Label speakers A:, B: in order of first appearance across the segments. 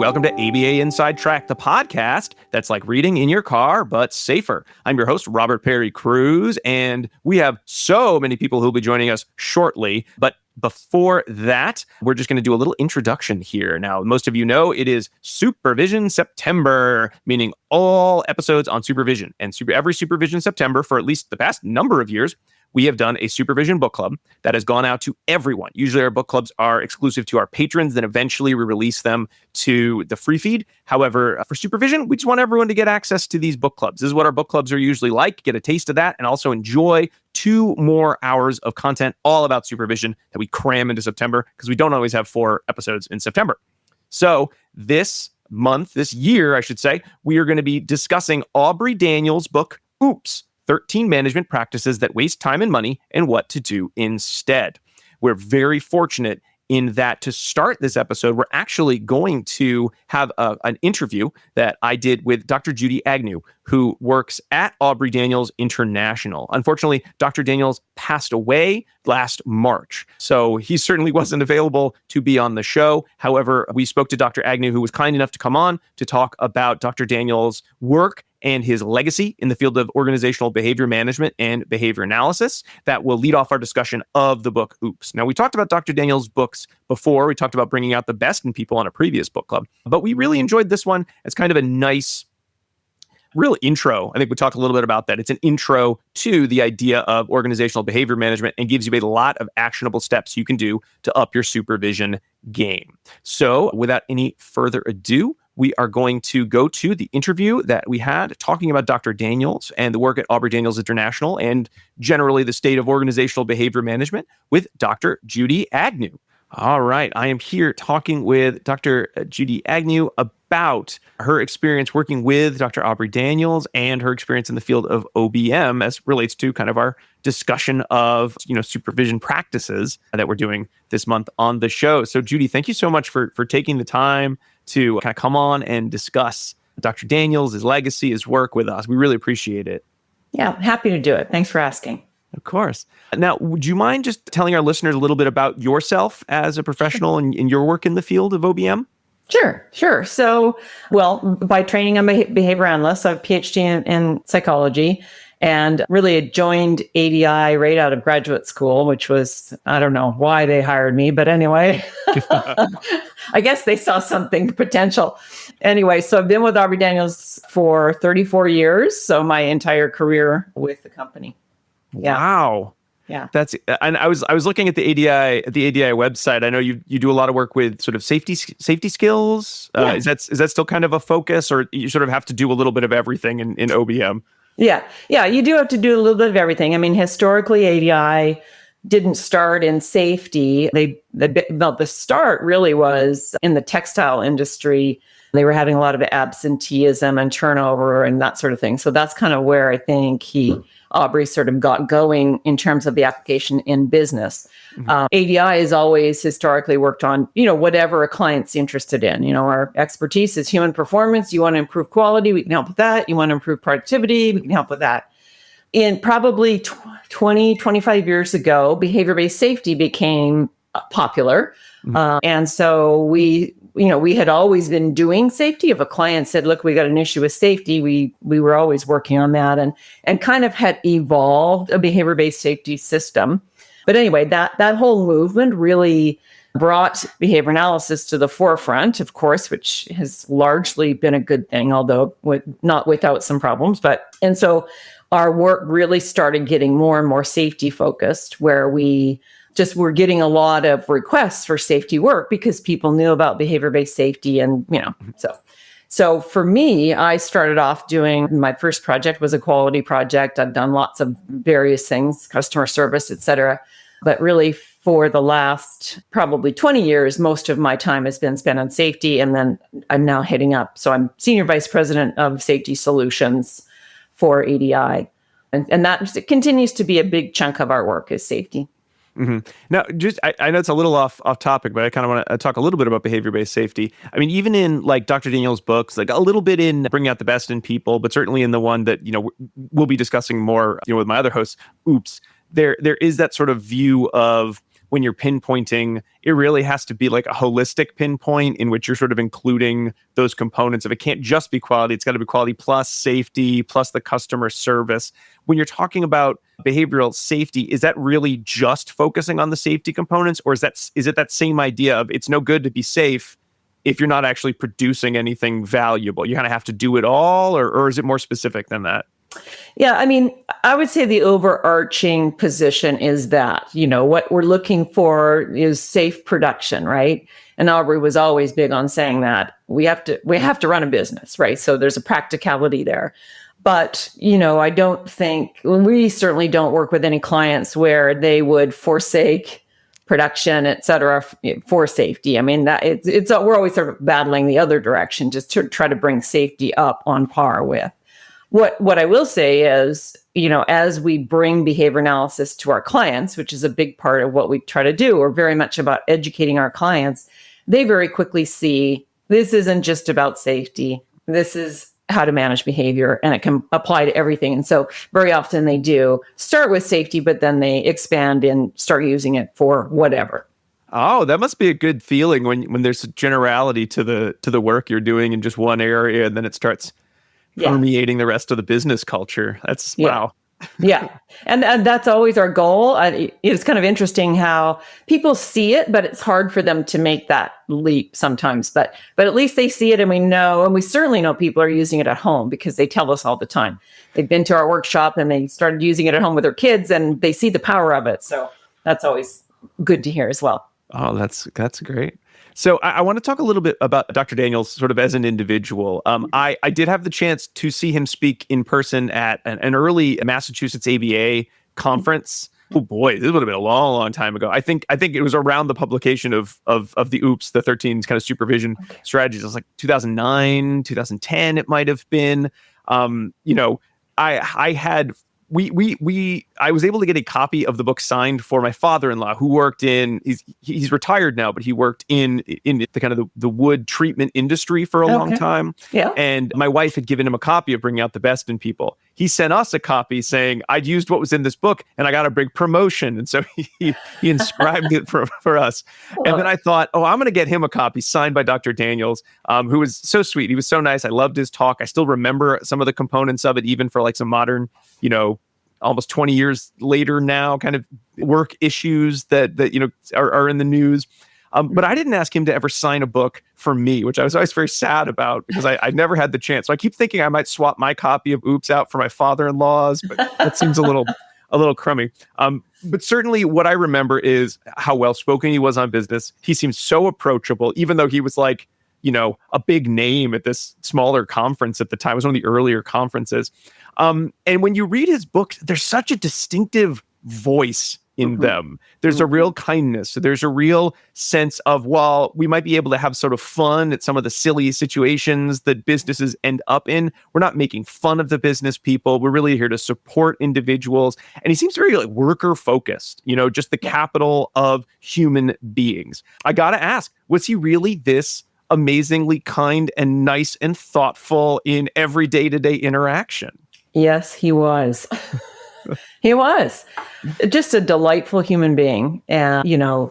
A: welcome to ABA Inside Track, the podcast that's like reading in your car, but safer. I'm your host, Robert Perry Cruz, and we have so many people who will be joining us shortly. But before that, we're just going to do a little introduction here. Now, most of you know it is Supervision September, meaning all episodes on supervision. And every Supervision September for at least the past number of years, we have done a supervision book club that has gone out to everyone. Usually our book clubs are exclusive to our patrons, then eventually we release them to the free feed. However, for supervision, we just want everyone to get access to these book clubs. This is what our book clubs are usually like, get a taste of that, and also enjoy 2 more hours of content all about supervision that we cram into September, because we don't always have 4 episodes in September. So this year, I should say, we are going to be discussing Aubrey Daniels' book, Oops! 13 Management Practices That Waste Time and Money and What to Do Instead. We're very fortunate in that to start this episode, we're actually going to have an interview that I did with Dr. Judy Agnew, who works at Aubrey Daniels International. Unfortunately, Dr. Daniels passed away last March, so he certainly wasn't available to be on the show. However, we spoke to Dr. Agnew, who was kind enough to come on to talk about Dr. Daniels' work and his legacy in the field of organizational behavior management and behavior analysis. That will lead off our discussion of the book, Oops! Now, we talked about Dr. Daniels' books before. We talked about bringing out the best in people on a previous book club, but we really enjoyed this one as kind of a nice, real intro. I think we talked a little bit about that. It's an intro to the idea of organizational behavior management and gives you a lot of actionable steps you can do to up your supervision game. So without any further ado, we are going to go to the interview that we had talking about Dr. Daniels and the work at Aubrey Daniels International and generally the state of organizational behavior management with Dr. Judy Agnew. All right, I am here talking with Dr. Judy Agnew about her experience working with Dr. Aubrey Daniels and her experience in the field of OBM as relates to kind of our discussion of, supervision practices that we're doing this month on the show. So Judy, thank you so much for taking the time to kind of come on and discuss Dr. Daniels, his legacy, his work with us. We really appreciate it.
B: Yeah, happy to do it. Thanks for asking.
A: Of course. Now, would you mind just telling our listeners a little bit about yourself as a professional and your work in the field of OBM?
B: Sure. So, by training, I'm a behavior analyst. I have a PhD in psychology and really joined ADI right out of graduate school, which was, I don't know why they hired me, but anyway, I guess they saw something potential. Anyway, so I've been with Aubrey Daniels for 34 years. So my entire career with the company. Yeah.
A: Wow.
B: Yeah.
A: And I was looking at the ADI website. I know you do a lot of work with sort of safety skills.
B: Yeah.
A: Is that still kind of a focus, or you sort of have to do a little bit of everything in OBM?
B: Yeah, you do have to do a little bit of everything. I mean, historically, ADI didn't start in safety. The start really was in the textile industry. They were having a lot of absenteeism and turnover and that sort of thing. So that's kind of where I think Aubrey sort of got going in terms of the application in business. Mm-hmm. ADI has always historically worked on, whatever a client's interested in. Our expertise is human performance. You want to improve quality, we can help with that. You want to improve productivity, we can help with that. In probably 20, 25 years ago, behavior-based safety became popular. Mm-hmm. And so we had always been doing safety. If a client said, look, we got an issue with safety, we were always working on that and kind of had evolved a behavior-based safety system. But anyway, that whole movement really brought behavior analysis to the forefront, of course, which has largely been a good thing, although not without some problems. And so our work really started getting more and more safety focused, where we're getting a lot of requests for safety work because people knew about behavior-based safety. And, so for me, I started off doing, my first project was a quality project. I've done lots of various things, customer service, et cetera. But really for the last probably 20 years, most of my time has been spent on safety. And then I'm now heading up. So I'm Senior Vice President of Safety Solutions for ADI. And that continues to be a big chunk of our work is safety.
A: Mm-hmm. Now, I know it's a little off topic, but I kind of want to talk a little bit about behavior-based safety. I mean, even in like Dr. Daniels' books, like a little bit in Bringing Out the Best in People, but certainly in the one that, we'll be discussing more, with my other hosts, Oops, there is that sort of view of when you're pinpointing, it really has to be like a holistic pinpoint in which you're sort of including those components of it can't just be quality. It's got to be quality plus safety plus the customer service. When you're talking about behavioral safety, is that really just focusing on the safety components, or is it that same idea of it's no good to be safe if you're not actually producing anything valuable? You kind of have to do it all, or is it more specific than that?
B: Yeah, I mean, I would say the overarching position is that, what we're looking for is safe production, right? And Aubrey was always big on saying that we have to run a business, right? So there's a practicality there. But, I don't think, we certainly don't work with any clients where they would forsake production, et cetera, for safety. I mean, that we're always sort of battling the other direction, just to try to bring safety up on par with. What I will say is, as we bring behavior analysis to our clients, which is a big part of what we try to do, we're very much about educating our clients. They very quickly see this isn't just about safety. This is how to manage behavior, and it can apply to everything. And so very often they do start with safety, but then they expand and start using it for whatever.
A: Oh, that must be a good feeling when there's a generality to the work you're doing in just one area, and then it starts permeating the rest of the business culture. That's wow.
B: Yeah. And that's always our goal. It's kind of interesting how people see it, but it's hard for them to make that leap sometimes. But at least they see it, and we know, and we certainly know people are using it at home because they tell us all the time. They've been to our workshop and they started using it at home with their kids, and they see the power of it. So that's always good to hear as well.
A: Oh, that's great. So I want to talk a little bit about Dr. Daniels sort of as an individual. I did have the chance to see him speak in person at an early Massachusetts ABA conference. Oh boy, this would have been a long, long time ago. I think it was around the publication of the OOPS, the 13 kind of supervision strategies. It was like 2009, 2010, it might have been. I had I was able to get a copy of the book signed for my father-in-law, who worked he's retired now, but he worked in the kind of the wood treatment industry for a long time.
B: Yeah.
A: And my wife had given him a copy of Bringing Out the Best in People. He sent us a copy saying, I'd used what was in this book and I got a big promotion. And so he inscribed it for us. And then I thought, I'm going to get him a copy signed by Dr. Daniels, who was so sweet. He was so nice. I loved his talk. I still remember some of the components of it, even for like some modern, almost 20 years later now, kind of work issues that are in the news. But I didn't ask him to ever sign a book for me, which I was always very sad about because I never had the chance. So I keep thinking I might swap my copy of Oops out for my father-in-law's, but that seems a little crummy. But certainly what I remember is how well-spoken he was on business. He seemed so approachable, even though he was like, a big name at this smaller conference at the time. It was one of the earlier conferences. And when you read his books, there's such a distinctive voice in them. There's a real kindness. There's a real sense of, while we might be able to have sort of fun at some of the silly situations that businesses end up in, we're not making fun of the business people. We're really here to support individuals. And he seems very worker focused, just the capital of human beings. I got to ask, was he really this amazingly kind and nice and thoughtful in every day-to-day interaction?
B: Yes, he was. He was just a delightful human being, and,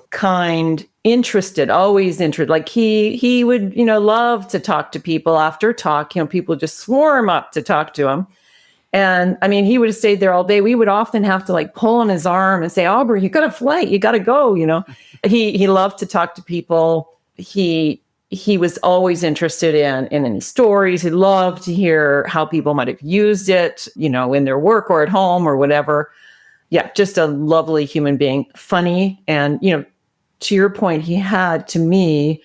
B: kind, interested, always interested. Like he would, love to talk to people after talk. People just swarm up to talk to him. And I mean, he would have stayed there all day. We would often have to pull on his arm and say, Aubrey, you got a flight, you got to go. He loved to talk to people. He was always interested in any stories. He loved to hear how people might have used it, in their work or at home or whatever. Yeah, just a lovely human being, funny. And, to your point, he had, to me,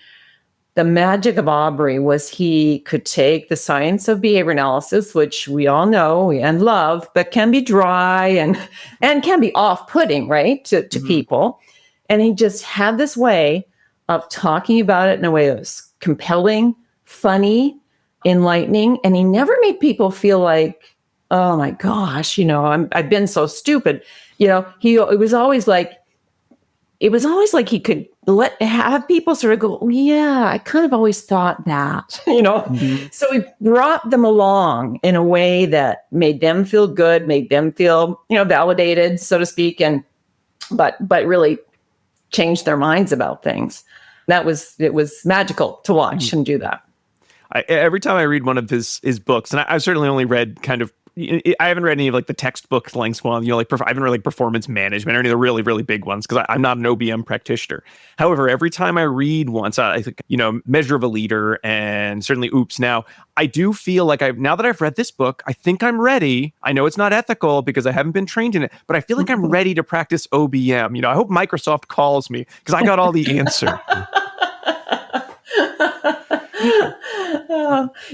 B: the magic of Aubrey was he could take the science of behavior analysis, which we all know and love, but can be dry and can be off-putting, right, to people. And he just had this way of talking about it in a way that was compelling, funny, enlightening. And he never made people feel like, oh my gosh, I've been so stupid. It was always like he could have people sort of go, oh, yeah, I kind of always thought that, So he brought them along in a way that made them feel good, made them feel, validated, so to speak. But really change their minds about things. It was magical to watch him do that.
A: Every time I read one of his books, and I've certainly only read I haven't read any of like the textbook length one, like I haven't read like performance management or any of the really, really big ones because I'm not an OBM practitioner. However, every time I read one, so I think, Measure of a Leader and certainly Oops Now, I do feel like now that I've read this book, I think I'm ready. I know it's not ethical because I haven't been trained in it, but I feel like I'm ready to practice OBM. I hope Microsoft calls me because I got all the answer.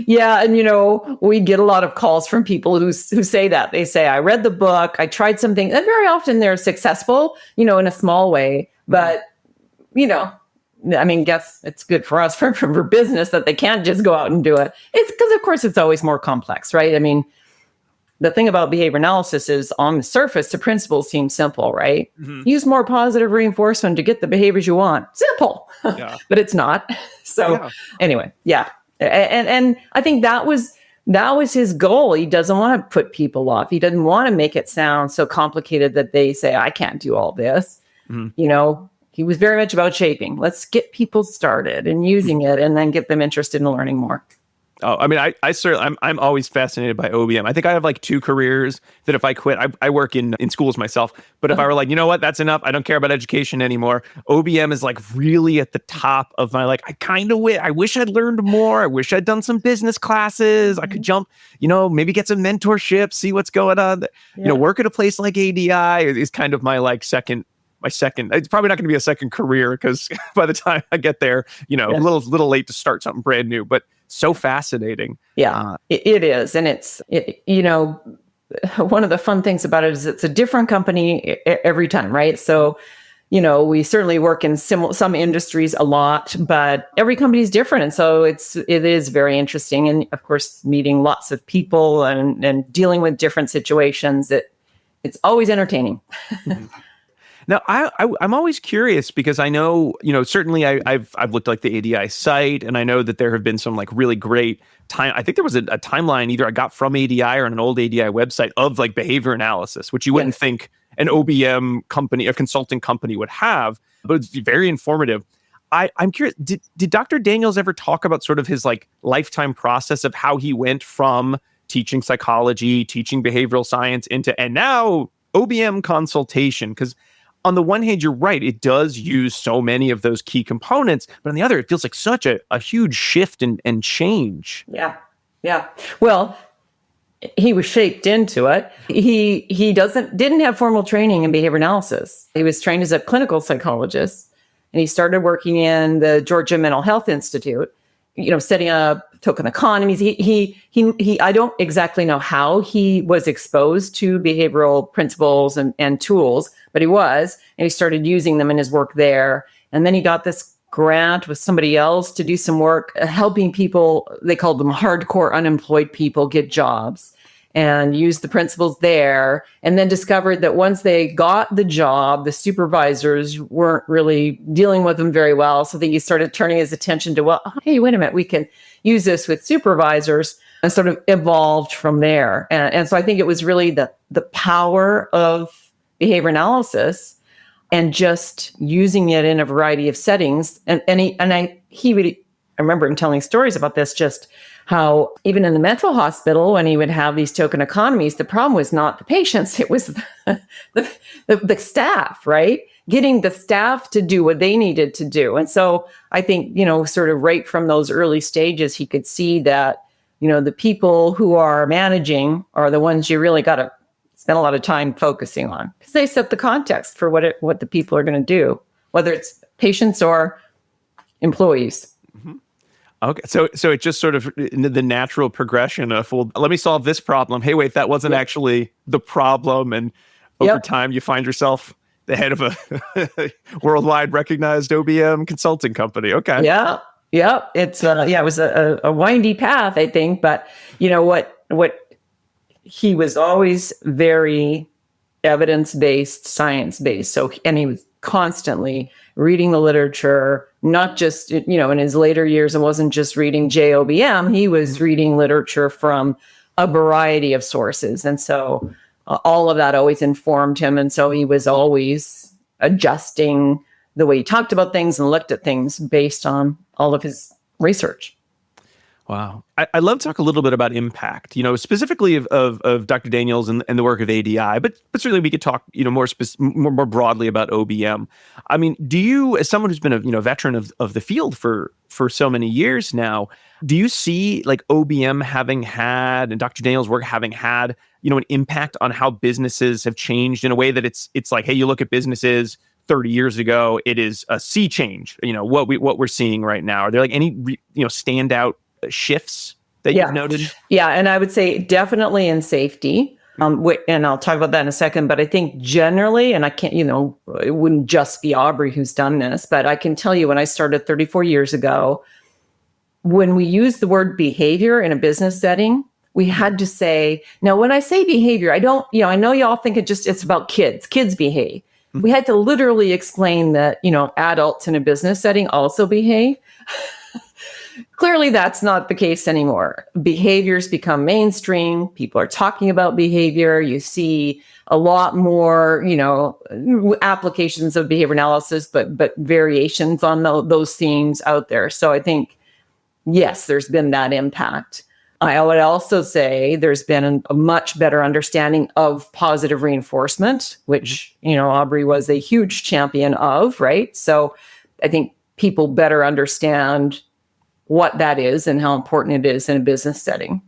B: Yeah. And, we get a lot of calls from people who say that. They say, I read the book, I tried something. And very often they're successful, in a small way. But, guess it's good for us for business that they can't just go out and do it. It's because, of course, it's always more complex, right? The thing about behavior analysis is on the surface, the principles seem simple, right? Mm-hmm. Use more positive reinforcement to get the behaviors you want. Simple, yeah. But it's not. So Anyway, yeah. And I think that was his goal. He doesn't want to put people off. He doesn't want to make it sound so complicated that they say, I can't do all this. Mm-hmm. He was very much about shaping. Let's get people started and using it and then get them interested in learning more.
A: Oh, I certainly, I'm always fascinated by OBM. I think I have like 2 careers that if I quit, I work in schools myself. But if I were like, you know what, that's enough. I don't care about education anymore. OBM is like really at the top of my, I wish I'd learned more. I wish I'd done some business classes. I could jump, maybe get some mentorship, see what's going on. Work at a place like ADI is kind of my second. It's probably not going to be a second career because by the time I get there, a little late to start something brand new, but so fascinating.
B: Yeah, it is. And one of the fun things about it is it's a different company every time, right? So, we certainly work in some industries a lot, but every company is different. And so it is very interesting. And of course, meeting lots of people and dealing with different situations, it's always entertaining.
A: Now, I'm always curious because I know, certainly I've looked like the ADI site, and I know that there have been some really great time. I think there was a timeline either I got from ADI or on an old ADI website of behavior analysis, which you wouldn't think an OBM company, a consulting company would have, but it's very informative. I'm curious, did Dr. Daniels ever talk about sort of his lifetime process of how he went from teaching psychology, teaching behavioral science and now OBM consultation? Because on the one hand, you're right, it does use so many of those key components, but on the other, it feels like such a huge shift and change.
B: Yeah. Yeah. Well, he was shaped into it. He didn't have formal training in behavior analysis. He was trained as a clinical psychologist, and he started working in the Georgia Mental Health Institute, setting up token economies. He I don't exactly know how he was exposed to behavioral principles and tools, but he was, and he started using them in his work there. And then he got this grant with somebody else to do some work helping people. They called them hardcore unemployed people get jobs, and used the principles there, and then discovered that once they got the job, the supervisors weren't really dealing with them very well. So then he started turning his attention to, hey, wait a minute, we can use this with supervisors, and sort of evolved from there. And so I think it was really the power of behavior analysis and just using it in a variety of settings. I remember him telling stories about this, just how even in the mental hospital, when he would have these token economies, the problem was not the patients, it was the staff, right? Getting the staff to do what they needed to do. And so I think, sort of right from those early stages, he could see that, the people who are managing are the ones you really got to spend a lot of time focusing on, because they set the context for what the people are going to do, whether it's patients or employees.
A: Mm-hmm. Okay, so it just sort of the natural progression of, well, let me solve this problem. Hey, wait, that wasn't actually the problem, and over time you find yourself the head of a worldwide recognized OBM consulting company. Okay.
B: Yeah. It's it was a windy path, I think, but what he was always very evidence-based, science-based. So, and he was constantly reading the literature, not just, in his later years, it wasn't just reading JOBM, he was reading literature from a variety of sources. And so all of that always informed him. And so he was always adjusting the way he talked about things and looked at things based on all of his research.
A: Wow. I'd love to talk a little bit about impact, specifically of Dr. Daniels and the work of ADI, but certainly we could talk, more broadly about OBM. I mean, do you, as someone who's been a veteran of the field for so many years now, do you see like OBM having had and Dr. Daniels' work having had, an impact on how businesses have changed in a way that it's like, hey, you look at businesses 30 years ago, it is a sea change, what we're seeing right now. Are there like any, standout shifts that you've noted?
B: Yeah. And I would say definitely in safety. And I'll talk about that in a second, but I think generally, and I can't, it wouldn't just be Aubrey who's done this, but I can tell you when I started 34 years ago, when we use the word behavior in a business setting, we had to say, now when I say behavior, I don't, I know y'all think it's about kids behave. We had to literally explain that, adults in a business setting also behave. Clearly, that's not the case anymore. Behaviors become mainstream. People are talking about behavior. You see a lot more, applications of behavior analysis, but variations on those themes out there. So I think, yes, there's been that impact. I would also say there's been a much better understanding of positive reinforcement, which, Aubrey was a huge champion of, right? So I think people better understand what that is and how important it is in a business setting.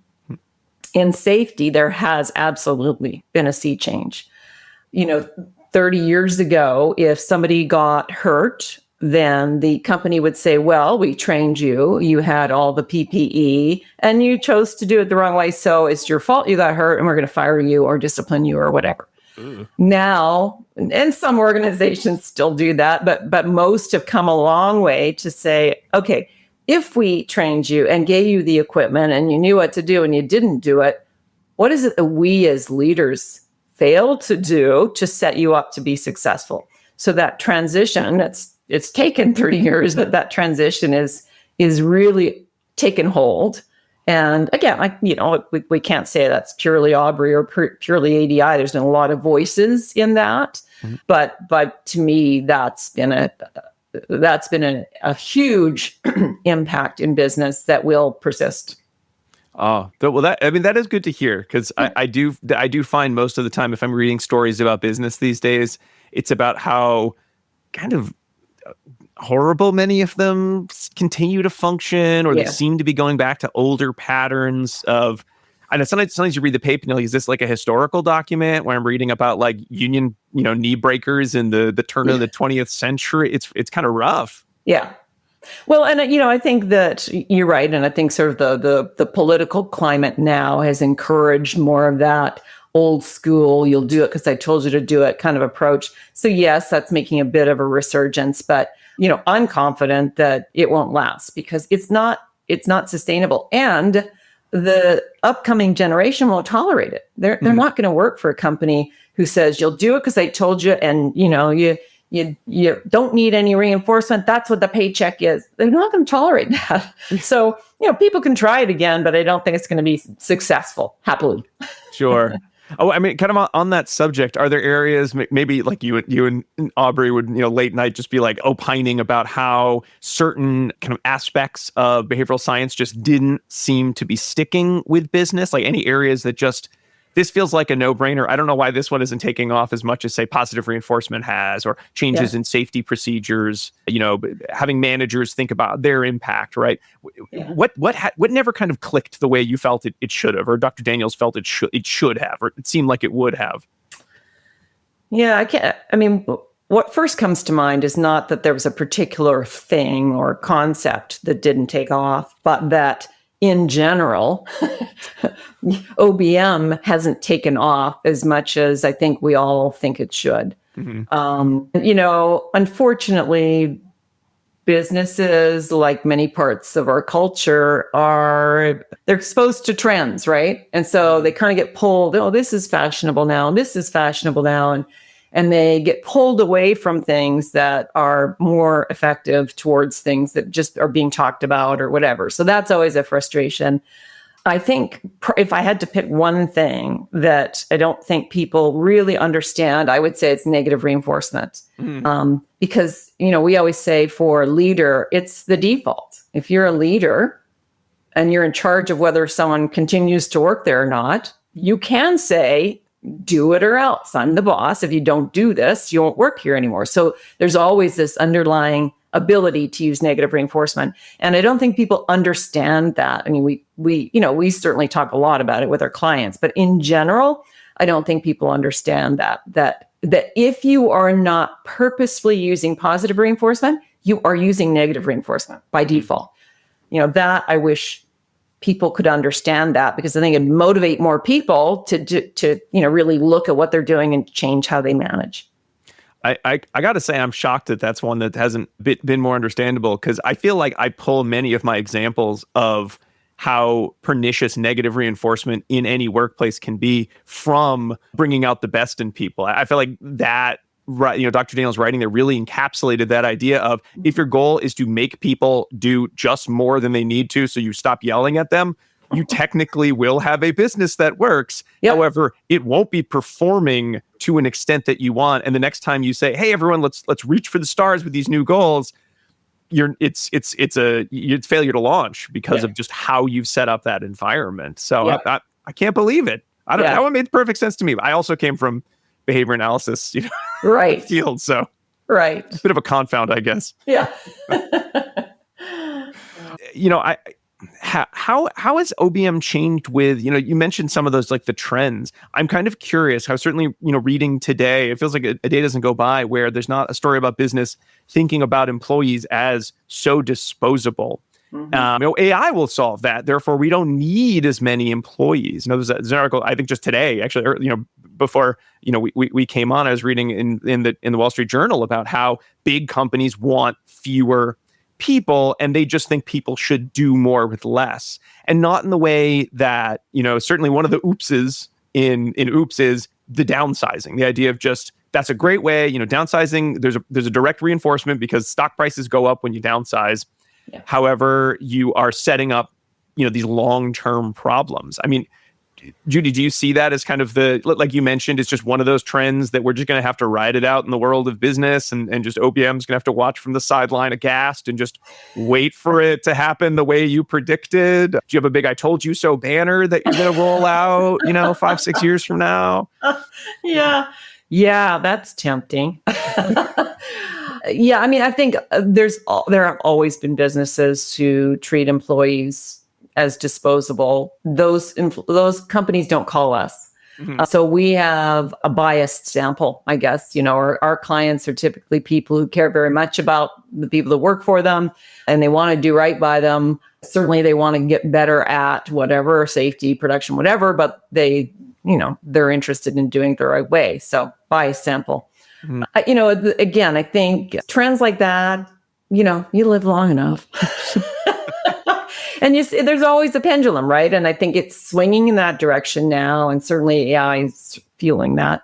B: In safety, there has absolutely been a sea change. 30 years ago, if somebody got hurt, then the company would say, well, we trained you, you had all the PPE, and you chose to do it the wrong way. So it's your fault you got hurt, and we're going to fire you or discipline you or whatever. Now, and some organizations still do that, but most have come a long way to say, okay, if we trained you and gave you the equipment and you knew what to do and you didn't do it, what is it that we as leaders failed to do to set you up to be successful? So that transition, it's taken 30 years, but that transition is really taken hold. And again, we can't say that's purely Aubrey or purely ADI. There's been a lot of voices in that, but to me, that's been a huge impact in business that will persist.
A: Oh, well, that is good to hear, because I do find most of the time if I'm reading stories about business these days, it's about how kind of horrible many of them continue to function, or they seem to be going back to older patterns of. I know sometimes you read the paper and you're like, is this like a historical document where I'm reading about like union, knee breakers in the turn of the 20th century? It's kind of rough. Yeah.
B: Well, and I think that you're right, and I think sort of the political climate now has encouraged more of that old school, you'll do it because I told you to do it kind of approach. So yes, that's making a bit of a resurgence, but I'm confident that it won't last because it's not sustainable, and the upcoming generation won't tolerate it. They're not going to work for a company who says you'll do it because I told you, and you don't need any reinforcement. That's what the paycheck is. They're not going to tolerate that. So people can try it again, but I don't think it's going to be successful happily.
A: Sure. Oh, I mean, kind of on that subject, are there areas maybe like you and Aubrey would, late night just be like opining about how certain kind of aspects of behavioral science just didn't seem to be sticking with business? Like any areas that just, this feels like a no-brainer. I don't know why this one isn't taking off as much as, say, positive reinforcement has, or changes in safety procedures, having managers think about their impact, right? Yeah. What never kind of clicked the way you felt it should have, or Dr. Daniels felt it should have, or it seemed like it would have?
B: Yeah, what first comes to mind is not that there was a particular thing or concept that didn't take off, but that in general, OBM hasn't taken off as much as I think we all think it should. Mm-hmm. Unfortunately, businesses, like many parts of our culture, they're exposed to trends, right? And so they kind of get pulled, this is fashionable now, and this is fashionable now. And they get pulled away from things that are more effective towards things that just are being talked about or whatever. So that's always a frustration. I think if I had to pick one thing that I don't think people really understand, I would say it's negative reinforcement. Because, we always say for a leader, it's the default. If you're a leader and you're in charge of whether someone continues to work there or not, you can say, do it or else. I'm the boss. If you don't do this, you won't work here anymore. So there's always this underlying ability to use negative reinforcement. And I don't think people understand that. I mean, we certainly talk a lot about it with our clients, but in general, I don't think people understand that if you are not purposefully using positive reinforcement, you are using negative reinforcement by default. That I wish people could understand that, because I think it'd motivate more people to really look at what they're doing and change how they manage.
A: I got to say, I'm shocked that that's one that hasn't been more understandable, because I feel like I pull many of my examples of how pernicious negative reinforcement in any workplace can be from bringing out the best in people. I feel like that, right, Dr. Daniel's writing there really encapsulated that idea of, if your goal is to make people do just more than they need to, so you stop yelling at them, you technically will have a business that works. Yep. However, it won't be performing to an extent that you want. And the next time you say, "Hey, everyone, let's reach for the stars with these new goals," it's failure to launch because of just how you've set up that environment. So I can't believe it. That one made perfect sense to me. I also came from behavior analysis,
B: right
A: field. So
B: right,
A: a bit of a confound, I guess.
B: Yeah.
A: How has OBM changed with, you mentioned some of those, like the trends. I'm kind of curious how, certainly, reading today, it feels like a day doesn't go by where there's not a story about business thinking about employees as so disposable. AI will solve that. Therefore, we don't need as many employees. There's an article, I think just today, actually, before we came on, I was reading in the Wall Street Journal about how big companies want fewer people, and they just think people should do more with less, and not in the way that, certainly one of the oopses in Oops is the downsizing, the idea of just, that's a great way, downsizing, there's a direct reinforcement because stock prices go up when you downsize. Yeah. However, you are setting up, these long-term problems. I mean, Judy, do you see that as kind of like you mentioned, it's just one of those trends that we're just going to have to ride it out in the world of business, and just OBM's going to have to watch from the sideline aghast and just wait for it to happen the way you predicted? Do you have a big "I told you so" banner that you're going to roll out, 5-6 years from now?
B: Yeah, that's tempting. Yeah, I mean, I think there have always been businesses who treat employees as disposable. Those companies don't call us. So we have a biased sample, I guess. Our clients are typically people who care very much about the people that work for them, and they want to do right by them. Certainly they want to get better at whatever, safety, production, whatever, but they're interested in doing it the right way. So biased sample. Again, I think trends like that, you live long enough. And there's always a pendulum, right? And I think it's swinging in that direction now. And certainly AI is fueling that.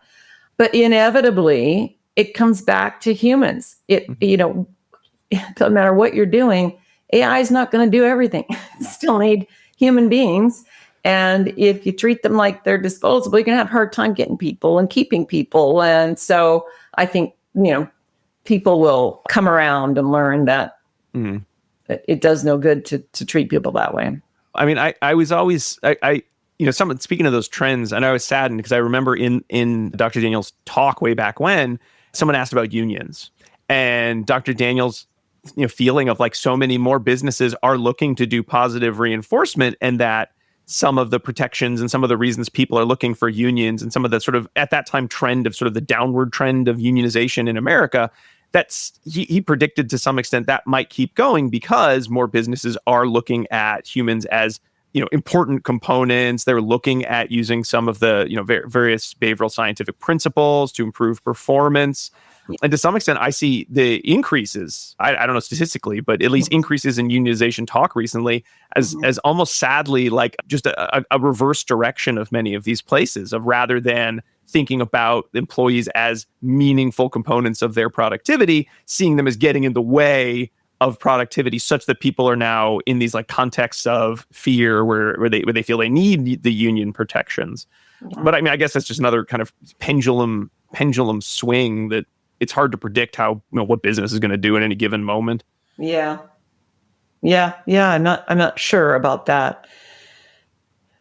B: But inevitably, it comes back to humans. It doesn't matter what you're doing, AI is not going to do everything. You still need human beings. And if you treat them like they're disposable, you're going to have a hard time getting people and keeping people. And so I think, people will come around and learn that it does no good to treat people that way.
A: I mean, I was always, speaking of those trends, and I was saddened because I remember in Dr. Daniel's talk way back when, someone asked about unions, and Dr. Daniel's feeling of like so many more businesses are looking to do positive reinforcement, and that some of the protections and some of the reasons people are looking for unions, and some of the sort of at that time trend of sort of the downward trend of unionization in America, he predicted to some extent that might keep going because more businesses are looking at humans as important components. They're looking at using some of the various behavioral scientific principles to improve performance. And to some extent, I see the increases, I don't know statistically, but at least increases in unionization talk recently as almost sadly like just a reverse direction of many of these places, of rather than thinking about employees as meaningful components of their productivity, seeing them as getting in the way of productivity, such that people are now in these like contexts of fear where they feel they need the union protections.
B: Yeah.
A: But I mean, I guess that's just another kind of pendulum swing that it's hard to predict how, what business is going to do in any given moment.
B: Yeah. I'm not sure about that.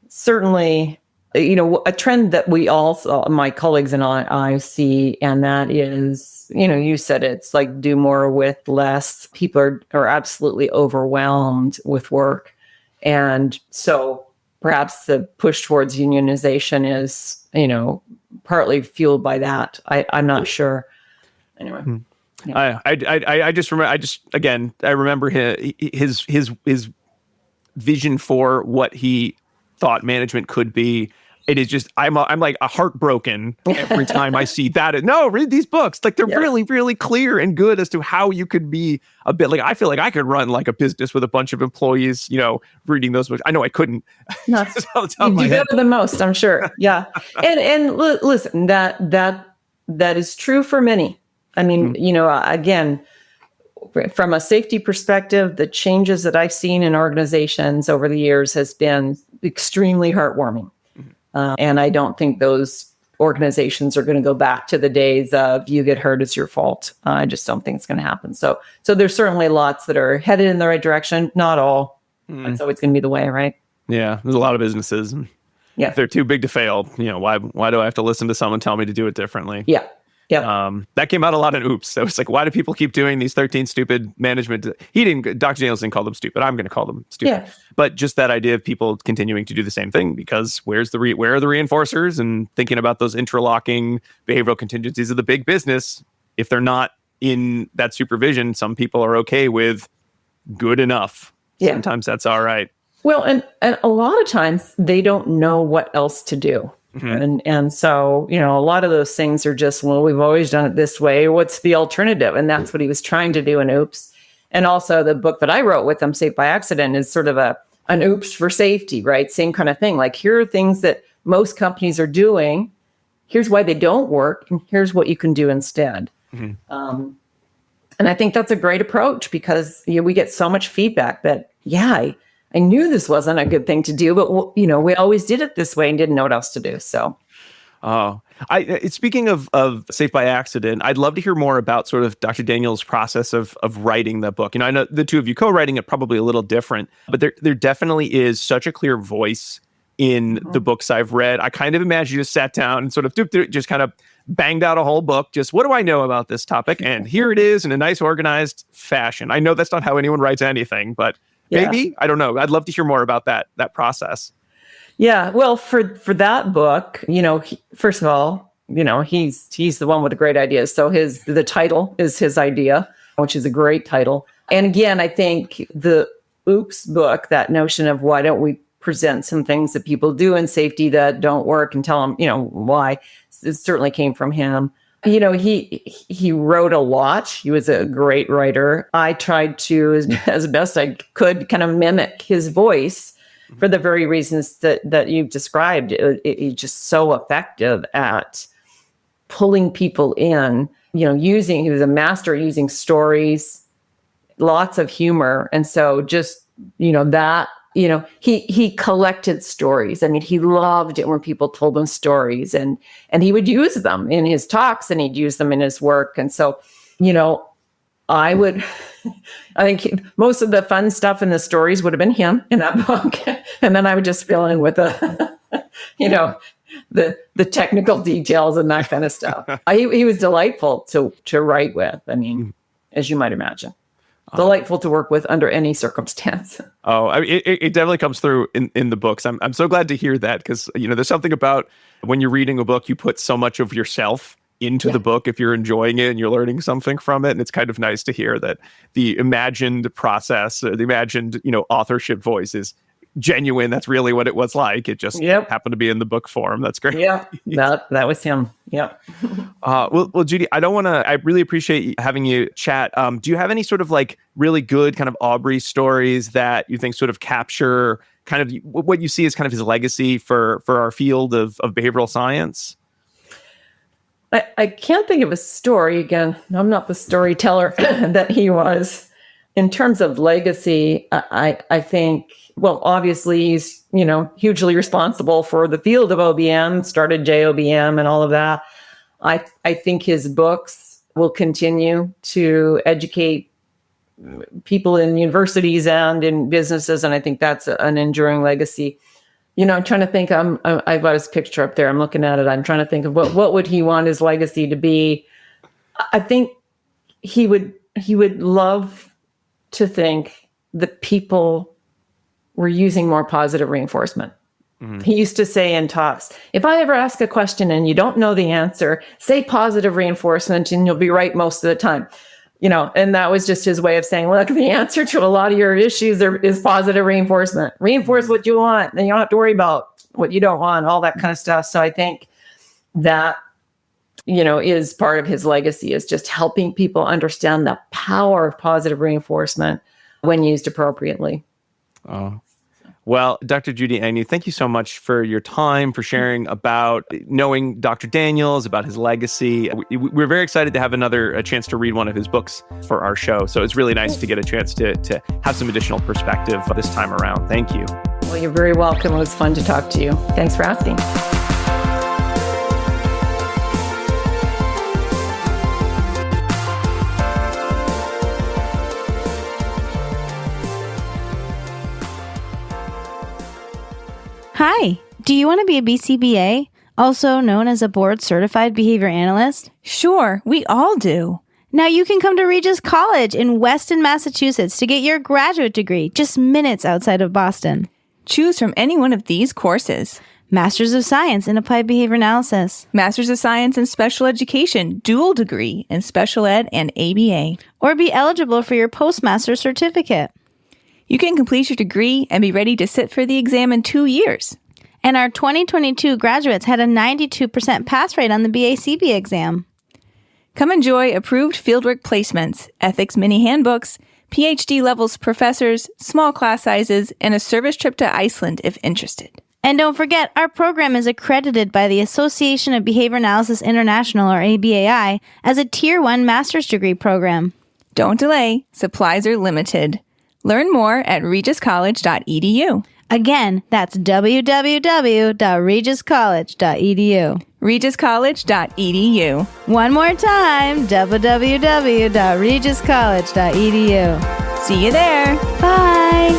B: Certainly, a trend that we all saw, my colleagues and I see, and that is, you said it's like do more with less. People are absolutely overwhelmed with work. And so perhaps the push towards unionization is, partly fueled by that. I'm not sure. Anyway.
A: Yeah. I remember his vision for what he thought management could be. It is just, I'm like heartbroken every time I see that. No, read these books. Like they're really, really clear and good as to how you could be a bit like, I feel like I could run like a business with a bunch of employees, reading those books. I know I couldn't.
B: No, you do better than most, I'm sure. Yeah. And listen, that is true for many. I mean, again, from a safety perspective, the changes that I've seen in organizations over the years has been extremely heartwarming. And I don't think those organizations are going to go back to the days of you get hurt, it's your fault. I just don't think it's going to happen. So there's certainly lots that are headed in the right direction. Not all. That's always going to be the way, right?
A: Yeah, there's a lot of businesses. If they're too big to fail, why do I have to listen to someone tell me to do it differently?
B: Yeah.
A: That came out a lot in Oops. So it's like, why do people keep doing these 13 stupid management? Dr. Daniels didn't call them stupid. I'm going to call them stupid. Yeah. But just that idea of people continuing to do the same thing, because where are the reinforcers, and thinking about those interlocking behavioral contingencies of the big business. If they're not in that supervision, some people are okay with good enough. Yeah. Sometimes that's all right.
B: Well, and a lot of times they don't know what else to do. Mm-hmm. And so, a lot of those things are just, well, we've always done it this way. What's the alternative? And that's what he was trying to do in Oops. And also the book that I wrote with them, Safe by Accident, is sort of an Oops for safety, right? Same kind of thing. Like, here are things that most companies are doing. Here's why they don't work. And here's what you can do instead. Mm-hmm. And I think that's a great approach, because we get so much feedback that, I knew this wasn't a good thing to do, but we always did it this way and didn't know what else to do. So,
A: speaking of Safe by Accident, I'd love to hear more about sort of Dr. Daniels' process of writing the book. I know the two of you co-writing it, probably a little different, but there definitely is such a clear voice in the books I've read. I kind of imagine you just sat down and sort of just kind of banged out a whole book. Just, what do I know about this topic? And here it is in a nice, organized fashion. I know that's not how anyone writes anything, but maybe, I don't know. I'd love to hear more about that process.
B: Yeah. Well, for that book, first of all, he's the one with the great ideas. So the title is his idea, which is a great title. And again, I think the Oops book, that notion of why don't we present some things that people do in safety that don't work and tell them, why, it certainly came from him. He wrote a lot. He was a great writer. I tried to, as best I could, kind of mimic his voice for the very reasons that you've described. He's just so effective at pulling people in, he was a master at using stories, lots of humor. And so just, he collected stories. I mean, he loved it when people told him stories, and he would use them in his talks, and he'd use them in his work. And so, I think most of the fun stuff in the stories would have been him in that book. And then I would just fill in with the technical details and that kind of stuff. He was delightful to write with. I mean, as you might imagine. Delightful to work with under any circumstance.
A: It definitely comes through in the books. I'm so glad to hear that, because there's something about when you're reading a book, you put so much of yourself into the book if you're enjoying it and you're learning something from it. And it's kind of nice to hear that the imagined process, the imagined authorship voice is genuine. That's really what it was like. It just happened to be in the book form. That's great.
B: Yeah, that was him. Yeah.
A: Well, Judy, I really appreciate having you chat. Do you have any sort of like really good kind of Aubrey stories that you think sort of capture kind of what you see as kind of his legacy for our field of behavioral science?
B: I can't think of a story. Again, I'm not the storyteller that he was. in terms of legacy, I think, well, obviously he's, hugely responsible for the field of OBM, started JOBM and all of that. I think his books will continue to educate people in universities and in businesses. And I think that's an enduring legacy. I'm trying to think, I've got his picture up there. I'm looking at it. I'm trying to think of what would he want his legacy to be? I think he would love to think that people were using more positive reinforcement. Mm-hmm. He used to say in talks, if I ever ask a question and you don't know the answer, say positive reinforcement and you'll be right most of the time. And that was just his way of saying, look, the answer to a lot of your issues is positive reinforcement. Reinforce what you want, and you don't have to worry about what you don't want, all that kind of stuff. So I think that, is part of his legacy, is just helping people understand the power of positive reinforcement when used appropriately.
A: Oh. Well, Dr. Judy Agnew, thank you so much for your time, for sharing about knowing Dr. Daniels, about his legacy. We're very excited to have a chance to read one of his books for our show. So it's really nice to get a chance to have some additional perspective this time around. Thank you.
B: Well, you're very welcome. It was fun to talk to you. Thanks for asking.
C: Hi, do you want to be a BCBA, also known as a board certified behavior analyst?
D: Sure, we all do.
C: Now you can come to Regis College in Weston, Massachusetts to get your graduate degree, just minutes outside of Boston.
D: Choose from any one of these courses.
C: Masters of Science in Applied Behavior Analysis.
D: Masters of Science in Special Education, dual degree in Special Ed and ABA.
C: Or be eligible for your postmaster's certificate.
D: You can complete your degree and be ready to sit for the exam in 2 years.
C: And our 2022 graduates had a 92% pass rate on the BACB exam.
D: Come enjoy approved fieldwork placements, ethics mini handbooks, PhD levels professors, small class sizes, and a service trip to Iceland if interested.
C: And don't forget, our program is accredited by the Association of Behavior Analysis International, or ABAI, as a Tier 1 master's degree program.
D: Don't delay. Supplies are limited. Learn more at regiscollege.edu.
C: Again, that's www.regiscollege.edu.
D: regiscollege.edu.
C: One more time, www.regiscollege.edu.
D: See you there.
C: Bye.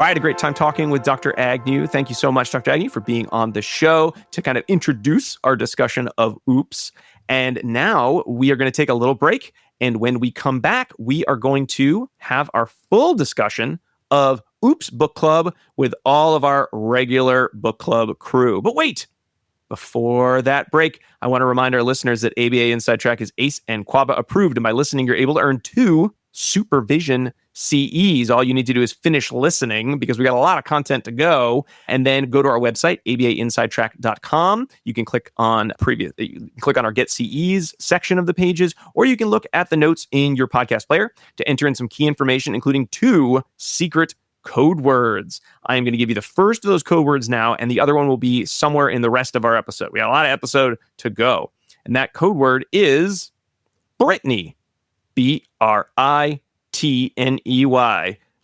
A: I had a great time talking with Dr. Agnew. Thank you so much, Dr. Agnew, for being on the show to kind of introduce our discussion of OOPS. And now we are going to take a little break. And when we come back, we are going to have our full discussion of OOPS Book Club with all of our regular book club crew. But wait, before that break, I want to remind our listeners that ABA Inside Track is ACE and QABA approved. And by listening, you're able to earn 2 SUPERVISION CEs. All you need to do is finish listening, because we got a lot of content to go, and then go to our website, abainsidetrack.com. You can click on our Get CEs section of the pages, or you can look at the notes in your podcast player to enter in some key information, including 2 secret code words. I am going to give you the first of those code words now, and the other one will be somewhere in the rest of our episode. We got a lot of episode to go. And that code word is Britney. Britney.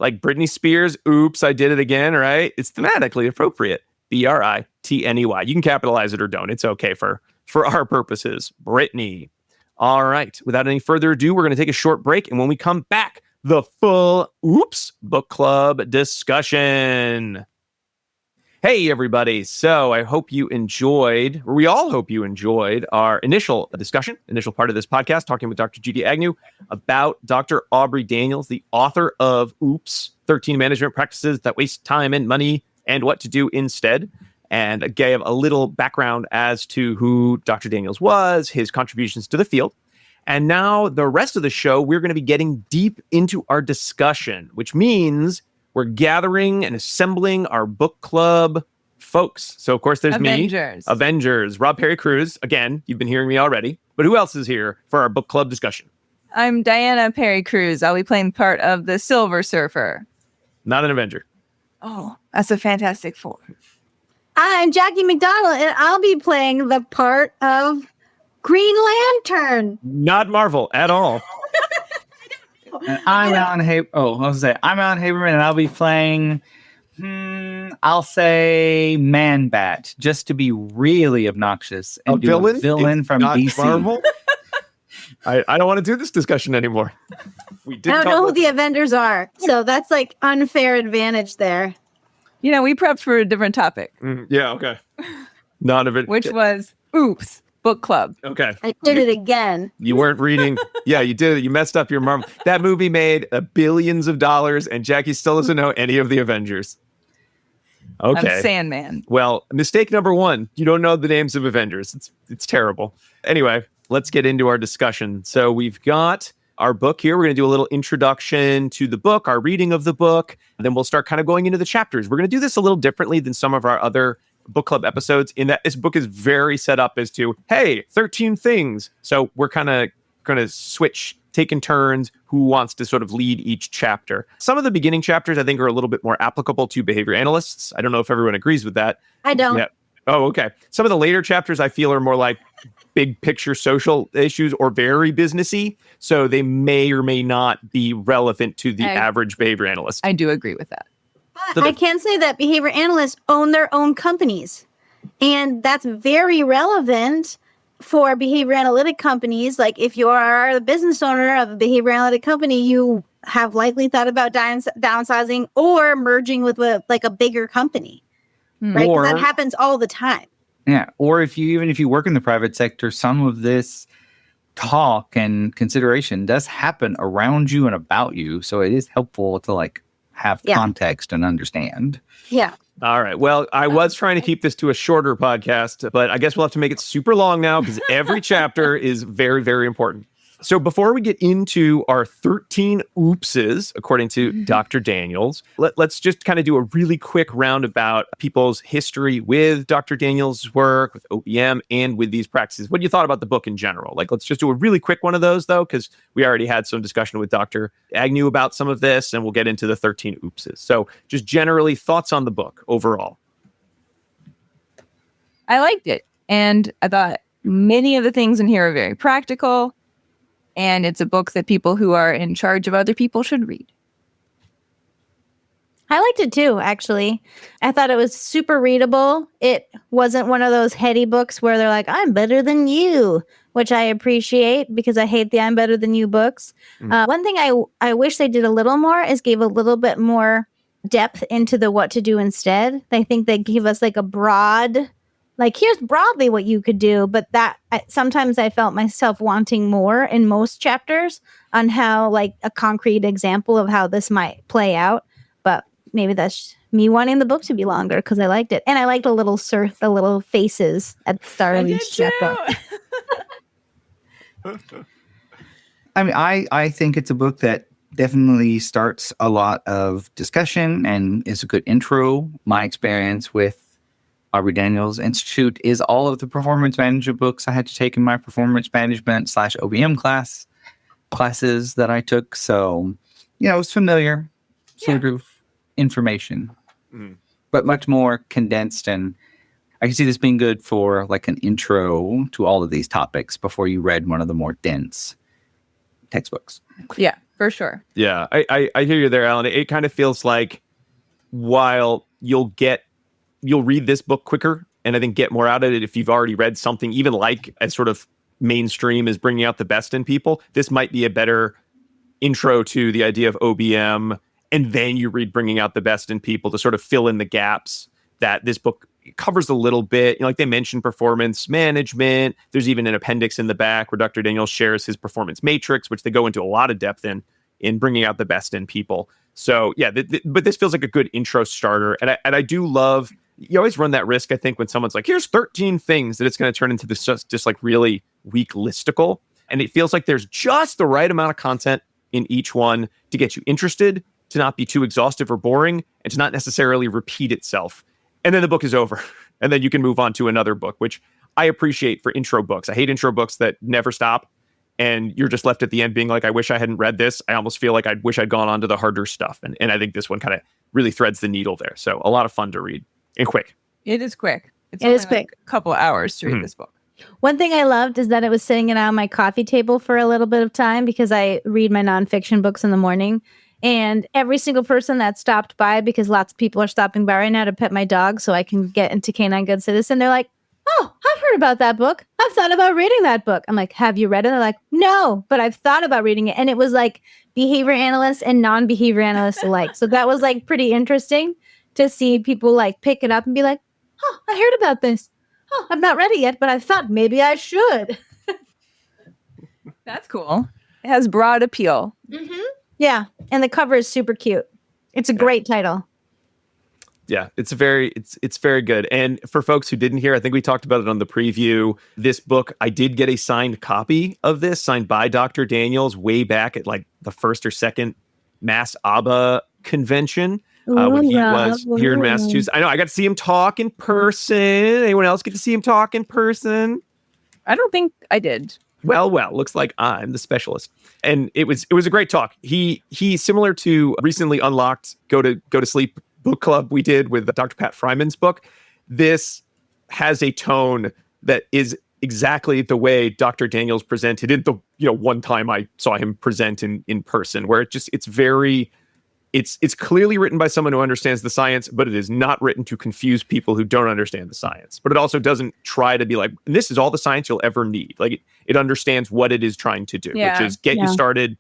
A: Like Britney Spears, oops, I did it again, right? It's thematically appropriate. Britney. You can capitalize it or don't. It's okay for our purposes. Britney. All right. Without any further ado, we're going to take a short break. And when we come back, the full OOPS Book Club discussion. Hey, everybody. So I hope you enjoyed, or we all hope you enjoyed, our initial part of this podcast, talking with Dr. Judy Agnew about Dr. Aubrey Daniels, the author of OOPS, 13 Management Practices That Waste Time and Money and What to Do Instead. And gave a little background as to who Dr. Daniels was, his contributions to the field. And now the rest of the show, we're going to be getting deep into our discussion, which means we're gathering and assembling our book club folks. So, of course, there's Avengers, Rob Perry Cruz. Again, you've been hearing me already. But who else is here for our book club discussion?
D: I'm Diana Perry Cruz. I'll be playing part of the Silver Surfer.
A: Not an Avenger.
D: Oh, that's a Fantastic Four.
E: I'm Jackie McDonald, and I'll be playing the part of Green Lantern.
A: Not Marvel at all.
F: And I'm Alan Haberman, and I'll be playing, I'll say Man-Bat, just to be really obnoxious. And
A: A villain?
F: A villain from
A: Not
F: DC.
A: Marvel? I don't want to do this discussion anymore. We did
E: I don't know who the Avengers are, so that's like unfair advantage there.
D: You know, we prepped for a different topic,
A: Yeah, okay. None of it.
D: which was Oops, Book Club.
A: Okay.
E: I did it again.
A: You weren't reading. Yeah, you did. You messed up your Marvel. That movie made billions of dollars, and Jackie still doesn't know any of the Avengers. Okay.
D: I'm Sandman.
A: Well, mistake number one, you don't know the names of Avengers. It's terrible. Anyway, let's get into our discussion. So we've got our book here. We're going to do a little introduction to the book, our reading of the book. And then we'll start kind of going into the chapters. We're going to do this a little differently than some of our other book club episodes in that this book is very set up as to, hey, 13 things. So we're kind of going to switch, taking turns, who wants to sort of lead each chapter. Some of the beginning chapters, I think, are a little bit more applicable to behavior analysts. I don't know if everyone agrees with that.
E: I don't.
A: Yeah. Oh, okay. Some of the later chapters I feel are more like big picture social issues or very businessy. So they may or may not be relevant to the average behavior analyst.
D: I do agree with that.
E: But I can say that behavior analysts own their own companies. And that's very relevant for behavior analytic companies. Like if you are the business owner of a behavior analytic company, you have likely thought about downsizing or merging with a bigger company. Right? 'Cause that happens all the time.
F: Yeah. Or if you work in the private sector, some of this talk and consideration does happen around you and about you. So it is helpful to have context and understand.
E: Yeah.
A: All right. Well, I was trying to keep this to a shorter podcast, but I guess we'll have to make it super long now because every chapter is very, very important. So before we get into our 13 oopses, according to Dr. Daniels, let's just kind of do a really quick roundabout people's history with Dr. Daniels' work, with OBM, and with these practices. What you thought about the book in general? Let's just do a really quick one of those, though, because we already had some discussion with Dr. Agnew about some of this, and we'll get into the 13 oopses. So just generally, thoughts on the book overall.
D: I liked it. And I thought many of the things in here are very practical. And it's a book that people who are in charge of other people should read.
C: I liked it too, actually. I thought it was super readable. It wasn't one of those heady books where they're like, I'm better than you, which I appreciate because I hate the I'm better than you books. One thing I wish they did a little more is gave a little bit more depth into the what to do instead. I think they gave us a broad, here's broadly what you could do, but sometimes I felt myself wanting more in most chapters on how a concrete example of how this might play out. But maybe that's me wanting the book to be longer because I liked it. And I liked the little faces at the start of each chapter.
F: I mean, I think it's a book that definitely starts a lot of discussion and is a good intro. My experience with Aubrey Daniels Institute is all of the performance management books I had to take in my performance management / OBM classes that I took. So, it's familiar sort of information, but much more condensed. And I can see this being good for an intro to all of these topics before you read one of the more dense textbooks.
D: Yeah, for sure.
A: Yeah, I hear you there, Alan. It kind of feels like while you'll read this book quicker and I think get more out of it if you've already read something even as sort of mainstream as Bringing Out the Best in People. This might be a better intro to the idea of OBM, and then you read Bringing Out the Best in People to sort of fill in the gaps that this book covers a little bit. They mentioned performance management. There's even an appendix in the back where Dr. Daniels shares his performance matrix, which they go into a lot of depth in Bringing Out the Best in People. So yeah, but this feels like a good intro starter. And I do love, you always run that risk, I think, when someone's like, here's 13 things, that it's going to turn into this just really weak listicle. And it feels like there's just the right amount of content in each one to get you interested, to not be too exhaustive or boring, and to not necessarily repeat itself. And then the book is over. And then you can move on to another book, which I appreciate for intro books. I hate intro books that never stop. And you're just left at the end being like, I wish I hadn't read this. I almost feel like I wish I'd gone on to the harder stuff. And I think this one kind of really threads the needle there. So a lot of fun to read and quick.
D: It is quick.
E: It is quick.
D: A couple hours to read this book.
C: One thing I loved is that it was sitting on my coffee table for a little bit of time because I read my nonfiction books in the morning. And every single person that stopped by, because lots of people are stopping by right now to pet my dog so I can get into Canine Good Citizen, they're like, oh, I've heard about that book. I've thought about reading that book. I'm like, have you read it? They're like, no, but I've thought about reading it. And it was like behavior analysts and non-behavior analysts alike. So that was like pretty interesting to see people like pick it up and be like, oh, I heard about this. Oh, I've not read it yet, but I thought maybe I should.
D: That's cool. It has broad appeal.
C: Mm-hmm. Yeah. And the cover is super cute. It's a great title.
A: Yeah, it's very good. And for folks who didn't hear, I think we talked about it on the preview. This book, I did get a signed copy of this, signed by Dr. Daniels way back at like the first or second Mass ABBA convention when he was here in Massachusetts. I know, I got to see him talk in person. Anyone else get to see him talk in person?
D: I don't think I did.
A: Well, looks like I'm the specialist. And it was a great talk. He similar to recently unlocked Go to Sleep book club we did with Dr. Pat Fryman's book. This has a tone that is exactly the way Dr. Daniels presented it. The one time I saw him present in person, where it's clearly written by someone who understands the science, but it is not written to confuse people who don't understand the science. But it also doesn't try to be like, this is all the science you'll ever need. Like it understands what it is trying to do, which is get you started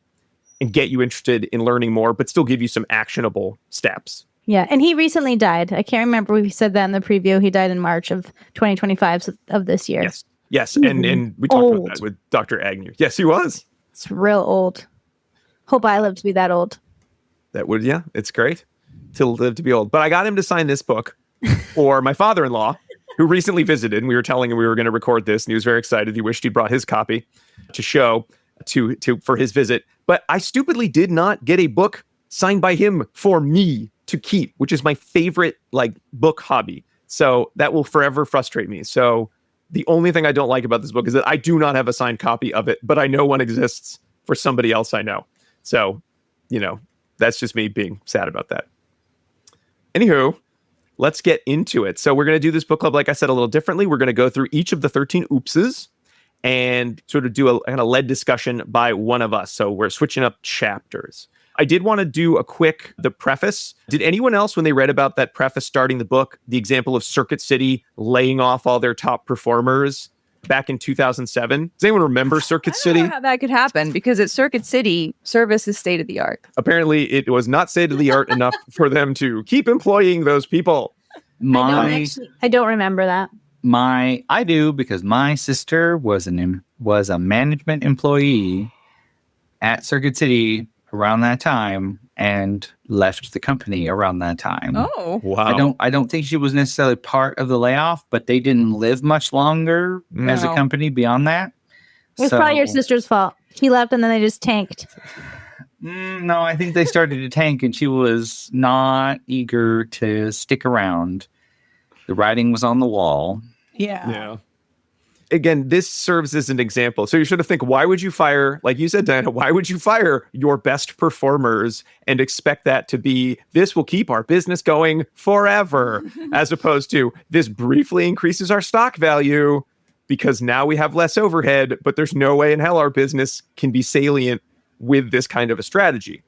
A: and get you interested in learning more, but still give you some actionable steps.
C: Yeah, and he recently died. I can't remember if we said that in the preview. He died in March of 2025 of this year.
A: Yes, and we talked about that with Dr. Agnew. Yes, he was.
C: It's real old. Hope I live to be that old.
A: That would, it's great to live to be old. But I got him to sign this book for my father-in-law, who recently visited, and we were telling him we were going to record this, and he was very excited. He wished he'd brought his copy to show for his visit. But I stupidly did not get a book signed by him for me to keep, which is my favorite book hobby. So that will forever frustrate me. So the only thing I don't like about this book is that I do not have a signed copy of it, but I know one exists for somebody else I know. So, that's just me being sad about that. Anywho, let's get into it. So we're going to do this book club, like I said, a little differently. We're going to go through each of the 13 oopses and sort of do a kind of led discussion by one of us. So we're switching up chapters. I did want to do the preface. Did anyone else, when they read about that preface starting the book, the example of Circuit City laying off all their top performers back in 2007? Does anyone remember Circuit City?
D: I don't know how that could happen, because at Circuit City, service is state of the art.
A: Apparently, it was not state of the art enough for them to keep employing those people.
C: I don't remember that.
F: I do, because my sister was a management employee at Circuit City around that time and left the company around that time.
D: Oh,
A: wow.
F: I don't think she was necessarily part of the layoff, but they didn't live much longer as a company beyond that.
C: It was probably your sister's fault. She left and then they just tanked.
F: No, I think they started to tank and she was not eager to stick around. The writing was on the wall.
D: Yeah.
A: Again, this serves as an example. So you should think, why would you fire, like you said, Diana, why would you fire your best performers and expect that to be, this will keep our business going forever, as opposed to this briefly increases our stock value because now we have less overhead, but there's no way in hell our business can be salient with this kind of a strategy.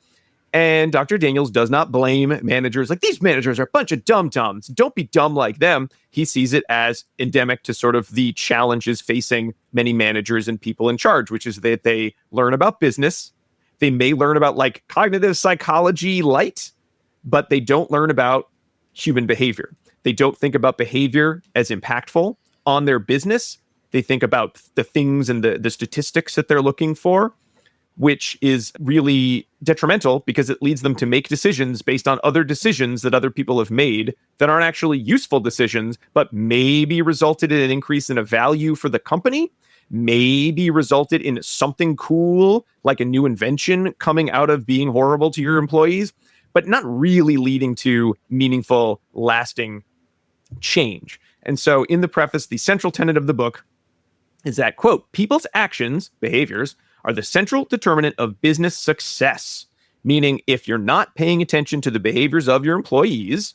A: And Dr. Daniels does not blame managers like these managers are a bunch of dum-dums. Don't be dumb like them. He sees it as endemic to sort of the challenges facing many managers and people in charge, which is that they learn about business. They may learn about cognitive psychology light, but they don't learn about human behavior. They don't think about behavior as impactful on their business. They think about the things and the statistics that they're looking for, which is really detrimental because it leads them to make decisions based on other decisions that other people have made that aren't actually useful decisions, but maybe resulted in an increase in a value for the company, maybe resulted in something cool, like a new invention coming out of being horrible to your employees, but not really leading to meaningful, lasting change. And so in the preface, the central tenet of the book is that, quote, people's actions, behaviors, are the central determinant of business success. Meaning, if you're not paying attention to the behaviors of your employees,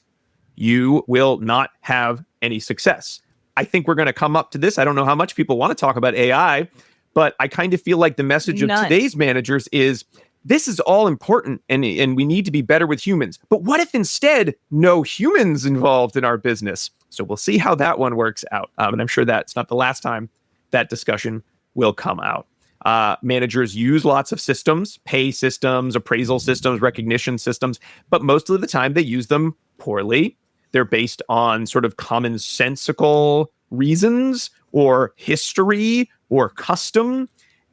A: you will not have any success. I think we're going to come up to this. I don't know how much people want to talk about AI, but I kind of feel like the message of today's managers is this is all important and we need to be better with humans. But what if instead no humans involved in our business? So we'll see how that one works out. And I'm sure that's not the last time that discussion will come out. Managers use lots of systems, pay systems, appraisal systems, recognition systems, but most of the time they use them poorly. They're based on sort of commonsensical reasons or history or custom.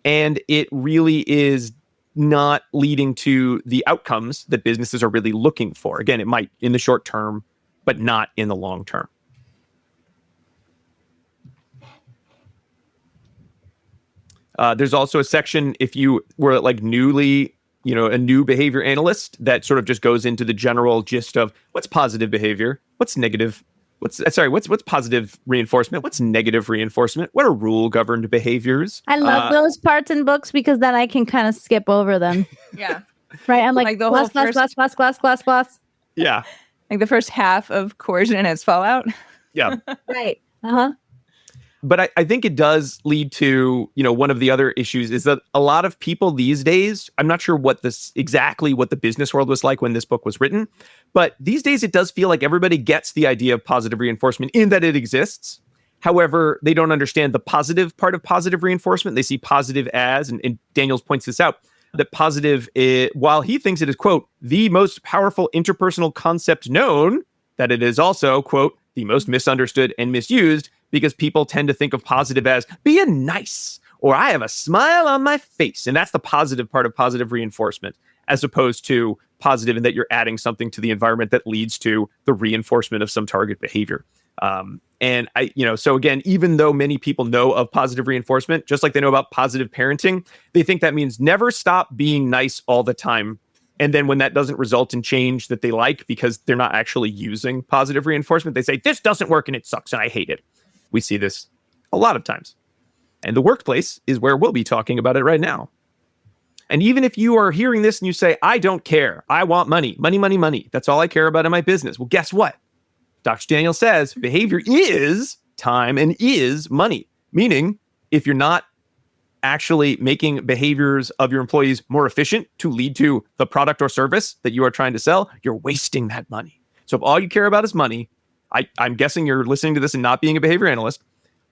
A: And it really is not leading to the outcomes that businesses are really looking for. Again, it might in the short term, but not in the long term. There's also a section if you were like newly, a new behavior analyst that sort of just goes into the general gist of what's positive behavior, what's negative, what's positive reinforcement, what's negative reinforcement, what are rule governed behaviors.
C: I love those parts in books because then I can kind of skip over them.
D: Yeah.
C: Right. I'm like
D: the
C: gloss.
A: Yeah.
D: Like the first half of Coercion as Fallout.
A: Yeah.
C: Right. Uh-huh.
A: But I think it does lead to, one of the other issues is that a lot of people these days, I'm not sure exactly what the business world was like when this book was written, but these days it does feel like everybody gets the idea of positive reinforcement in that it exists. However, they don't understand the positive part of positive reinforcement. They see positive as, and Daniels points this out, that positive, while he thinks it is, quote, the most powerful interpersonal concept known, that it is also, quote, the most misunderstood and misused, because people tend to think of positive as being nice, or I have a smile on my face. And that's the positive part of positive reinforcement, as opposed to positive in that you're adding something to the environment that leads to the reinforcement of some target behavior. And so again, even though many people know of positive reinforcement, just like they know about positive parenting, they think that means never stop being nice all the time. And then when that doesn't result in change that they like because they're not actually using positive reinforcement, they say, this doesn't work and it sucks and I hate it. We see this a lot of times. And the workplace is where we'll be talking about it right now. And even if you are hearing this and you say, I don't care, I want money, money, money, money. That's all I care about in my business. Well, guess what? Dr. Daniel says behavior is time and is money. Meaning, if you're not actually making behaviors of your employees more efficient to lead to the product or service that you are trying to sell, you're wasting that money. So if all you care about is money, I'm guessing you're listening to this and not being a behavior analyst,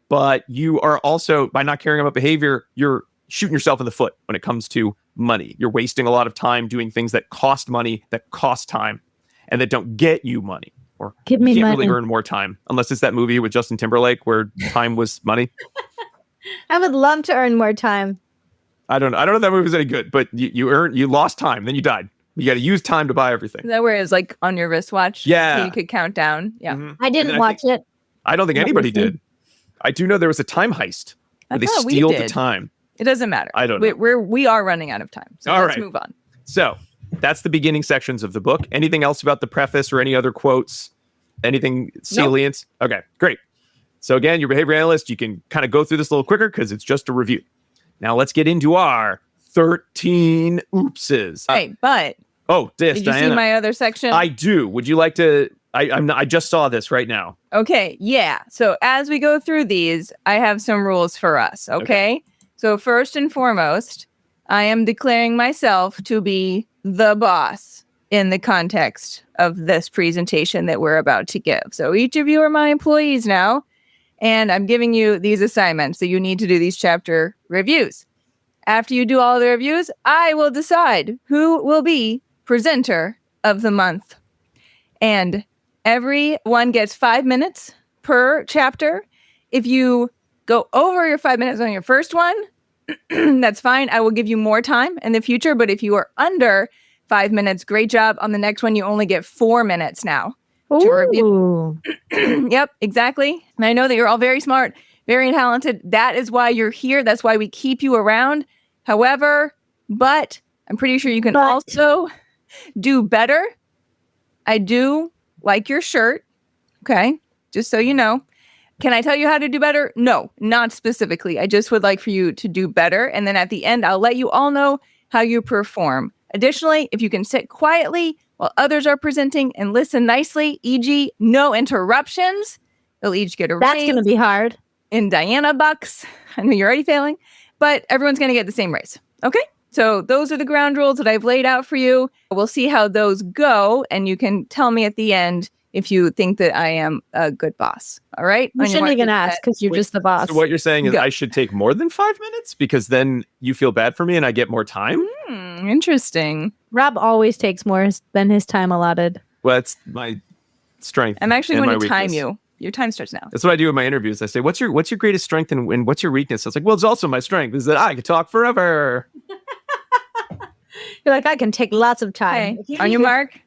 A: but you are also, by not caring about behavior, you're shooting yourself in the foot when it comes to money. You're wasting a lot of time doing things that cost money, that cost time, and that don't get you money. Or
C: Give me
A: you can't
C: money.
A: really earn more time, unless it's that movie with Justin Timberlake where time was money.
E: I would love to earn more time.
A: I don't know if that movie was any good, but you lost time, then you died. You got to use time to buy everything.
D: Is that where it was like on your wristwatch?
A: Yeah.
D: So you could count down. Yeah.
A: Mhm.
E: I didn't watch it.
A: I don't think anybody did. I do know there was a time heist where they
D: thought we
A: steal the
D: did.
A: time.
D: It doesn't matter.
A: I don't know.
D: We are running out of time. So
A: All
D: let's
A: right.
D: move on.
A: So that's the beginning sections of the book. Anything else about the preface or any other quotes? Anything salient? Nope. Okay, great. So again, your behavior analyst, you can kind of go through this a little quicker because it's just a review. Now let's get into our 13 oopses.
D: Hey, but
A: did you
D: see my other section?
A: I do. Would you like to? I just saw this right now.
D: Okay, yeah. So as we go through these, I have some rules for us. Okay. So first and foremost, I am declaring myself to be the boss in the context of this presentation that we're about to give. So each of you are my employees now, and I'm giving you these assignments. So you need to do these chapter reviews. After you do all the reviews, I will decide who will be presenter of the month. And everyone gets 5 minutes per chapter. If you go over your 5 minutes on your first one, that's fine. I will give you more time in the future. But if you are under 5 minutes, great job. On the next one, you only get 4 minutes now to review. Yep, exactly. And I know that you're all very smart, very talented. That is why you're here. That's why we keep you around. However, but I'm pretty sure you can also do better. I do like your shirt. Okay, just so you know. Can I tell you how to do better? No, not specifically. I just would like for you to do better. And then at the end, I'll let you all know how you perform. Additionally, if you can sit quietly while others are presenting and listen nicely, e.g., no interruptions, They'll each get a
C: That's
D: raise
C: going to be hard.
D: in Diana bucks. I know you're already failing, but everyone's going to get the same raise. Okay? So those are the ground rules that I've laid out for you. We'll see how those go, and you can tell me at the end if you think that I am a good boss. All right?
C: You shouldn't even ask because you're just the boss.
A: So what you're saying is
D: Go.
A: I should take more than 5 minutes because then you feel bad for me and I get more time?
D: Interesting.
C: Rob always takes more than his time allotted.
A: Well, that's my strength.
D: I'm actually
A: and
D: going
A: my
D: to time
A: weakness.
D: you. Your time starts now.
A: That's what I do in my interviews. I say, what's your greatest strength and what's your weakness? I was like, well, it's also my strength is that I can talk forever.
C: You're like, I can take lots of time.
D: Okay. On your mark,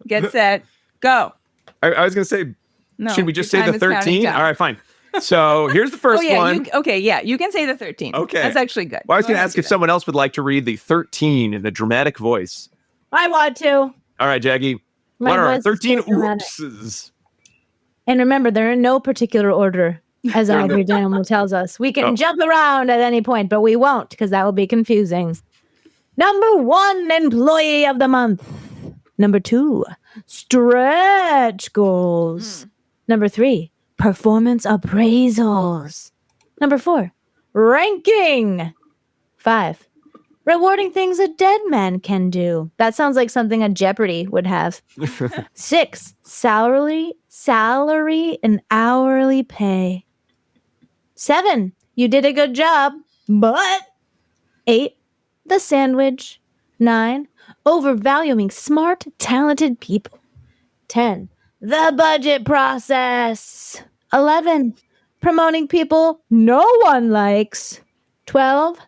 D: get set, go.
A: I was going to say,
D: No,
A: should we just
D: your
A: say
D: time
A: the
D: is counting
A: 13?
D: down.
A: All right, fine. So here's the first one.
D: You can say the 13.
A: Okay.
D: That's actually good.
A: Well, I was
D: Go
A: going to
D: ahead
A: ask
D: and
A: if
D: do
A: someone else would like to read the 13 in a dramatic voice.
C: I want to.
A: All right, Jackie.
C: My
A: What are our
C: voice is
A: 13
C: too dramatic.
A: oopses?
C: And remember, they're in no particular order, as Audrey Daniel tells us. We can jump around at any point, but we won't because that will be confusing. Number 1, employee of the month. Number 2, stretch goals. Number 3, performance appraisals. Number 4, ranking. 5, rewarding things a dead man can do. That sounds like something a Jeopardy would have. 6, salary and hourly pay. 7, you did a good job, but. 8, the sandwich. 9, overvaluing smart, talented people. 10, the budget process. 11, promoting people no one likes. 12,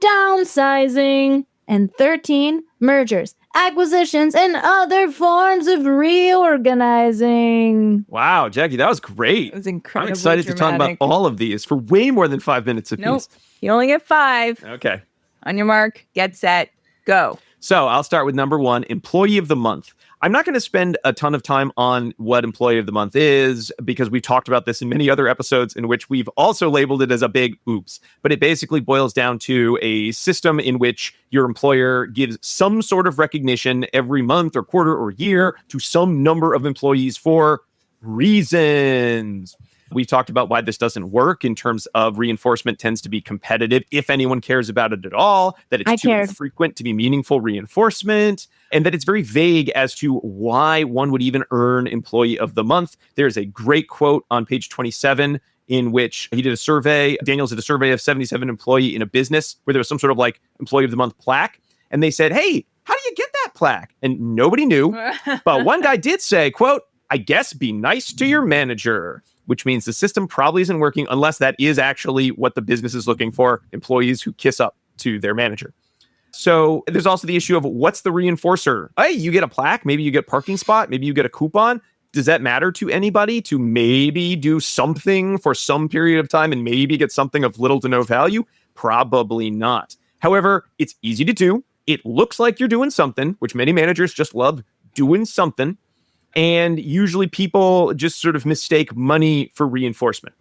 C: downsizing. And 13, mergers, acquisitions, and other forms of reorganizing.
A: Wow, Jackie, that was great.
D: It was
A: I'm
D: incredibly
A: excited to talk about
D: dramatic.
A: all of these for way more than 5 minutes apiece.
D: Nope. You only get 5.
A: Okay.
D: On your mark, get set, go.
A: So I'll start with number 1, employee of the month. I'm not going to spend a ton of time on what employee of the month is because we've talked about this in many other episodes in which we've also labeled it as a big oops. But it basically boils down to a system in which your employer gives some sort of recognition every month or quarter or year to some number of employees for reasons. We've talked about why this doesn't work in terms of reinforcement tends to be competitive, if anyone cares about it at all, that it's too infrequent to be meaningful reinforcement, and that it's very vague as to why one would even earn employee of the month. There's a great quote on page 27 in which he did a survey. Daniels did a survey of 77 employee in a business where there was some sort of like employee of the month plaque. And they said, hey, how do you get that plaque? And nobody knew. But one guy did say, quote, I guess be nice to your manager, which means the system probably isn't working unless that is actually what the business is looking for, employees who kiss up to their manager. So there's also the issue of what's the reinforcer? Hey, you get a plaque, maybe you get parking spot, maybe you get a coupon. Does that matter to anybody to maybe do something for some period of time and maybe get something of little to no value? Probably not. However, it's easy to do. It looks like you're doing something, which many managers just love doing something. And usually people just sort of mistake money for reinforcement.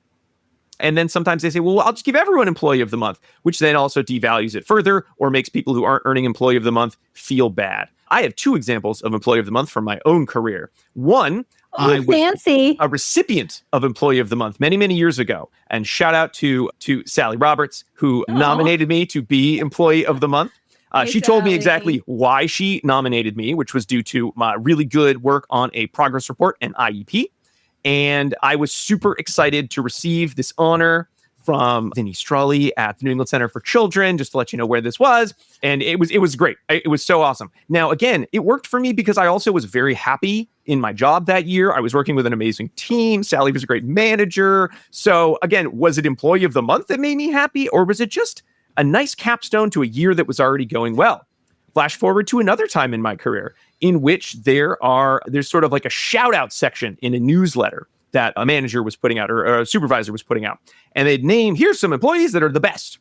A: And then sometimes they say, well, I'll just give everyone employee of the month, which then also devalues it further or makes people who aren't earning employee of the month feel bad. I have 2 examples of employee of the month from my own career. One, I was
C: fancy.
A: a recipient of employee of the month many, many years ago. And shout out to Sally Roberts, who nominated me to be employee of the month. She told me exactly why she nominated me, which was due to my really good work on a progress report and IEP. And I was super excited to receive this honor from Vinnie Strawley at the New England Center for Children, just to let you know where this was. And it was great. It was so awesome. Now, again, it worked for me because I also was very happy in my job that year. I was working with an amazing team. Sally was a great manager. So again, was it employee of the month that made me happy, or was it just a nice capstone to a year that was already going well? Flash forward to another time in my career in which there's sort of like a shout out section in a newsletter that a manager was putting out or a supervisor was putting out. And they'd name, here's some employees that are the best.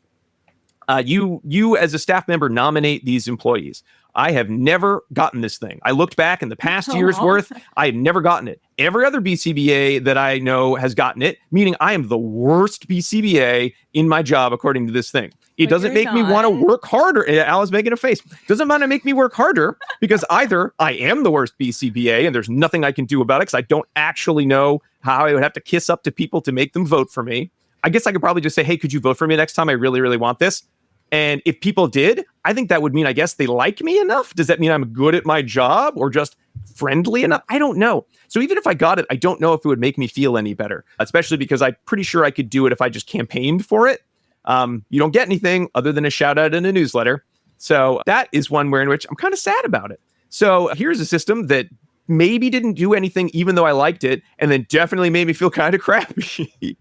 A: You as a staff member nominate these employees. I have never gotten this thing. I looked back in the past year's worth. I had never gotten it. Every other BCBA that I know has gotten it, meaning I am the worst BCBA in my job, according to this thing. It doesn't make me want to work harder. Alice making a face. Doesn't want to make me work harder because either I am the worst BCBA and there's nothing I can do about it because I don't actually know how I would have to kiss up to people to make them vote for me. I guess I could probably just say, hey, could you vote for me next time? I really, really want this. And if people did, I think that would mean, I guess, they like me enough. Does that mean I'm good at my job or just friendly enough? I don't know. So even if I got it, I don't know if it would make me feel any better, especially because I'm pretty sure I could do it if I just campaigned for it. You don't get anything other than a shout out in a newsletter. So that is one where in which I'm kind of sad about it. So here's a system that maybe didn't do anything, even though I liked it, and then definitely made me feel kind of crappy,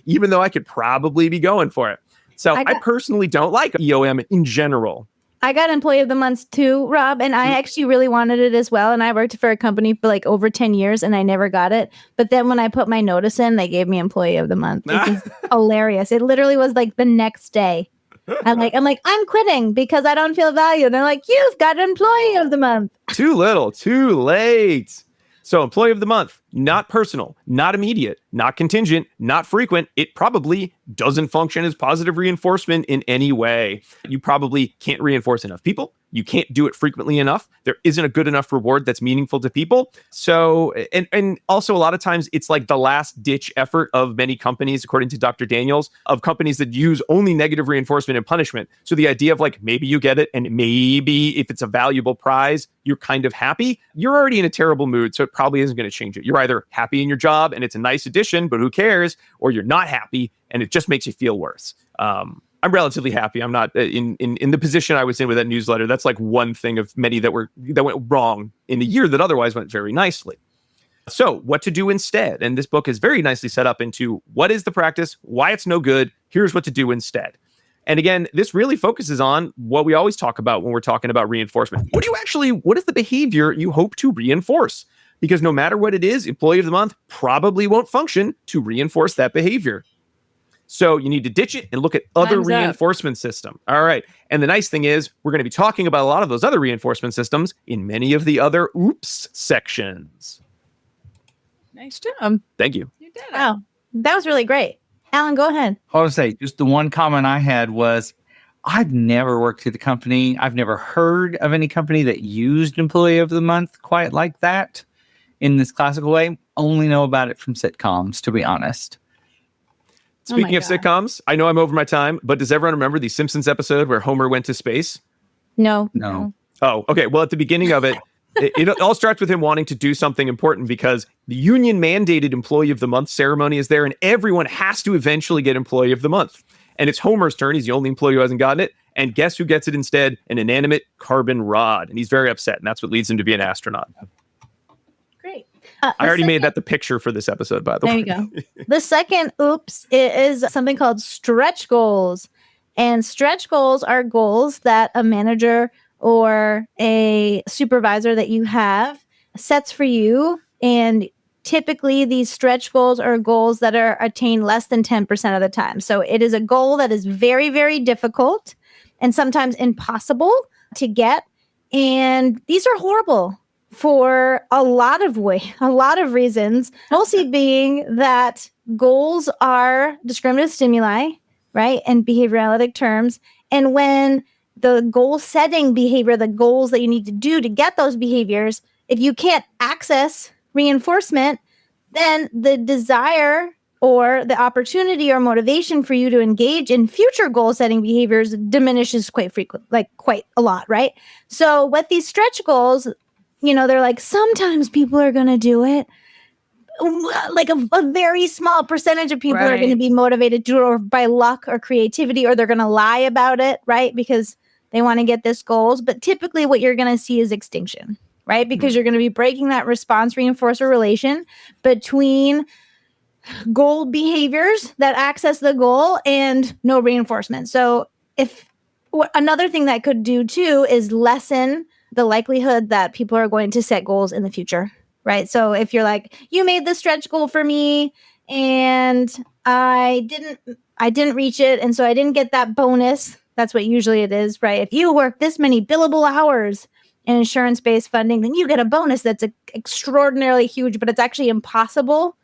A: even though I could probably be going for it. So I personally don't like EOM in general.
C: I got Employee of the Month too, Rob, and I actually really wanted it as well. And I worked for a company for like over 10 years and I never got it. But then when I put my notice in, they gave me Employee of the Month. It was hilarious. It literally was like the next day. I'm like, I'm quitting because I don't feel valued. And they're like, you've got Employee of the Month.
A: Too little, too late. So Employee of the Month, not personal, not immediate, not contingent, not frequent. It probably doesn't function as positive reinforcement in any way. You probably can't reinforce enough people. You can't do it frequently enough. There isn't a good enough reward that's meaningful to people. So, and also a lot of times it's like the last ditch effort of many companies, according to Dr. Daniels, of companies that use only negative reinforcement and punishment. So the idea of like, maybe you get it and maybe if it's a valuable prize, you're kind of happy. You're already in a terrible mood, so it probably isn't going to change it. You're either happy in your job and it's a nice addition, but who cares? Or you're not happy and it just makes you feel worse. I'm relatively happy. I'm not in the position I was in with that newsletter. That's like one thing of many that went wrong in a year that otherwise went very nicely. So what to do instead? And this book is very nicely set up into what is the practice, why it's no good, here's what to do instead. And again, this really focuses on what we always talk about when we're talking about reinforcement. What is the behavior you hope to reinforce? Because no matter what it is, Employee of the Month probably won't function to reinforce that behavior. So you need to ditch it and look at other reinforcement system. All right. And the nice thing is we're going to be talking about a lot of those other reinforcement systems in many of the other oops sections.
D: Nice job.
A: Thank you.
D: You did it.
C: Wow. That was really great. Alan, go ahead.
F: I would say just the one comment I had was I've never worked at a company. I've never heard of any company that used Employee of the Month quite like that in this classical way. Only know about it from sitcoms, to be honest.
A: Speaking of sitcoms, I know I'm over my time, but does everyone remember the Simpsons episode where Homer went to space?
C: No.
A: Oh, okay. Well, at the beginning of it, it all starts with him wanting to do something important because the union mandated Employee of the Month ceremony is there and everyone has to eventually get Employee of the Month. And it's Homer's turn. He's the only employee who hasn't gotten it. And guess who gets it instead? An inanimate carbon rod. And he's very upset. And that's what leads him to be an astronaut.
C: Great.
A: I already made that the picture for this episode, by the way.
C: There you go. The second oops is something called stretch goals. And stretch goals are goals that a manager or a supervisor that you have sets for you. And typically these stretch goals are goals that are attained less than 10% of the time. So it is a goal that is very, very difficult and sometimes impossible to get. And these are horrible for a lot of reasons, mostly being that goals are discriminative stimuli, right? And behavior analytic terms. And when the goal setting behavior, the goals that you need to do to get those behaviors, if you can't access reinforcement, then the desire or the opportunity or motivation for you to engage in future goal setting behaviors diminishes quite a lot, right? So with these stretch goals, they're like, sometimes people are going to do it. Like a very small percentage of people are going to be motivated to do it or by luck or creativity, or they're going to lie about it, right? Because they want to get this goals. But typically what you're going to see is extinction, right? Because you're going to be breaking that response reinforcer relation between goal behaviors that access the goal and no reinforcement. So another thing that could do too is lessen the likelihood that people are going to set goals in the future, right? So if you're like, you made the stretch goal for me and I didn't reach it. And so I didn't get that bonus That's what usually it is, right? If you work this many billable hours in insurance-based funding, then you get a bonus that's extraordinarily huge, but it's actually impossible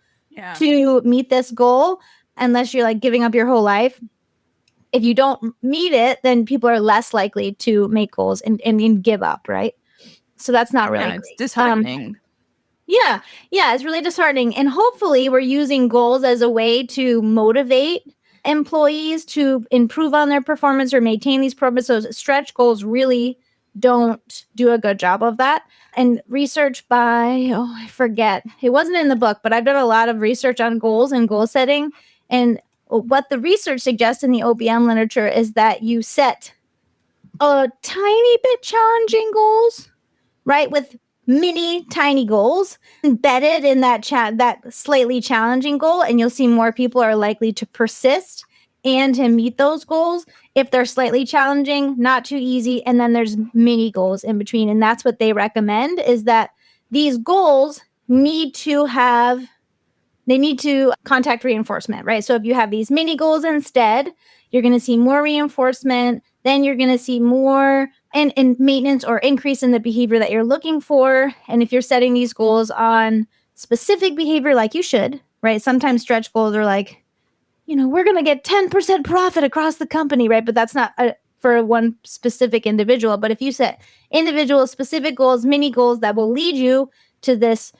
C: to meet this goal unless you're like giving up your whole life. If you don't meet it, then people are less likely to make goals and give up, right? So that's not really
D: it's disheartening.
C: Yeah, it's really disheartening. And hopefully we're using goals as a way to motivate employees to improve on their performance or maintain these performances. So stretch goals really don't do a good job of that. And research by, I forget, it wasn't in the book, but I've done a lot of research on goals and goal setting. And what the research suggests in the OBM literature is that you set a tiny bit challenging goals, right? With mini tiny goals embedded in that that slightly challenging goal, and you'll see more people are likely to persist and to meet those goals if they're slightly challenging, not too easy, and then there's mini goals in between. And that's what they recommend, is that these goals need to contact reinforcement, right? So if you have these mini goals instead, you're going to see more reinforcement, then you're going to see more and maintenance or increase in the behavior that you're looking for. And if you're setting these goals on specific behavior, like you should, right? Sometimes stretch goals are like, we're going to get 10% profit across the company, right? But that's not for one specific individual. But if you set individual specific goals, mini goals that will lead you to this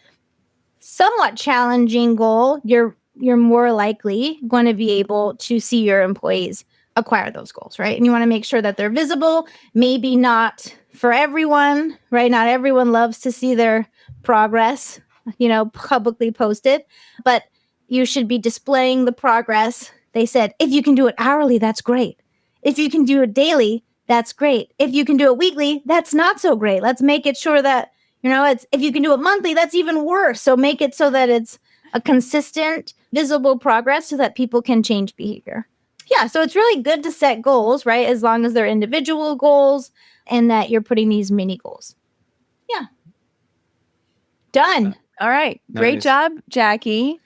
C: somewhat challenging goal, you're more likely going to be able to see your employees acquire those goals, right? And you want to make sure that they're visible, maybe not for everyone, right? Not everyone loves to see their progress, publicly posted, but you should be displaying the progress. They said, if you can do it hourly, that's great. If you can do it daily, that's great. If you can do it weekly, that's not so great. Let's make it sure that, if you can do it monthly, that's even worse. So make it so that it's a consistent, visible progress so that people can change behavior. Yeah, so it's really good to set goals, right? As long as they're individual goals and that you're putting these mini goals. Yeah. Done.
D: All right. Great
A: Nice.
D: job, Jackie.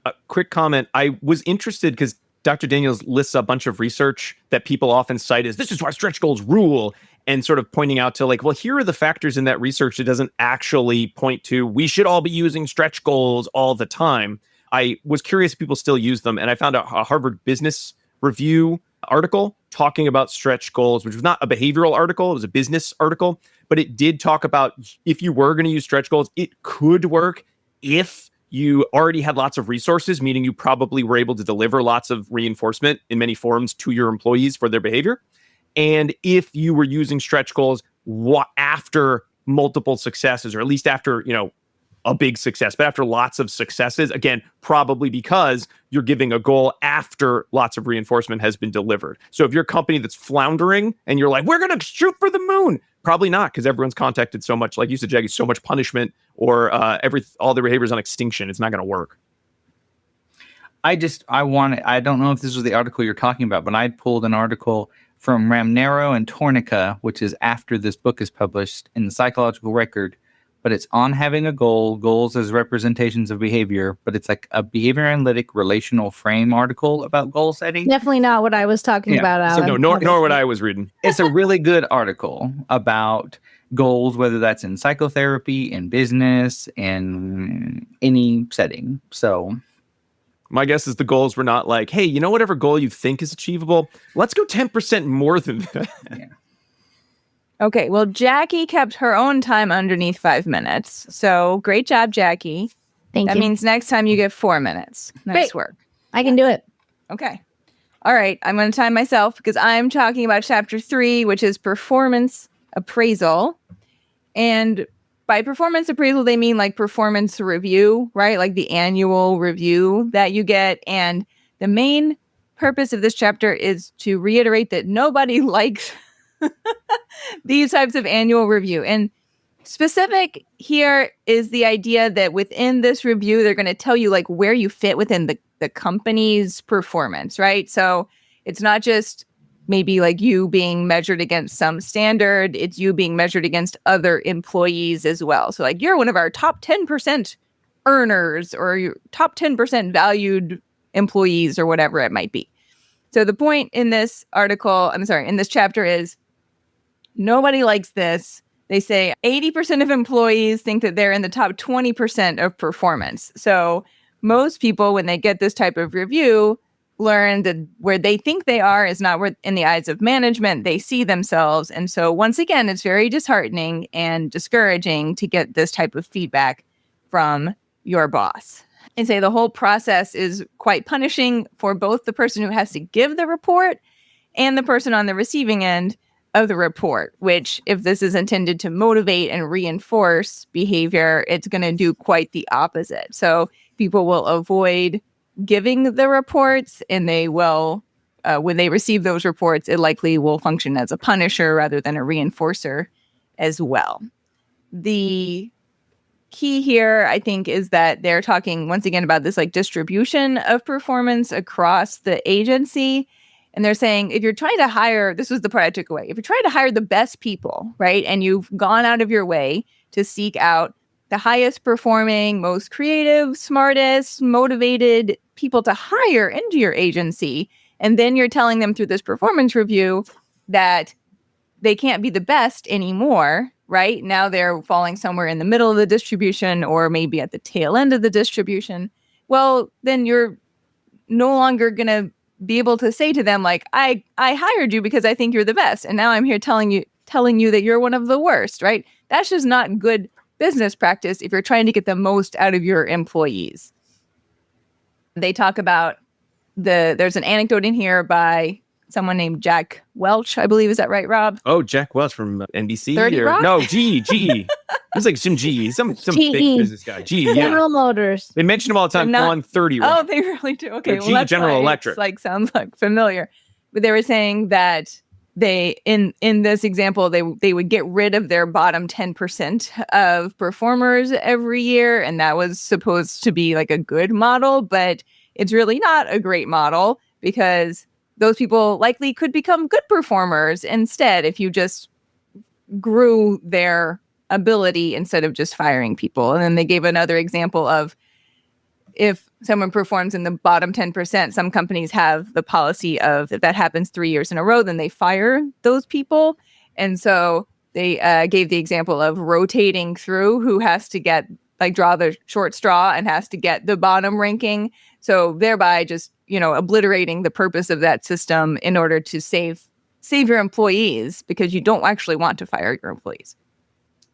A: A quick comment. I was interested because Dr. Daniels lists a bunch of research that people often cite as this is why stretch goals rule, and sort of pointing out to like, well, here are the factors in that research that doesn't actually point to we should all be using stretch goals all the time. I was curious if people still use them, and I found a Harvard Business Review article talking about stretch goals, which was not a behavioral article, it was a business article, but it did talk about if you were going to use stretch goals, it could work if you already had lots of resources, meaning you probably were able to deliver lots of reinforcement in many forms to your employees for their behavior. And if you were using stretch goals after multiple successes, or at least after, a big success, but after lots of successes, again, probably because you're giving a goal after lots of reinforcement has been delivered. So if you're a company that's floundering and you're like, we're going to shoot for the moon, probably not, because everyone's contacted so much, like you said, Jackie, so much punishment or all the behaviors on extinction. It's not going to work.
F: I don't know if this was the article you're talking about, but I pulled an article from Ramnero and Tornica, which is after this book is published, in the Psychological Record, but it's on having a goal, goals as representations of behavior, but it's like a behavior analytic relational frame article about goal setting.
C: Definitely not what I was talking about, Alan.
A: So nor what I was reading.
F: It's a really good article about goals, whether that's in psychotherapy, in business, in any setting. So
A: my guess is the goals were not like, hey, whatever goal you think is achievable, let's go 10% more than that.
F: Yeah.
D: Okay, well, Jackie kept her own time underneath 5 minutes. So great job, Jackie.
C: Thank you.
D: That means next time you get 4 minutes. Nice
C: Great.
D: work.
C: I can do it.
D: Okay. All right. I'm going to time myself because I'm talking about chapter 3, which is performance appraisal. And by performance appraisal, they mean like performance review, right? Like the annual review that you get. And the main purpose of this chapter is to reiterate that nobody likes these types of annual review. And specific here is the idea that within this review, they're going to tell you like where you fit within the company's performance, right? So it's not just maybe like you being measured against some standard, it's you being measured against other employees as well. So like you're one of our top 10% earners or your top 10% valued employees or whatever it might be. So the point in this in this chapter is nobody likes this. They say 80% of employees think that they're in the top 20% of performance. So most people, when they get this type of review, learn that where they think they are is not where, in the eyes of management, they see themselves. And so once again, it's very disheartening and discouraging to get this type of feedback from your boss. And say the whole process is quite punishing for both the person who has to give the report and the person on the receiving end of the report, which if this is intended to motivate and reinforce behavior, it's going to do quite the opposite. So people will avoid giving the reports, and they will, when they receive those reports, it likely will function as a punisher rather than a reinforcer as well. The key here, I think, is that they're talking once again about this like distribution of performance across the agency. And they're saying, if you're trying to hire, this was the part I took away, if you're trying to hire the best people, right, and you've gone out of your way to seek out the highest performing, most creative, smartest, motivated people to hire into your agency, and then you're telling them through this performance review that they can't be the best anymore, right? Now they're falling somewhere in the middle of the distribution or maybe at the tail end of the distribution. Well, then you're no longer going to be able to say to them, like, I hired you because I think you're the best. And now I'm here telling you that you're one of the worst, right? That's just not good business practice if you're trying to get the most out of your employees. They talk about there's an anecdote in here by someone named Jack Welch, I believe. Is that right, Rob?
A: Oh, Jack Welch from NBC?
D: 30 Rock?
A: No, GE. He's like some GE, some big business guy. GE, yeah.
C: General Motors.
A: They mention him all the time on 30 Rock.
D: Oh, they really do? Okay,
A: GE,
D: that's
A: General
D: why
A: Electric.
D: It's like sounds like familiar. But they were saying that they, in this example, they would get rid of their bottom 10% of performers every year. And that was supposed to be like a good model, but it's really not a great model because those people likely could become good performers instead if you just grew their ability instead of just firing people. And then they gave another example of if someone performs in the bottom 10%, some companies have the policy of if that happens 3 years in a row, then they fire those people. And so they gave the example of rotating through who has to get, like, draw the short straw and has to get the bottom ranking. So thereby just, obliterating the purpose of that system in order to save your employees because you don't actually want to fire your employees.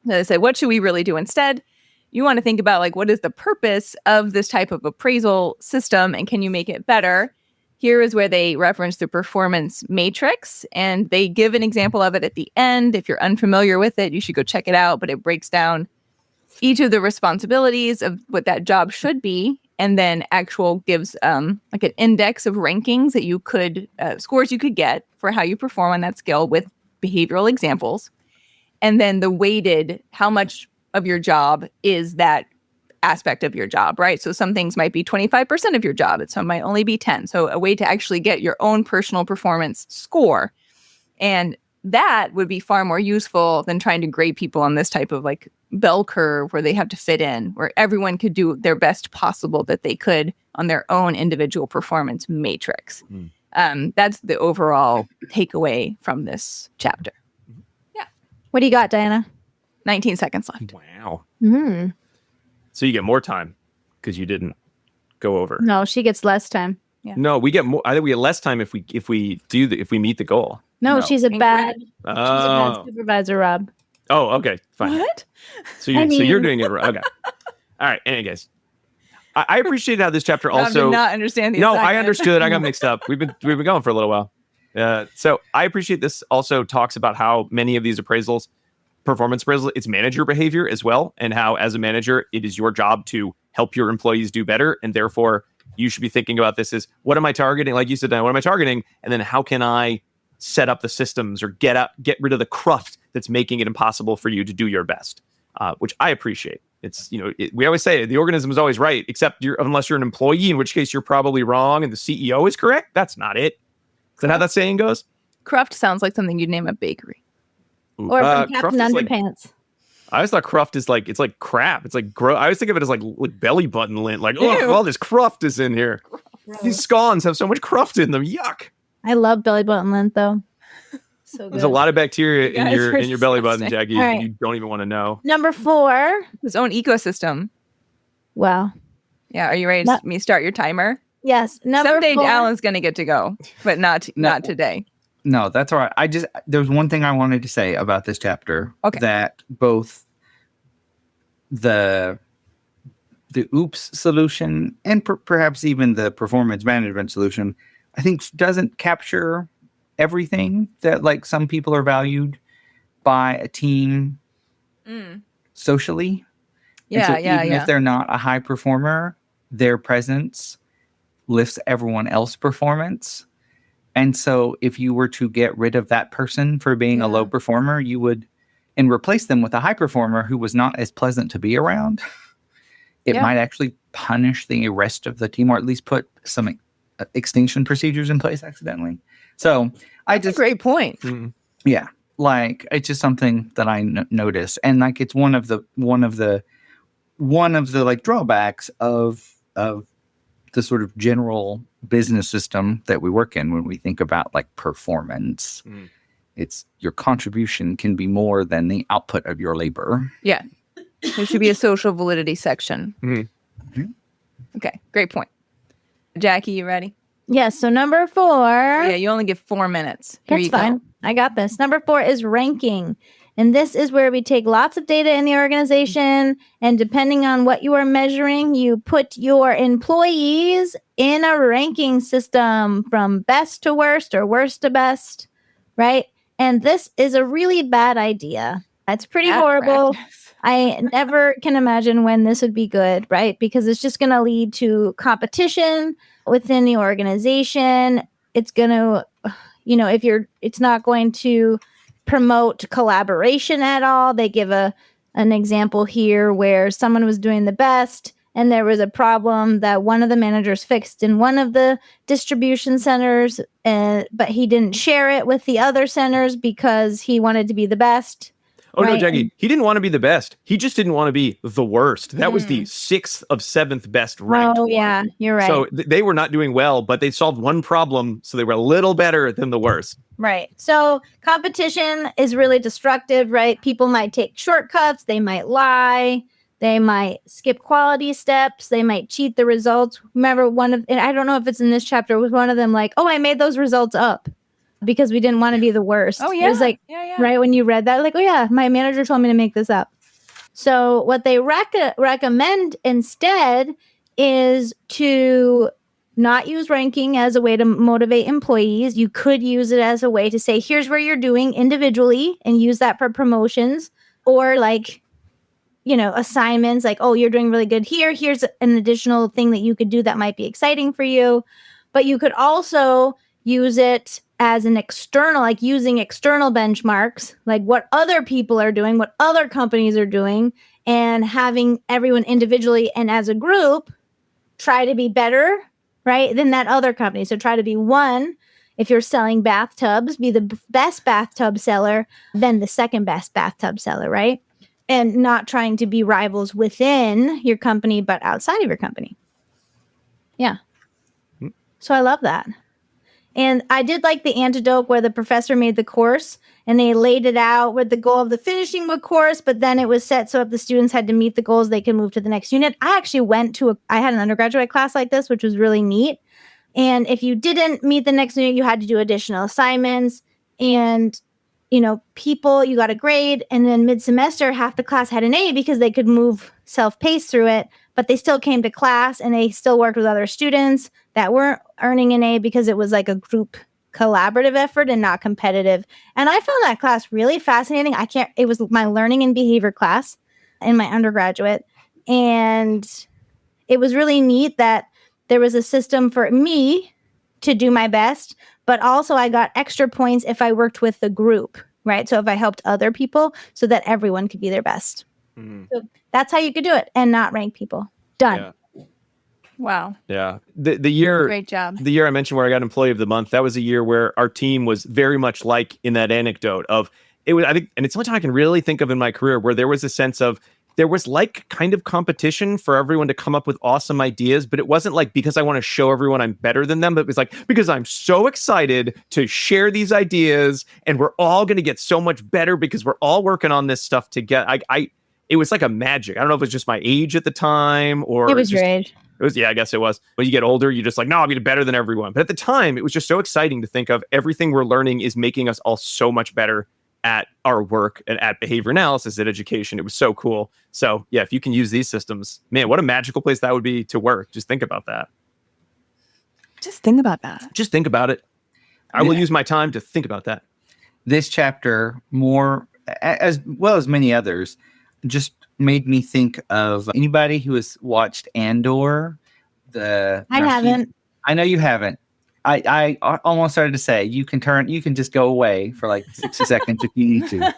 D: So they said, what should we really do instead? You want to think about, like, what is the purpose of this type of appraisal system and can you make it better? Here is where they reference the performance matrix, and they give an example of it at the end. If you're unfamiliar with it, you should go check it out, but it breaks down each of the responsibilities of what that job should be, and then gives like an index of rankings that you could, scores you could get for how you perform on that skill with behavioral examples. And then the weighted, how much of your job is that aspect of your job, right? So some things might be 25% of your job, and some might only be 10. So a way to actually get your own personal performance score. And that would be far more useful than trying to grade people on this type of like bell curve where they have to fit in, where everyone could do their best possible that they could on their own individual performance matrix. That's the overall takeaway from this chapter. Yeah.
C: What do you got, Diana?
D: 19 seconds left.
A: Wow.
C: Mm.
A: So you get more time because you didn't go over.
C: No, she gets less time.
D: Yeah.
A: No, we get more. I think we get less time if we meet the goal.
C: No,
D: No.
C: she's a bad
A: Oh.
C: supervisor, Rob.
A: Oh, okay, fine.
D: What?
A: So you're doing it right. Okay. All right. Anyway, guys, I appreciate how this chapter
D: Rob
A: also.
D: did not understand the
A: No, I
D: assignment.
A: understood. I got mixed up. We've been going for a little while. So I appreciate this also talks about how many of these appraisals, performance appraisals, it's manager behavior as well, and how as a manager, it is your job to help your employees do better, and therefore you should be thinking about this as what am I targeting? Like you said, Dan, what am I targeting? And then how can I set up the systems or get rid of the cruft that's making it impossible for you to do your best, which I appreciate. It's, we always say the organism is always right, except unless you're an employee, in which case you're probably wrong and the CEO is correct. That's not it. Is that how that saying goes?
D: Cruft sounds like something you'd name a bakery.
A: Ooh,
C: Or from
A: cruft
C: Captain
A: is like-
C: Underpants.
A: I always thought cruft is like, it's like crap. It's like gross. I always think of it as like belly button lint. Like,
D: Ew.
A: oh, all this cruft is in here. These scones have so much cruft in them. Yuck.
C: I love belly button lint though. So good.
A: There's a lot of bacteria
D: You guys are
A: in your belly button,
D: disgusting.
A: Jackie.
C: All right.
A: You don't even want to know.
C: Number 4.
D: His own ecosystem.
C: Wow.
D: Yeah. Are you ready to me start your timer?
C: Yes. Number
D: Someday
C: 4.
D: Alan's going to get to go, but not today.
F: No, that's all right. There's one thing I wanted to say about this chapter.
D: Okay.
F: That both the OOPS solution and perhaps even the performance management solution, I think doesn't capture everything that like some people are valued by a team socially. And so even if they're not a high performer, their presence lifts everyone else's performance. And so if you were to get rid of that person for being a low performer, you would and replace them with a high performer who was not as pleasant to be around. It might actually punish the rest of the team, or at least put some extinction procedures in place accidentally. So
D: That's a great point.
F: Yeah, like it's just something that I notice, and like it's one of the like drawbacks of the sort of general business system that we work in when we think about like performance. It's your contribution can be more than the output of your labor.
D: Yeah. There should be a social validity section. Okay, great point. Jackie, you ready?
C: Yes. So number 4.
D: Yeah, you only get 4 minutes. Here
C: That's
D: you go.
C: fine. I got this. Number 4 is ranking. And this is where we take lots of data in the organization. And depending on what you are measuring, you put your employees in a ranking system from best to worst or worst to best, right? And this is a really bad idea. It's pretty horrible. I never can imagine when this would be good, right? Because it's just going to lead to competition within the organization. It's going to, it's not going to promote collaboration at all. They give an example here where someone was doing the best and there was a problem that one of the managers fixed in one of the distribution centers, but he didn't share it with the other centers because he wanted to be the best.
A: Oh,
C: right?
A: no, Jackie, he didn't want to be the best. He just didn't want to be the worst. That was the 6th of 7th best ranked.
C: Oh, yeah, you're right.
A: So they were not doing well, but they solved one problem, so they were a little better than the worst.
C: Right. So competition is really destructive, right? People might take shortcuts. They might lie. They might skip quality steps. They might cheat the results. Remember and I don't know if it's in this chapter, was one of them like, oh, I made those results up because we didn't want to be the worst.
D: Oh, yeah.
C: It was like, right, when you read that, like, oh, yeah, my manager told me to make this up. So what they recommend instead is to not use ranking as a way to motivate employees. You could use it as a way to say, here's where you're doing individually and use that for promotions, or like, assignments like, oh, you're doing really good here. Here's an additional thing that you could do that might be exciting for you. But you could also use it as an external, like using external benchmarks, like what other people are doing, what other companies are doing, and having everyone individually and as a group try to be better, right, than that other company. So try to be one. If you're selling bathtubs, be the best bathtub seller, then the second best bathtub seller, right? And not trying to be rivals within your company, but outside of your company. Yeah. So I love that. And I did like the antidote where the professor made the course and they laid it out with the goal of the finishing the course, but then it was set so if the students had to meet the goals, they could move to the next unit. I actually I had an undergraduate class like this, which was really neat. And if you didn't meet the next unit, you had to do additional assignments and, you got a grade, and then mid-semester, half the class had an A because they could move self-paced through it, but they still came to class and they still worked with other students that weren't earning an A because it was like a group collaborative effort and not competitive. And I found that class really fascinating. It was my learning and behavior class in my undergraduate. And it was really neat that there was a system for me to do my best, but also I got extra points if I worked with the group, right? So if I helped other people so that everyone could be their best. So that's how you could do it and not rank people. Done.
A: Yeah.
D: Wow.
A: Yeah. The year,
D: great job.
A: The year I mentioned where I got Employee of the Month, that was a year where our team was very much like in that anecdote of it was, I think, and it's the only time I can really think of in my career where there was a sense of there was like kind of competition for everyone to come up with awesome ideas, but it wasn't like because I want to show everyone I'm better than them, but it was like because I'm so excited to share these ideas and we're all going to get so much better because we're all working on this stuff together. It was like a magic. I don't know if it was just my age at the time or
C: It was your
A: just,
C: age.
A: it was, yeah, I guess it was. When you get older, you're just like, no, I'm getting better than everyone. But at the time, it was just so exciting to think of everything we're learning is making us all so much better at our work and at behavior analysis, at education. It was so cool. So yeah, if you can use these systems, man, what a magical place that would be to work. Just think about that.
D: Just think about that.
A: Just think about it. I will use my time to think about that.
F: This chapter, more as well as many others, just made me think of anybody who has watched Andor.
C: I haven't.
F: I know you haven't. I almost started to say you can just go away for like 60 seconds if you need to.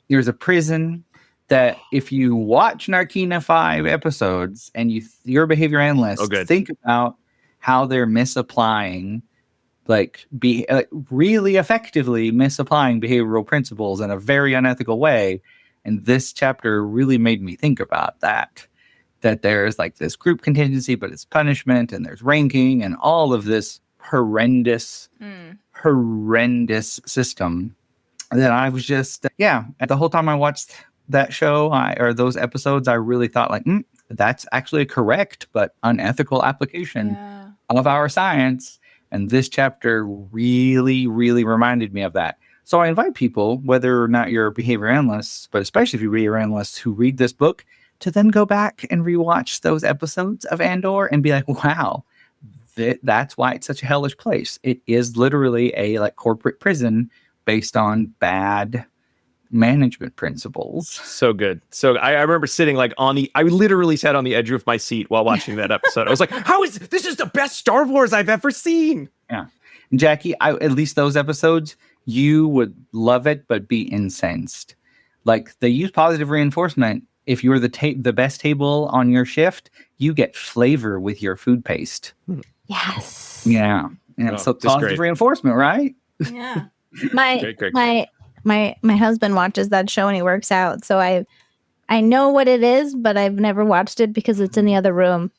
F: There's a prison that if you watch Narkina 5 episodes and you're a behavior analyst, think about how they're misapplying, really effectively misapplying behavioral principles in a very unethical way. And this chapter really made me think about that there's like this group contingency, but it's punishment and there's ranking and all of this horrendous system that I was just, the whole time I watched that show or those episodes, I really thought like, that's actually a correct but unethical application of our science. And this chapter really, really reminded me of that. So I invite people, whether or not you're behavior analysts, but especially if you're behavior analysts who read this book, to then go back and rewatch those episodes of Andor and be like, wow, that's why it's such a hellish place. It is literally a like corporate prison based on bad management principles.
A: So good. So I remember sitting like I literally sat on the edge of my seat while watching that episode. I was like, this is the best Star Wars I've ever seen.
F: Yeah. And Jackie, at least those episodes, you would love it, but be incensed. Like they use positive reinforcement. If you're the best table on your shift, you get flavor with your food paste.
C: Yes.
F: Yeah. And so positive reinforcement, right?
C: Yeah. My husband watches that show and he works out. So I know what it is, but I've never watched it because it's in the other room.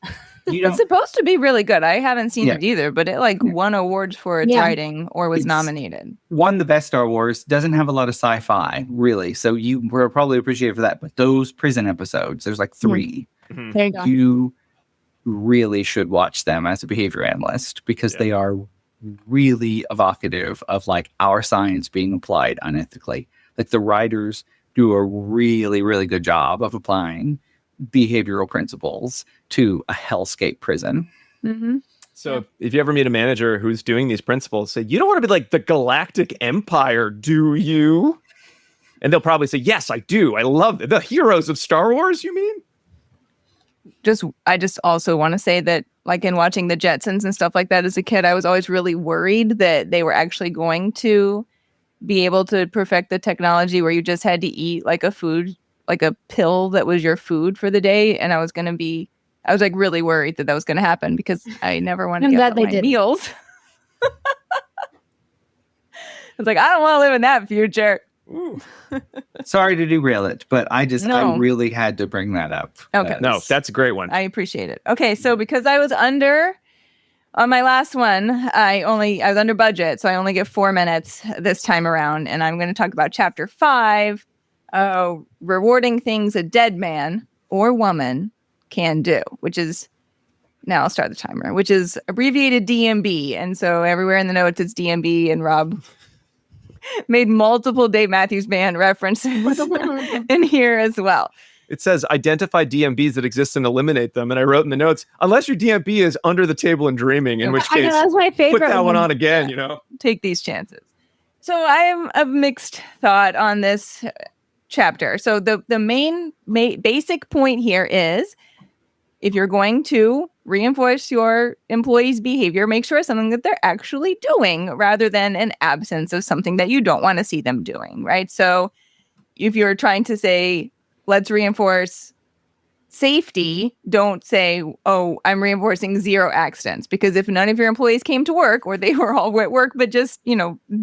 D: It's supposed to be really good. I haven't seen it either, but it like won awards for its writing or was nominated.
F: Won the best Star Wars. Doesn't have a lot of sci-fi, really. So you were probably appreciated for that. But those prison episodes, there's like 3.
C: Mm-hmm. There you go.
F: You really should watch them as a behavior analyst because they are really evocative of like our science being applied unethically. Like the writers do a really, really good job of applying behavioral principles to a hellscape prison.
C: Mm-hmm.
A: So if you ever meet a manager who's doing these principles, say, you don't want to be like the Galactic Empire, do you? And they'll probably say, yes, I do. I love it. The heroes of Star Wars, you mean?
D: I just also want to say that like in watching the Jetsons and stuff like that as a kid, I was always really worried that they were actually going to be able to perfect the technology where you just had to eat like a pill that was your food for the day. And I was like really worried that was going to happen because I never wanted to get my meals. I was like, I don't want to live in that future.
F: Sorry to derail it, but I really had to bring that up.
D: Okay.
A: No, that's a great one.
D: I appreciate it. Okay. So because I was under on my last one, I was under budget. So I only get 4 minutes this time around. And I'm going to talk about chapter 5. Rewarding things a dead man or woman can do, which is, now I'll start the timer, which is abbreviated DMB. And so everywhere in the notes it's DMB, and Rob made multiple Dave Matthews Band references in here as well.
A: It says identify DMBs that exist and eliminate them. And I wrote in the notes, unless your DMB is under the table and dreaming, in which case
C: that's my favorite
A: put that one on again,
D: Take these chances. So I am of mixed thought on this chapter. So the main basic point here is if you're going to reinforce your employees' behavior, make sure it's something that they're actually doing rather than an absence of something that you don't want to see them doing, right? So if you're trying to say, let's reinforce safety, don't say, oh, I'm reinforcing 0 accidents. Because if none of your employees came to work or they were all at work but just,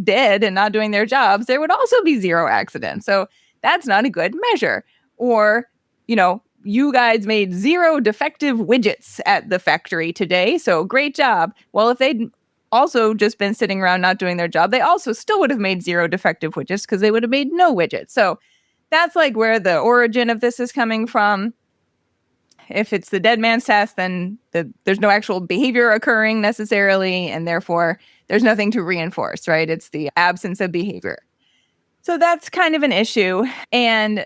D: dead and not doing their jobs, there would also be 0 accidents. So that's not a good measure. Or you guys made 0 defective widgets at the factory today, so great job. Well, if they'd also just been sitting around not doing their job, they also still would have made 0 defective widgets because they would have made no widgets. So that's like where the origin of this is coming from. If it's the dead man's task, then there's no actual behavior occurring necessarily, and therefore there's nothing to reinforce, right? It's the absence of behavior. So that's kind of an issue. And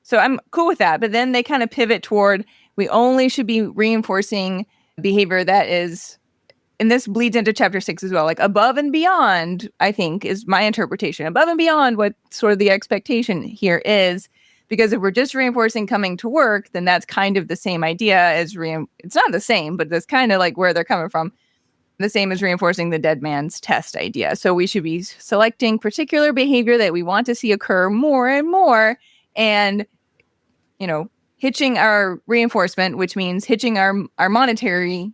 D: so I'm cool with that. But then they kind of pivot toward we only should be reinforcing behavior that is, and this bleeds into chapter 6 as well, like above and beyond, I think, is my interpretation. Above and beyond what sort of the expectation here is. Because if we're just reinforcing coming to work, then that's kind of the same idea as it's not the same, but that's kind of like where they're coming from. The same as reinforcing the dead man's test idea. So we should be selecting particular behavior that we want to see occur more and more, and hitching our reinforcement, which means hitching our monetary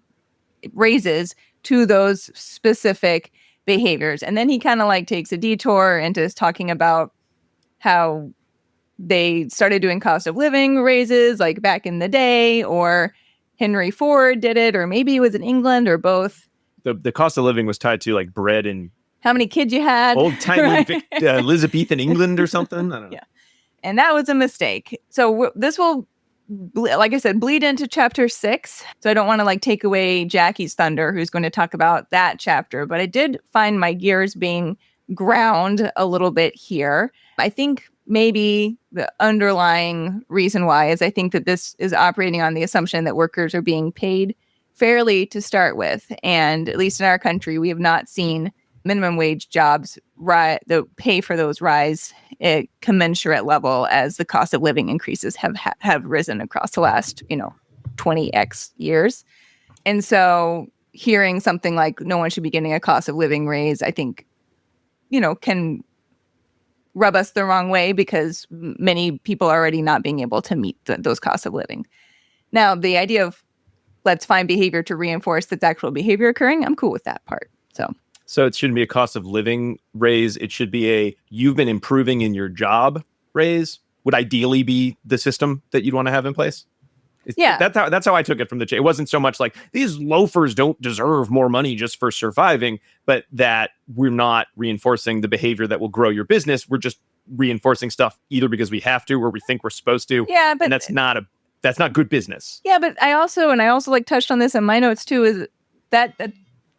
D: raises to those specific behaviors. And then he kind of like takes a detour into talking about how they started doing cost of living raises like back in the day, or Henry Ford did it, or maybe it was in England, or both.
A: The cost of living was tied to like bread and
D: how many kids you had.
A: Old-timey Elizabethan England or something. I don't know.
D: Yeah. And that was a mistake. So this will, like I said, bleed into chapter 6. So I don't want to like take away Jackie's thunder, who's going to talk about that chapter. But I did find my gears being ground a little bit here. I think maybe the underlying reason why is I think that this is operating on the assumption that workers are being paid fairly to start with. And at least in our country, we have not seen minimum wage jobs the pay for those rise at commensurate level as the cost of living increases have risen across the last 20x years. And so hearing something like no one should be getting a cost of living raise, I think can rub us the wrong way, because many people are already not being able to meet those costs of living. Now, the idea of let's find behavior to reinforce that's actual behavior occurring, I'm cool with that part. So
A: it shouldn't be a cost of living raise. It should be you've been improving in your job raise, would ideally be the system that you'd want to have in place.
D: Yeah.
A: That's how I took it from it wasn't so much like these loafers don't deserve more money just for surviving, but that we're not reinforcing the behavior that will grow your business. We're just reinforcing stuff either because we have to or we think we're supposed to.
D: Yeah, but
A: and that's not good business.
D: Yeah, but I also like touched on this in my notes too, is that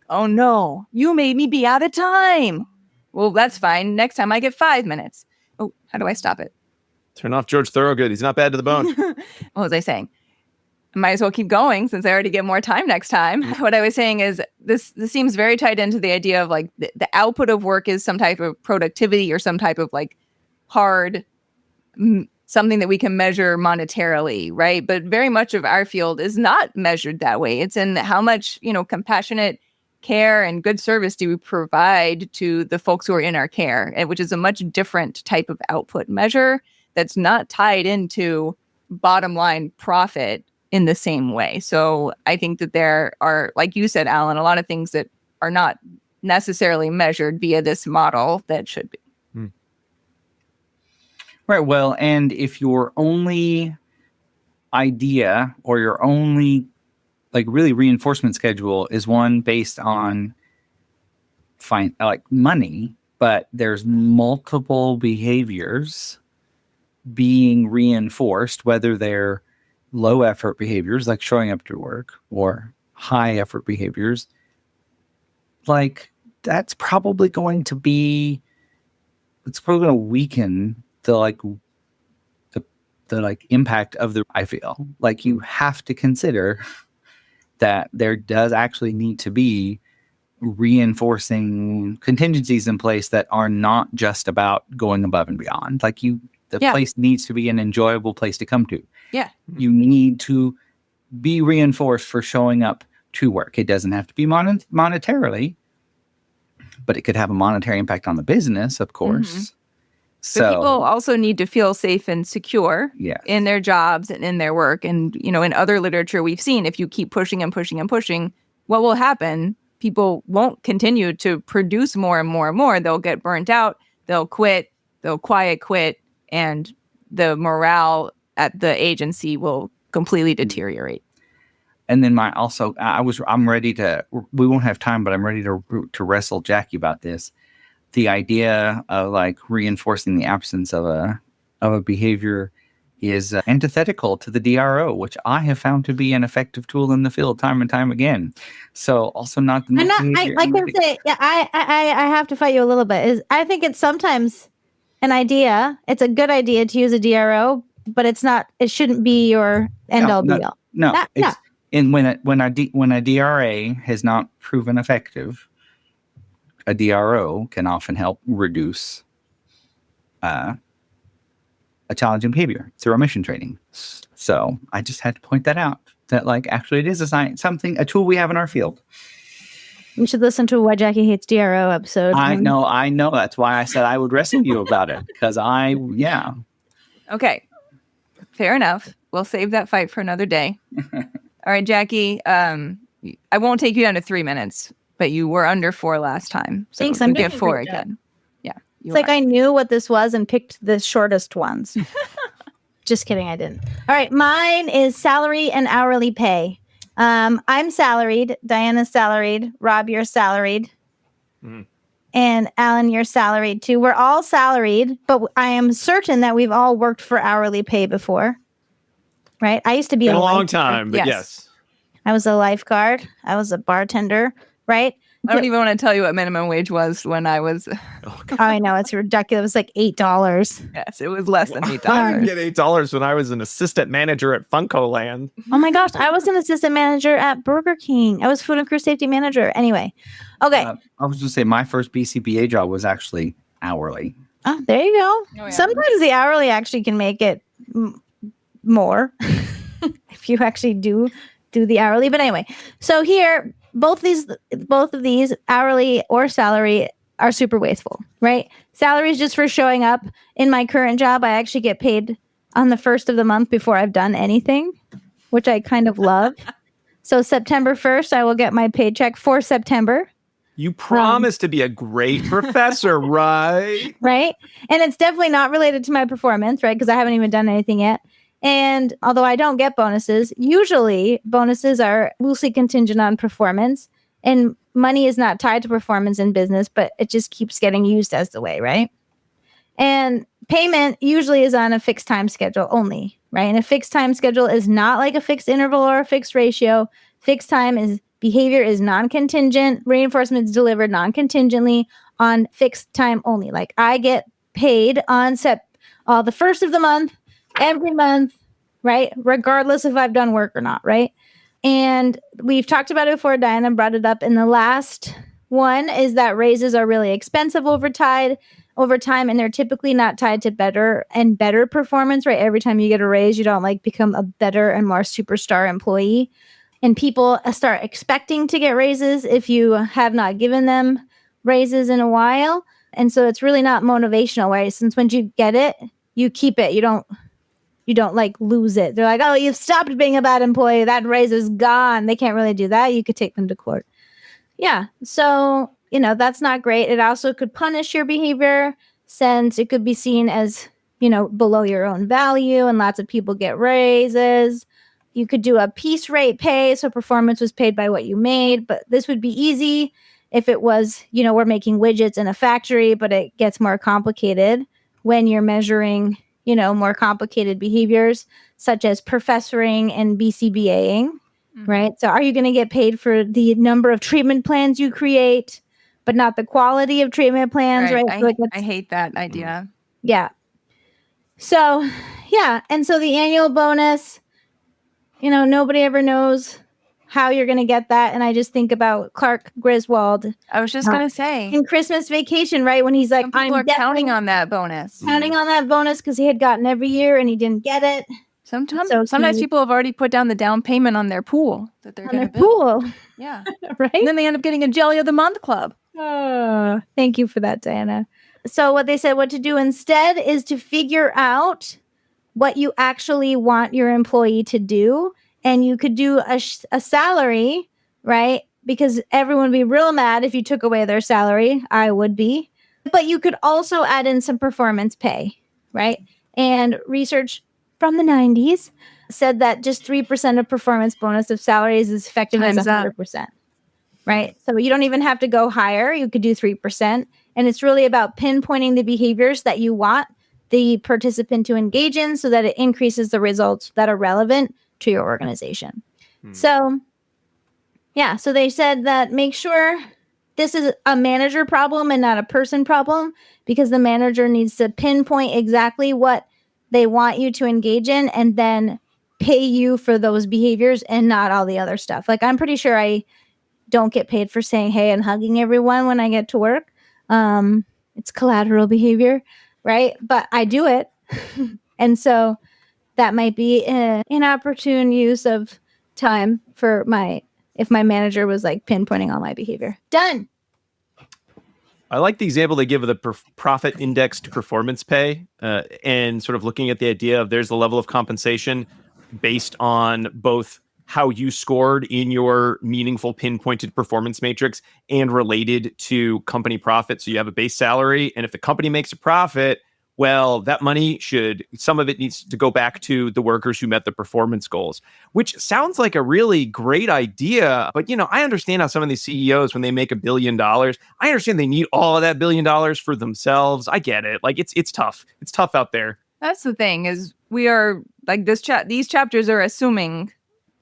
D: oh no, you made me be out of time. Well, that's fine. Next time I get 5 minutes. Oh, how do I stop it?
A: Turn off George Thorogood. He's not bad to the bone.
D: What was I saying? I might as well keep going since I already get more time next time. What I was saying is this seems very tied into the idea of like the output of work is some type of productivity or some type of like hard something that we can measure monetarily, right? But very much of our field is not measured that way. It's in how much, compassionate care and good service do we provide to the folks who are in our care, which is a much different type of output measure that's not tied into bottom line profit in the same way. So I think that there are, like you said, Alan, a lot of things that are not necessarily measured via this model that should be.
F: Right. Well, and if your only idea or your only really reinforcement schedule is one based on money, but there's multiple behaviors being reinforced, whether they're low effort behaviors like showing up to work or high effort behaviors, that's probably going to weaken the impact of I feel like you have to consider that there does actually need to be reinforcing contingencies in place that are not just about going above and beyond. Place needs to be an enjoyable place to come to.
D: Yeah.
F: You need to be reinforced for showing up to work. It doesn't have to be monetarily, but it could have a monetary impact on the business, of course. Mm-hmm.
D: So people also need to feel safe and secure in their jobs and in their work. And, in other literature we've seen, if you keep pushing and pushing and pushing, what will happen? People won't continue to produce more and more and more. They'll get burnt out. They'll quit. They'll quiet quit. And the morale at the agency will completely deteriorate.
F: And then I'm ready to, we won't have time, but I'm ready to wrestle Jackie about this. The idea of like reinforcing the absence of a behavior is antithetical to the DRO, which I have found to be an effective tool in the field time and time again. So also not the most
C: I can say, yeah, I have to fight you a little bit. I think it's sometimes an idea. It's a good idea to use a DRO, but it's not. It shouldn't be your end all be all.
F: No. And when a DRA has not proven effective, a DRO can often help reduce a challenging behavior through our mission training. So I just had to point that out, that like actually it is a tool we have in our field.
C: You should listen to Why Jackie Hates DRO episode.
F: I know. That's why I said I would wrestle you about it, because
D: Okay, fair enough. We'll save that fight for another day. All right, Jackie, I won't take you down to 3 minutes, but you were under 4 last time. So
C: Thanks,
D: I'm get 4 again.
C: It's like I knew what this was and picked the shortest ones. Just kidding, I didn't. All right, mine is salary and hourly pay. I'm salaried. Diana's salaried. Rob, you're salaried. And Alan, you're salaried too. We're all salaried, but I am certain that we've all worked for hourly pay before. Right? I used to be
A: a long time, but yes.
C: I was a lifeguard. I was a bartender, right?
D: I don't even want to tell you what minimum wage was when I was.
C: I know, it's ridiculous. It was like $8.
D: Yes, it was less than $8.
A: I didn't get $8 when I was an assistant manager at Funko Land.
C: Oh my gosh, I was an assistant manager at Burger King. I was food and crew safety manager. Anyway, okay.
F: I was going to say my first BCBA job was actually hourly.
C: Oh, there you go.
D: Oh, yeah.
C: Sometimes the hourly actually can make it more if you actually do the hourly. But anyway, so here, both of these, hourly or salary, are super wasteful, right? Salary is just for showing up. In my current job, I actually get paid on the first of the month before I've done anything, which I kind of love. So September 1st, I will get my paycheck for September.
A: You promised to be a great professor, right?
C: Right. And it's definitely not related to my performance, right? Because I haven't even done anything yet. And although I don't get bonuses, usually bonuses are loosely contingent on performance, and money is not tied to performance in business, but it just keeps getting used as the way, right? And payment usually is on a fixed time schedule only, right? And a fixed time schedule is not like a fixed interval or a fixed ratio. Fixed time is behavior is non-contingent. Reinforcement is delivered non-contingently on fixed time only. Like I get paid on the first of the month, every month, right? Regardless if I've done work or not, right? And we've talked about it before. Diana brought it up in the last one, is that raises are really expensive over time, and they're typically not tied to better performance, right? Every time you get a raise, you don't like become a better and more superstar employee. And people start expecting to get raises if you have not given them raises in a while. And so it's really not motivational, right? Since when you get it, you keep it. You don't like lose it. They're like, oh, you've stopped being a bad employee. That raise is gone. They can't really do that. You could take them to court. Yeah. So, that's not great. It also could punish your behavior, since it could be seen as, below your own value, and lots of people get raises. You could do a piece rate pay. So performance was paid by what you made, but this would be easy if it was, we're making widgets in a factory, but it gets more complicated when you're measuring more complicated behaviors such as professoring and BCBAing, right? So are you going to get paid for the number of treatment plans you create, but not the quality of treatment plans, right?
D: I hate that idea.
C: Yeah. So, yeah. And so the annual bonus, nobody ever knows how you're going to get that. And I just think about Clark Griswold.
D: I was just going to say.
C: In Christmas Vacation, right? When he's like,
D: I'm counting on that bonus.
C: Counting on that bonus because he had gotten every year and he didn't get it.
D: Sometimes people have already put down the down payment on their pool that they're going to build.
C: Pool.
D: Yeah.
C: Right?
D: And then they end up getting a Jelly of the Month club.
C: Thank you for that, Diana. So what they said what to do instead is to figure out what you actually want your employee to do. And you could do a salary, right? Because everyone would be real mad if you took away their salary. I would be. But you could also add in some performance pay, right? And research from the 90s said that just 3% of performance bonus of salaries is effective as
D: Time's up.
C: 100%. Right? So you don't even have to go higher. You could do 3%. And it's really about pinpointing the behaviors that you want the participant to engage in so that it increases the results that are relevant to your organization. So, yeah. So they said that make sure this is a manager problem and not a person problem, because the manager needs to pinpoint exactly what they want you to engage in and then pay you for those behaviors and not all the other stuff. Like, I'm pretty sure I don't get paid for saying hey and hugging everyone when I get to work. It's collateral behavior, right? But I do it. And so that might be an inopportune use of time for if my manager was like pinpointing all my behavior. Done.
A: I like the example they give of the profit indexed performance pay and sort of looking at the idea of there's the level of compensation based on both how you scored in your meaningful pinpointed performance matrix and related to company profit. So you have a base salary, and if the company makes a profit, well, that money some of it needs to go back to the workers who met the performance goals, which sounds like a really great idea. But, I understand how some of these CEOs, when they make $1 billion, I understand they need all of that $1 billion for themselves. I get it. Like, it's tough. It's tough out there.
D: That's the thing, is we are like these chapters are assuming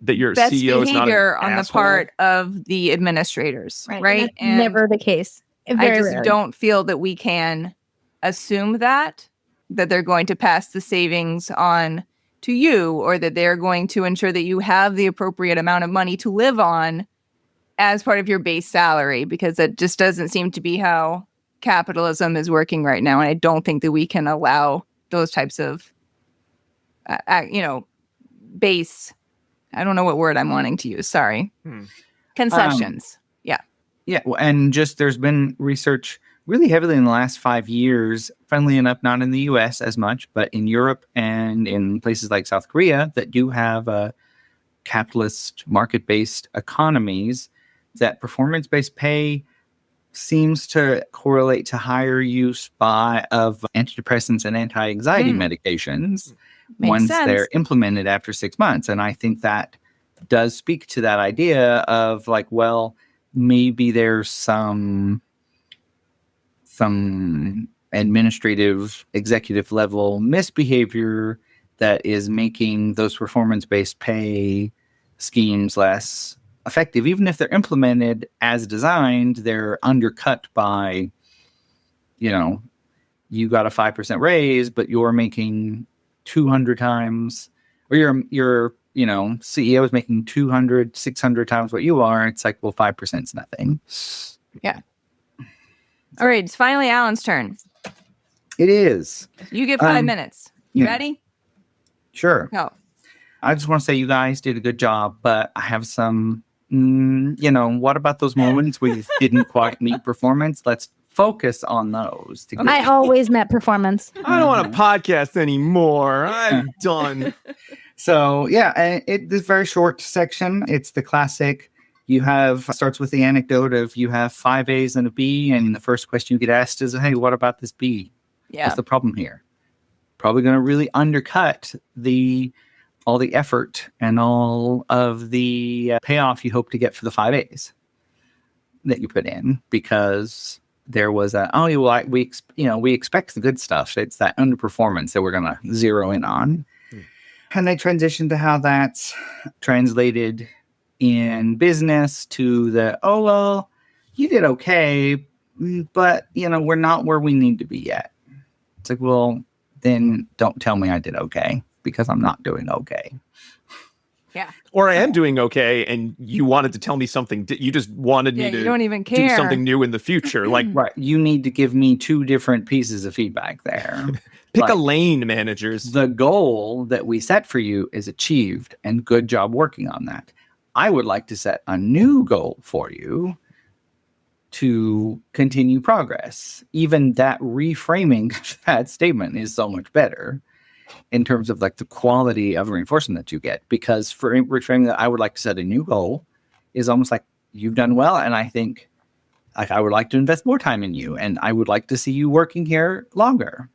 A: that your
D: best
A: CEO is not
D: behavior on
A: an
D: the
A: asshole.
D: part of the administrators, right?
C: That's never the case.
D: I just don't feel that we can assume that they're going to pass the savings on to you, or that they're going to ensure that you have the appropriate amount of money to live on as part of your base salary, because it just doesn't seem to be how capitalism is working right now. And I don't think that we can allow those types of, base, I don't know what word I'm wanting to use. Sorry. Concessions.
F: Yeah. Well, and just there's been research really heavily in the last 5 years, funnily enough, not in the US as much, but in Europe and in places like South Korea that do have capitalist market-based economies, that performance-based pay seems to correlate to higher use of antidepressants and anti-anxiety medications once they're implemented after 6 months. And I think that does speak to that idea of like, well, maybe there's some administrative executive level misbehavior that is making those performance-based pay schemes less effective. Even if they're implemented as designed, they're undercut by, you got a 5% raise, but you're making 200 times, or your CEO is making 200, 600 times what you are. It's like, well, 5% is nothing.
D: Yeah. All right. It's finally Alan's turn.
F: It is.
D: You get 5 minutes. You ready?
F: Sure.
D: Go.
F: I just want to say you guys did a good job, but I have some, what about those moments where you didn't quite meet performance? Let's focus on those.
C: I always met performance.
A: I don't want a podcast anymore. I'm done.
F: So, yeah, this very short section, it's the classic. Starts with the anecdote of you have 5 A's and a B, and the first question you get asked is, hey, what about this B?
D: Yeah.
F: What's the problem here? Probably going to really undercut all the effort and all of the payoff you hope to get for the 5 A's that you put in, because there was we expect the good stuff. It's that underperformance that we're going to zero in on. And they transition to how that's translated in business to you did okay, but, we're not where we need to be yet. It's like, well, then don't tell me I did okay, because I'm not doing okay.
D: Yeah.
A: Or I am doing okay, and you wanted to tell me something. You just wanted me to
D: you don't even care.
A: do something new in the future. Like,
F: right. You need to give me 2 different pieces of feedback there.
A: Pick a lane, managers.
F: The goal that we set for you is achieved, and good job working on that. I would like to set a new goal for you to continue progress. Even that reframing that statement is so much better in terms of like the quality of reinforcement that you get, because for reframing that, I would like to set a new goal is almost like you've done well. And I think like I would like to invest more time in you, and I would like to see you working here longer.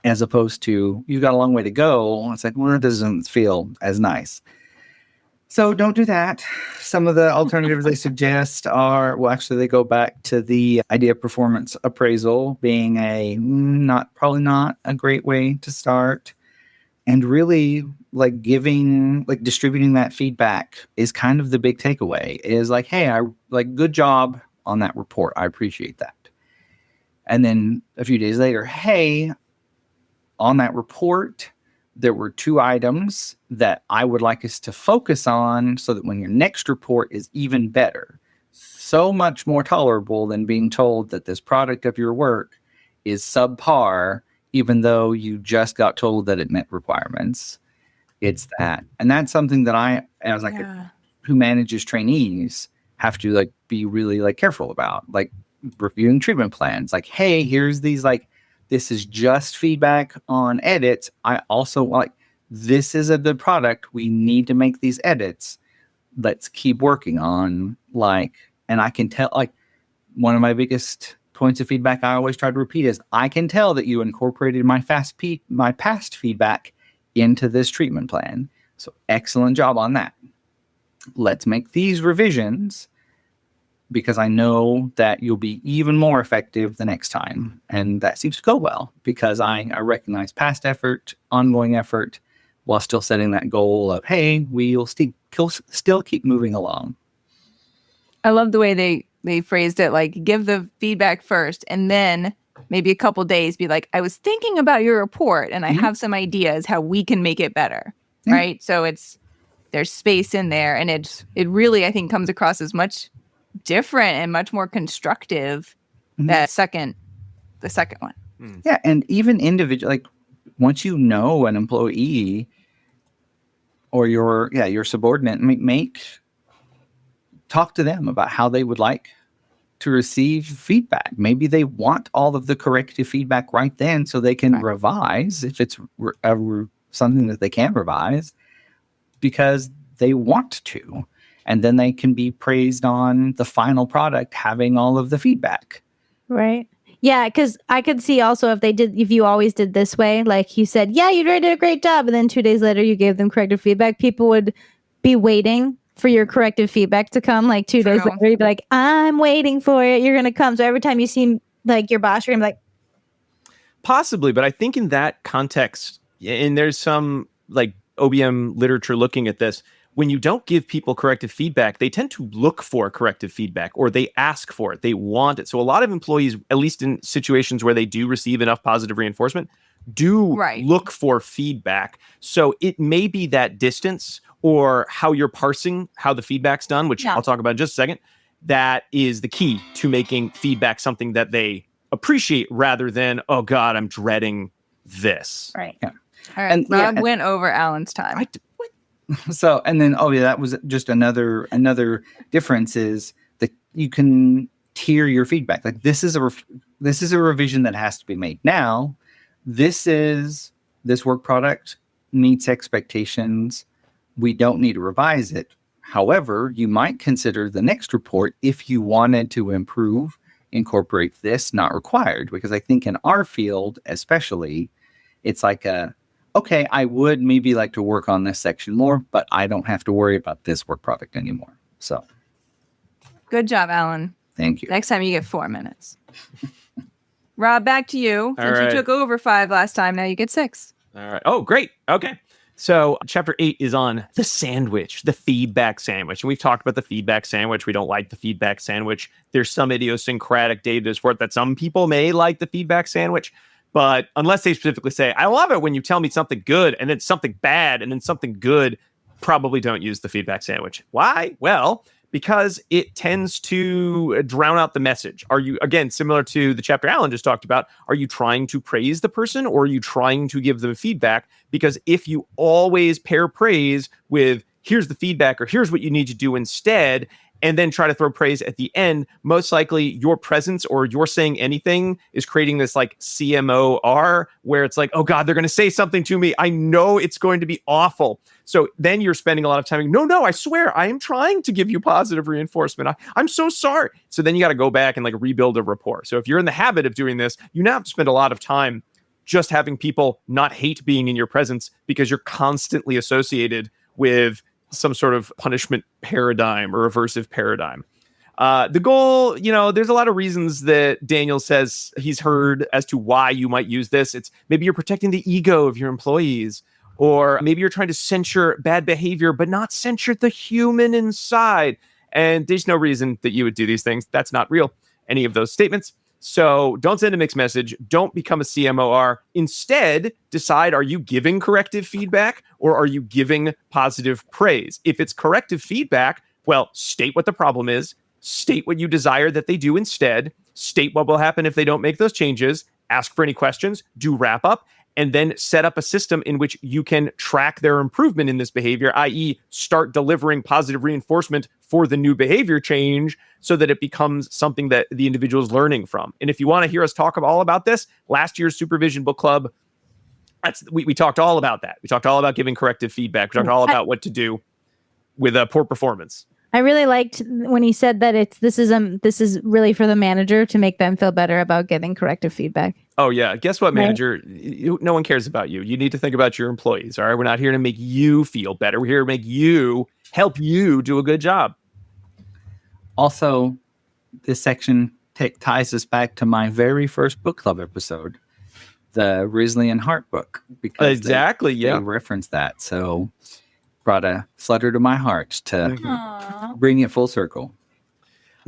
F: as opposed to you got a long way to go. It's like, well, it doesn't feel as nice. So don't do that. Some of the alternatives they suggest are, well, actually they go back to the idea of performance appraisal being probably not a great way to start. And really like distributing that feedback is kind of the big takeaway is like, hey, good job on that report. I appreciate that. And then a few days later, hey, on that report, there were 2 items that I would like us to focus on so that when your next report is even better, so much more tolerable than being told that this product of your work is subpar, even though you just got told that it met requirements. It's that. And that's something that I, as like who manages trainees, have to like be really like careful about, like reviewing treatment plans. Like, hey, here's these like, this is just feedback on edits. I also like, this is a good product. We need to make these edits. Let's keep working on and I can tell one of my biggest points of feedback I always try to repeat is I can tell that you incorporated my past feedback into this treatment plan. So excellent job on that. Let's make these revisions because I know that you'll be even more effective the next time. And that seems to go well because I recognize past effort, ongoing effort, while still setting that goal of, hey, we'll still keep moving along.
D: I love the way they phrased it, like give the feedback first and then maybe a couple days be like, I was thinking about your report and I have some ideas how we can make it better. Right. So there's space in there and it really, I think, comes across as much different and much more constructive the second one.
F: Yeah. And even individual, like once you know an employee or your subordinate, talk to them about how they would like to receive feedback. Maybe they want all of the corrective feedback right then so they can revise if it's something that they can revise because they want to. And then they can be praised on the final product having all of the feedback.
C: Right. Yeah, because I could see also if you always did this way, like you said, yeah, you did a great job. And then 2 days later, you gave them corrective feedback. People would be waiting for your corrective feedback to come. Like 2 days later, you'd be like, I'm waiting for it. You're going to come. So every time you see like your boss, you're going to be like.
A: Possibly. But I think in that context, and there's some like OBM literature looking at this, when you don't give people corrective feedback, they tend to look for corrective feedback or they ask for it. They want it. So a lot of employees, at least in situations where they do receive enough positive reinforcement, do look for feedback. So it may be that distance or how you're parsing how the feedback's done, which I'll talk about in just a second. That is the key to making feedback something that they appreciate rather than, oh God, I'm dreading this.
C: Right.
D: Yeah. All right. And Rob went over Alan's time.
F: So, and then, that was just another difference is that you can tier your feedback. Like this is a revision that has to be made. Now, this work product meets expectations. We don't need to revise it. However, you might consider the next report if you wanted to improve, incorporate this, not required. Because I think in our field, especially, it's like okay, I would maybe like to work on this section more, but I don't have to worry about this work product anymore. So.
D: Good job, Alan.
F: Thank you.
D: Next time you get 4 minutes. Rob, back to you. Since you took over 5 last time, now you get 6.
A: All right. Oh, great. Okay. So chapter 8 is on the sandwich, the feedback sandwich. And we've talked about the feedback sandwich. We don't like the feedback sandwich. There's some idiosyncratic data to support that some people may like the feedback sandwich. But unless they specifically say, I love it when you tell me something good and then something bad and then something good, probably don't use the feedback sandwich. Why? Well, because it tends to drown out the message. Are you, again, similar to the chapter Alan just talked about, are you trying to praise the person or are you trying to give them feedback? Because if you always pair praise with here's the feedback or here's what you need to do instead, and then try to throw praise at the end, most likely your presence or your saying anything is creating this like CMOR where it's like, oh God, they're going to say something to me. I know it's going to be awful. So then you're spending a lot of time. No, I swear I am trying to give you positive reinforcement. I'm so sorry. So then you got to go back and like rebuild a rapport. So if you're in the habit of doing this, you now have to spend a lot of time just having people not hate being in your presence because you're constantly associated with some sort of punishment paradigm or aversive paradigm. The goal, there's a lot of reasons that Daniel says he's heard as to why you might use this. It's maybe you're protecting the ego of your employees, or maybe you're trying to censure bad behavior, but not censure the human inside. And there's no reason that you would do these things. That's not real, any of those statements. So don't send a mixed message. Don't become a CMOR. Instead, decide, are you giving corrective feedback or are you giving positive praise? If it's corrective feedback, well, state what the problem is, state what you desire that they do instead, state what will happen if they don't make those changes, ask for any questions, do wrap up, and then set up a system in which you can track their improvement in this behavior, i.e. start delivering positive reinforcement for the new behavior change so that it becomes something that the individual is learning from. And if you want to hear us talk all about this, last year's Supervision Book Club, we talked all about that. We talked all about giving corrective feedback. We talked all about what to do with a poor performance.
C: I really liked when he said that this is really for the manager to make them feel better about getting corrective feedback.
A: Oh, yeah. Guess what, manager? Right? No one cares about you. You need to think about your employees. All right. We're not here to make you feel better. We're here to help you do a good job.
F: Also, this section ties us back to my very first book club episode, the Risley and Hart book. Because
A: exactly.
F: They referenced that. So brought a flutter to my heart to bring it full circle.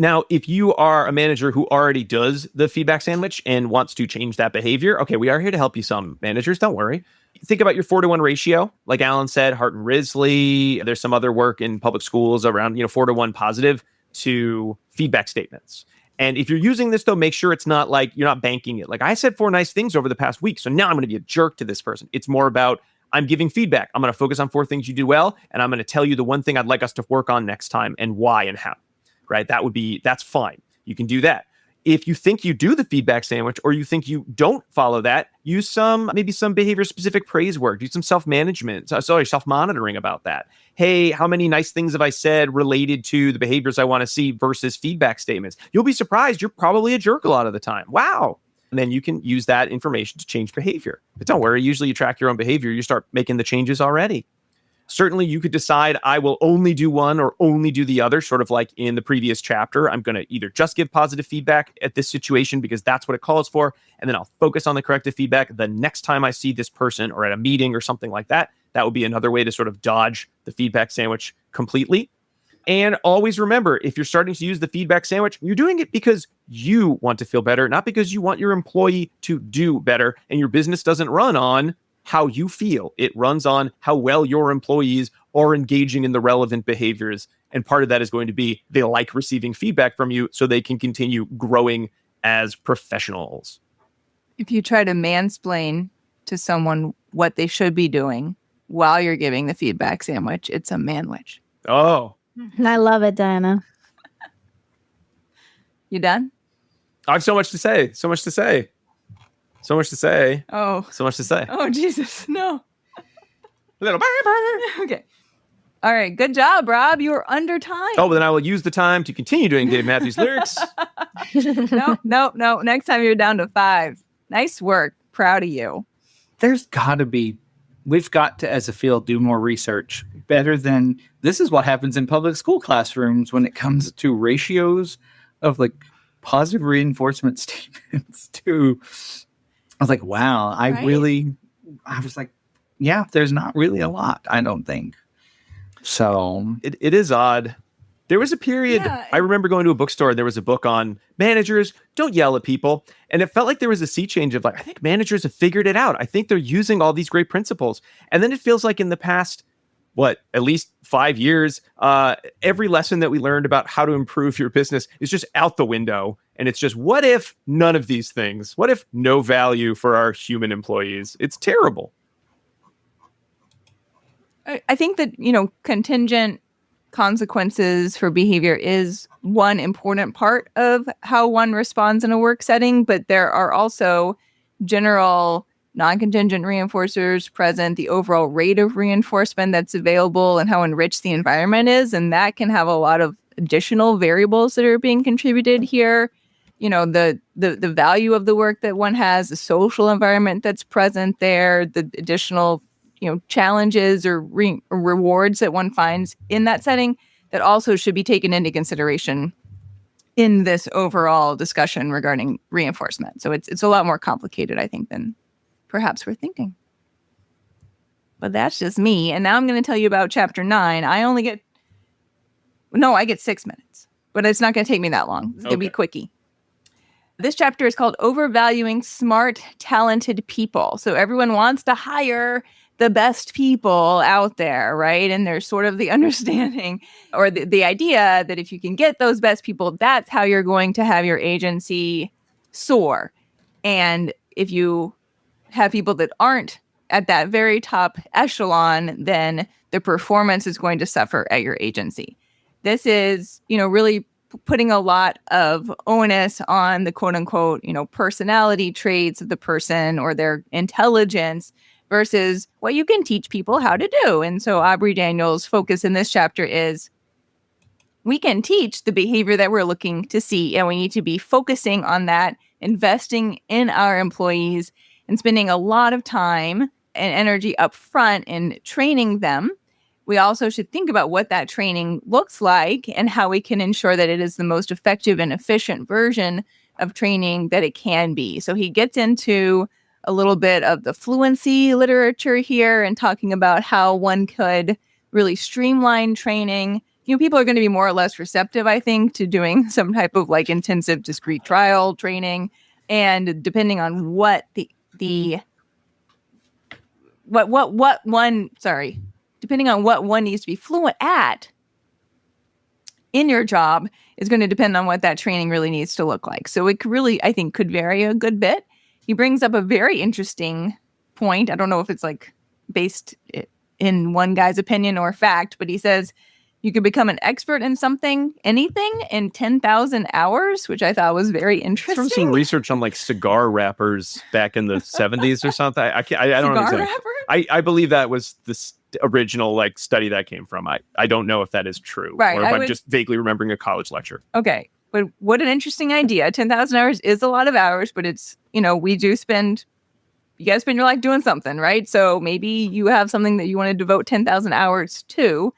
A: Now, if you are a manager who already does the feedback sandwich and wants to change that behavior, okay, we are here to help you some managers. Don't worry. Think about your 4-to-1 ratio. Like Alan said, Hart and Risley. There's some other work in public schools around 4-to-1 positive to feedback statements. And if you're using this, though, make sure it's not like you're not banking it. Like I said 4 nice things over the past week, so now I'm going to be a jerk to this person. It's more about I'm giving feedback. I'm going to focus on 4 things you did well, and I'm going to tell you the one thing I'd like us to work on next time and why and how. Right? That's fine. You can do that. If you think you do the feedback sandwich or you think you don't follow that, use maybe some behavior specific praise work, do some self-monitoring about that. Hey, how many nice things have I said related to the behaviors I want to see versus feedback statements? You'll be surprised. You're probably a jerk a lot of the time. Wow. And then you can use that information to change behavior. But don't worry. Usually you track your own behavior. You start making the changes already. Certainly, you could decide I will only do one or only do the other, sort of like in the previous chapter. I'm going to either just give positive feedback at this situation because that's what it calls for, and then I'll focus on the corrective feedback the next time I see this person or at a meeting or something like that. That would be another way to sort of dodge the feedback sandwich completely. And always remember, if you're starting to use the feedback sandwich, you're doing it because you want to feel better, not because you want your employee to do better, and your business doesn't run on how you feel. It runs on how well your employees are engaging in the relevant behaviors. And part of that is going to be they like receiving feedback from you so they can continue growing as professionals.
D: If you try to mansplain to someone what they should be doing while you're giving the feedback sandwich, it's a manwich.
A: Oh.
C: I love it, Diana.
D: You done?
A: I have so much to say. So much to say. So much to say.
D: Oh.
A: So much to say.
D: Oh, Jesus. No.
A: Little
D: Okay. All right. Good job, Rob. You were under time.
A: Oh, but then I will use the time to continue doing Dave Matthews lyrics.
D: No. Next time you're down to 5. Nice work. Proud of you.
F: We've got to, as a field, do more research better than this is what happens in public school classrooms when it comes to ratios of like positive reinforcement statements to, I was like, wow, I was like, yeah, there's not really a lot, I don't think. So
A: it is odd. There was a period, I remember going to a bookstore, and there was a book on managers, don't yell at people. And it felt like there was a sea change of like, I think managers have figured it out. I think they're using all these great principles. And then it feels like in the past, at least 5 years, every lesson that we learned about how to improve your business is just out the window. And it's just, what if none of these things? What if no value for our human employees? It's terrible.
D: I think that, contingent consequences for behavior is one important part of how one responds in a work setting, but there are also general non-contingent reinforcers present, the overall rate of reinforcement that's available and how enriched the environment is, and that can have a lot of additional variables that are being contributed here. the value of the work that one has, the social environment that's present there, the additional, challenges or rewards that one finds in that setting that also should be taken into consideration in this overall discussion regarding reinforcement. So it's a lot more complicated, I think, than perhaps we're thinking. But that's just me. And now I'm going to tell you about chapter 9. I get 6 minutes, but it's not going to take me that long. It's going to be quickie. This chapter is called Overvaluing Smart, Talented People. So everyone wants to hire the best people out there, right? And there's sort of the understanding or the idea that if you can get those best people, that's how you're going to have your agency soar. And if you have people that aren't at that very top echelon, then the performance is going to suffer at your agency. This is, really putting a lot of onus on the quote unquote, personality traits of the person or their intelligence versus what you can teach people how to do. And so Aubrey Daniels' focus in this chapter is we can teach the behavior that we're looking to see, and we need to be focusing on that, investing in our employees and spending a lot of time and energy up front in training them. We also should think about what that training looks like and how we can ensure that it is the most effective and efficient version of training that it can be. So he gets into a little bit of the fluency literature here and talking about how one could really streamline training. People are going to be more or less receptive, I think, to doing some type of intensive discrete trial training. And depending on depending on what one needs to be fluent at in your job is going to depend on what that training really needs to look like. So it really, I think, could vary a good bit. He brings up a very interesting point. I don't know if it's based in one guy's opinion or fact, but he says you could become an expert in anything in 10,000 hours, which I thought was very interesting.
A: From some research on cigar wrappers back in the 70s or something. I don't know.
D: Cigar wrappers?
A: I believe that was the original study that came from. I don't know if that is true,
D: right?
A: Or if I'm just vaguely remembering a college lecture.
D: Okay, but what an interesting idea. 10,000 hours is a lot of hours, but it's you guys spend your life doing something, right? So maybe you have something that you want to devote 10,000 hours to.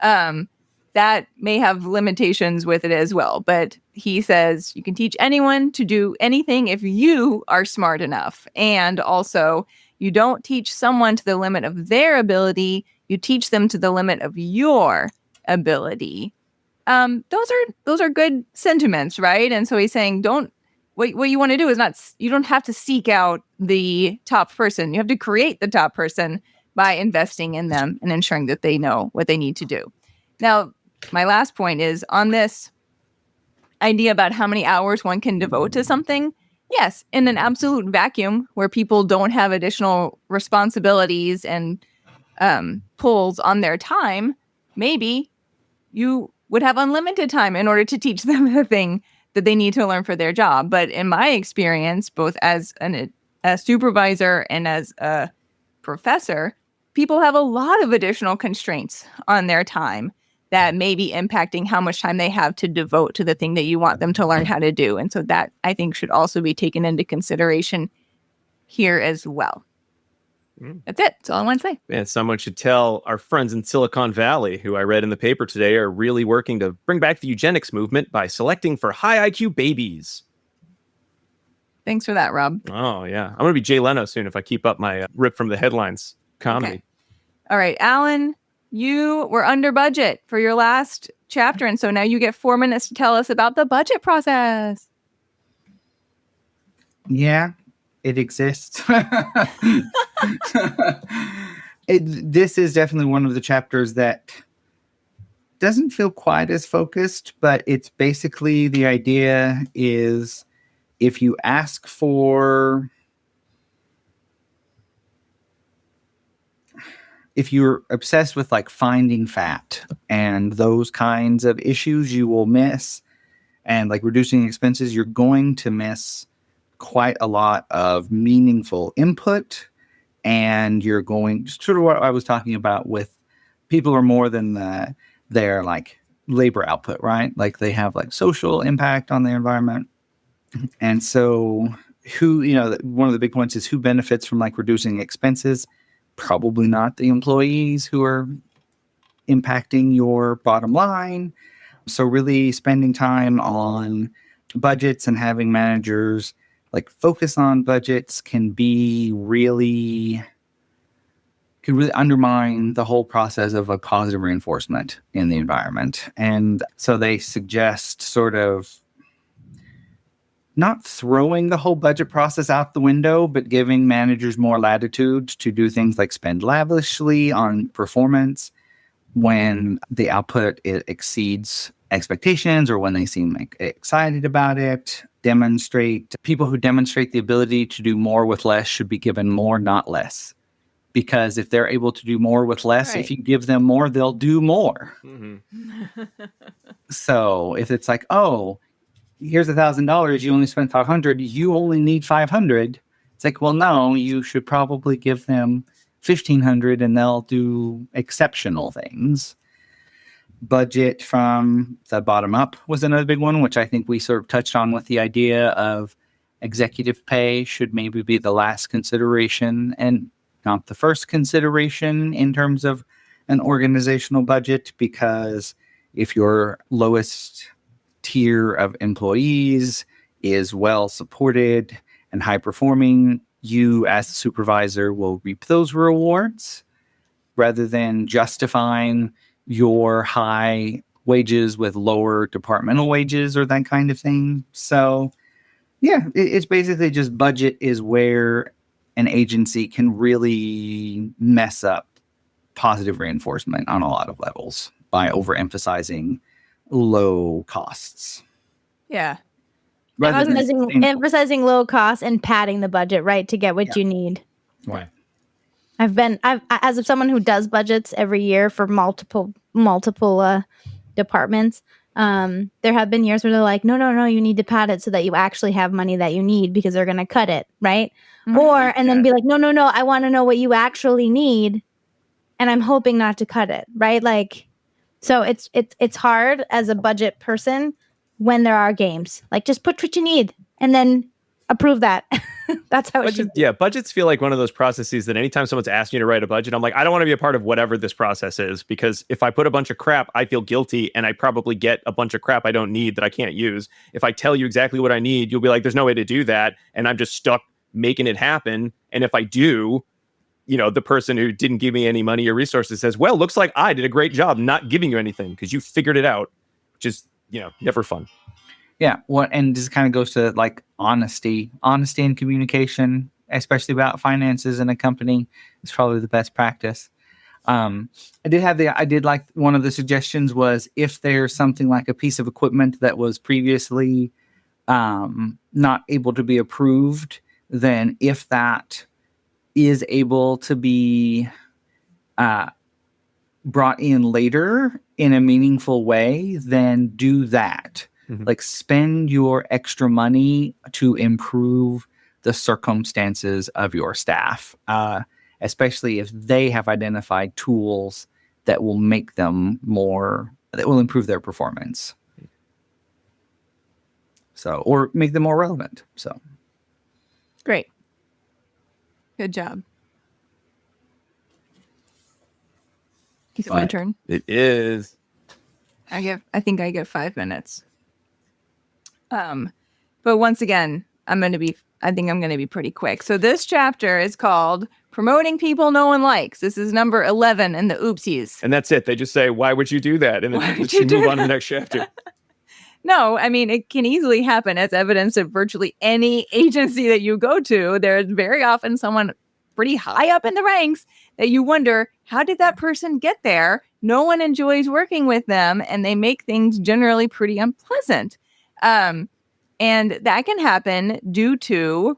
D: That may have limitations with it as well. But he says you can teach anyone to do anything if you are smart enough. And also, you don't teach someone to the limit of their ability. You teach them to the limit of your ability. Those are good sentiments, right? And so he's saying, what you want to do is you don't have to seek out the top person. You have to create the top person by investing in them and ensuring that they know what they need to do. Now, my last point is on this idea about how many hours one can devote to something. Yes, in an absolute vacuum where people don't have additional responsibilities and pulls on their time, maybe you would have unlimited time in order to teach them the thing that they need to learn for their job. But in my experience, both as a supervisor and as a professor, people have a lot of additional constraints on their time that may be impacting how much time they have to devote to the thing that you want them to learn how to do. And so that, I think, should also be taken into consideration here as well. That's it. That's all I want to say.
A: And someone should tell our friends in Silicon Valley, who I read in the paper today, are really working to bring back the eugenics movement by selecting for high IQ babies.
D: Thanks for that, Rob.
A: Oh, yeah. I'm going to be Jay Leno soon if I keep up my rip from the headlines comedy.
D: Okay. All right, Alan, you were under budget for your last chapter, and so now you get 4 minutes to tell us about the budget process.
F: Yeah, it exists. This is definitely one of the chapters that doesn't feel quite as focused, but it's basically the idea is if you ask for... If you're obsessed with finding fat and those kinds of issues, you will miss, and reducing expenses, you're going to miss quite a lot of meaningful input. And you're going sort of what I was talking about with people are more than their labor output, right? They have social impact on the environment. And so one of the big points is who benefits from like reducing expenses? Probably not the employees who are impacting your bottom line. So really spending time on budgets and having managers like focus on budgets can really undermine the whole process of a positive reinforcement in the environment. And so they suggest sort of not throwing the whole budget process out the window, but giving managers more latitude to do things like spend lavishly on performance when the output exceeds expectations or when they seem like excited about it. People who demonstrate the ability to do more with less should be given more, not less. Because if they're able to do more with less, if you give them more, they'll do more. Mm-hmm. So if it's like, oh, here's $1,000, you only spent $500, you only need $500. It's like, well, no, you should probably give them $1,500 and they'll do exceptional things. Budget from the bottom up was another big one, which I think we sort of touched on with the idea of executive pay should maybe be the last consideration and not the first consideration in terms of an organizational budget, because if your lowest tier of employees is well supported and high performing, you as a supervisor will reap those rewards rather than justifying your high wages with lower departmental wages or that kind of thing. So yeah, it's basically just budget is where an agency can really mess up positive reinforcement on a lot of levels by overemphasizing low costs.
D: Yeah.
C: Emphasizing low costs and padding the budget, right, to get what you need.
F: Right.
C: I've as of someone who does budgets every year for multiple departments, there have been years where they're like, no, you need to pad it so that you actually have money that you need because they're going to cut it, right? Mm-hmm. Then be like, no, I want to know what you actually need, and I'm hoping not to cut it, right? Like, so it's hard as a budget person when there are games. Like, just put what you need and then approve that. That's how it should be.
A: Yeah, budgets feel like one of those processes that anytime someone's asking you to write a budget, I'm like, I don't want to be a part of whatever this process is, because if I put a bunch of crap, I feel guilty and I probably get a bunch of crap I don't need that I can't use. If I tell you exactly what I need, you'll be like, there's no way to do that. And I'm just stuck making it happen. And if I do, the person who didn't give me any money or resources says, well, looks like I did a great job not giving you anything because you figured it out, which is, never fun.
F: Yeah. And this kind of goes to like honesty and communication, especially about finances in a company, is probably the best practice. I did like one of the suggestions was if there's something like a piece of equipment that was previously not able to be approved, then if that is able to be brought in later in a meaningful way, then do that. Mm-hmm. Like, spend your extra money to improve the circumstances of your staff, especially if they have identified tools that will make them that will improve their performance. So, or make them more relevant. So,
D: great. Good job. Is it my turn?
A: It is.
D: I think I get 5 minutes. But once again, I think I'm going to be pretty quick. So this chapter is called Promoting People No One Likes. This is number 11 in the oopsies.
A: And that's it. They just say, why would you do that? And then you move on to the next chapter.
D: No, I mean, it can easily happen as evidence of virtually any agency that you go to. There's very often someone pretty high up in the ranks that you wonder, how did that person get there? No one enjoys working with them, and they make things generally pretty unpleasant. And that can happen due to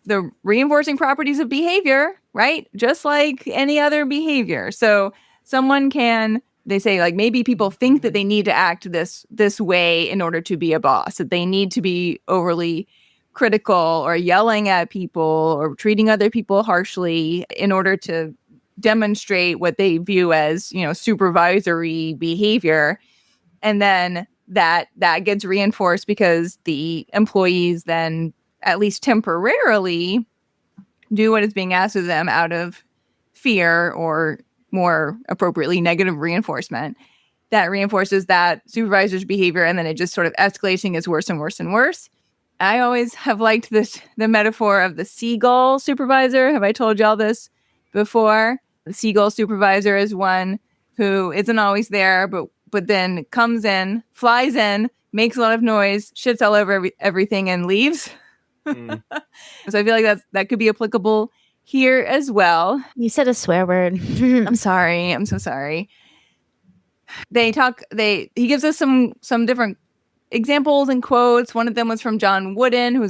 D: the reinforcing properties of behavior, right? Just like any other behavior. So they say, like, maybe people think that they need to act this way in order to be a boss, that they need to be overly critical or yelling at people or treating other people harshly in order to demonstrate what they view as, supervisory behavior. And then that gets reinforced because the employees then, at least temporarily, do what is being asked of them out of fear or, more appropriately, negative reinforcement. That reinforces that supervisor's behavior, and then it just sort of escalating is worse and worse and worse. I always have liked the metaphor of the seagull supervisor. Have I told y'all this before? The seagull supervisor is one who isn't always there, but then comes in, flies in, makes a lot of noise, shits all over everything, and leaves. So I feel like that could be applicable here as well.
C: You said a swear word.
D: I'm sorry. I'm so sorry. He gives us some different examples and quotes. One of them was from John Wooden,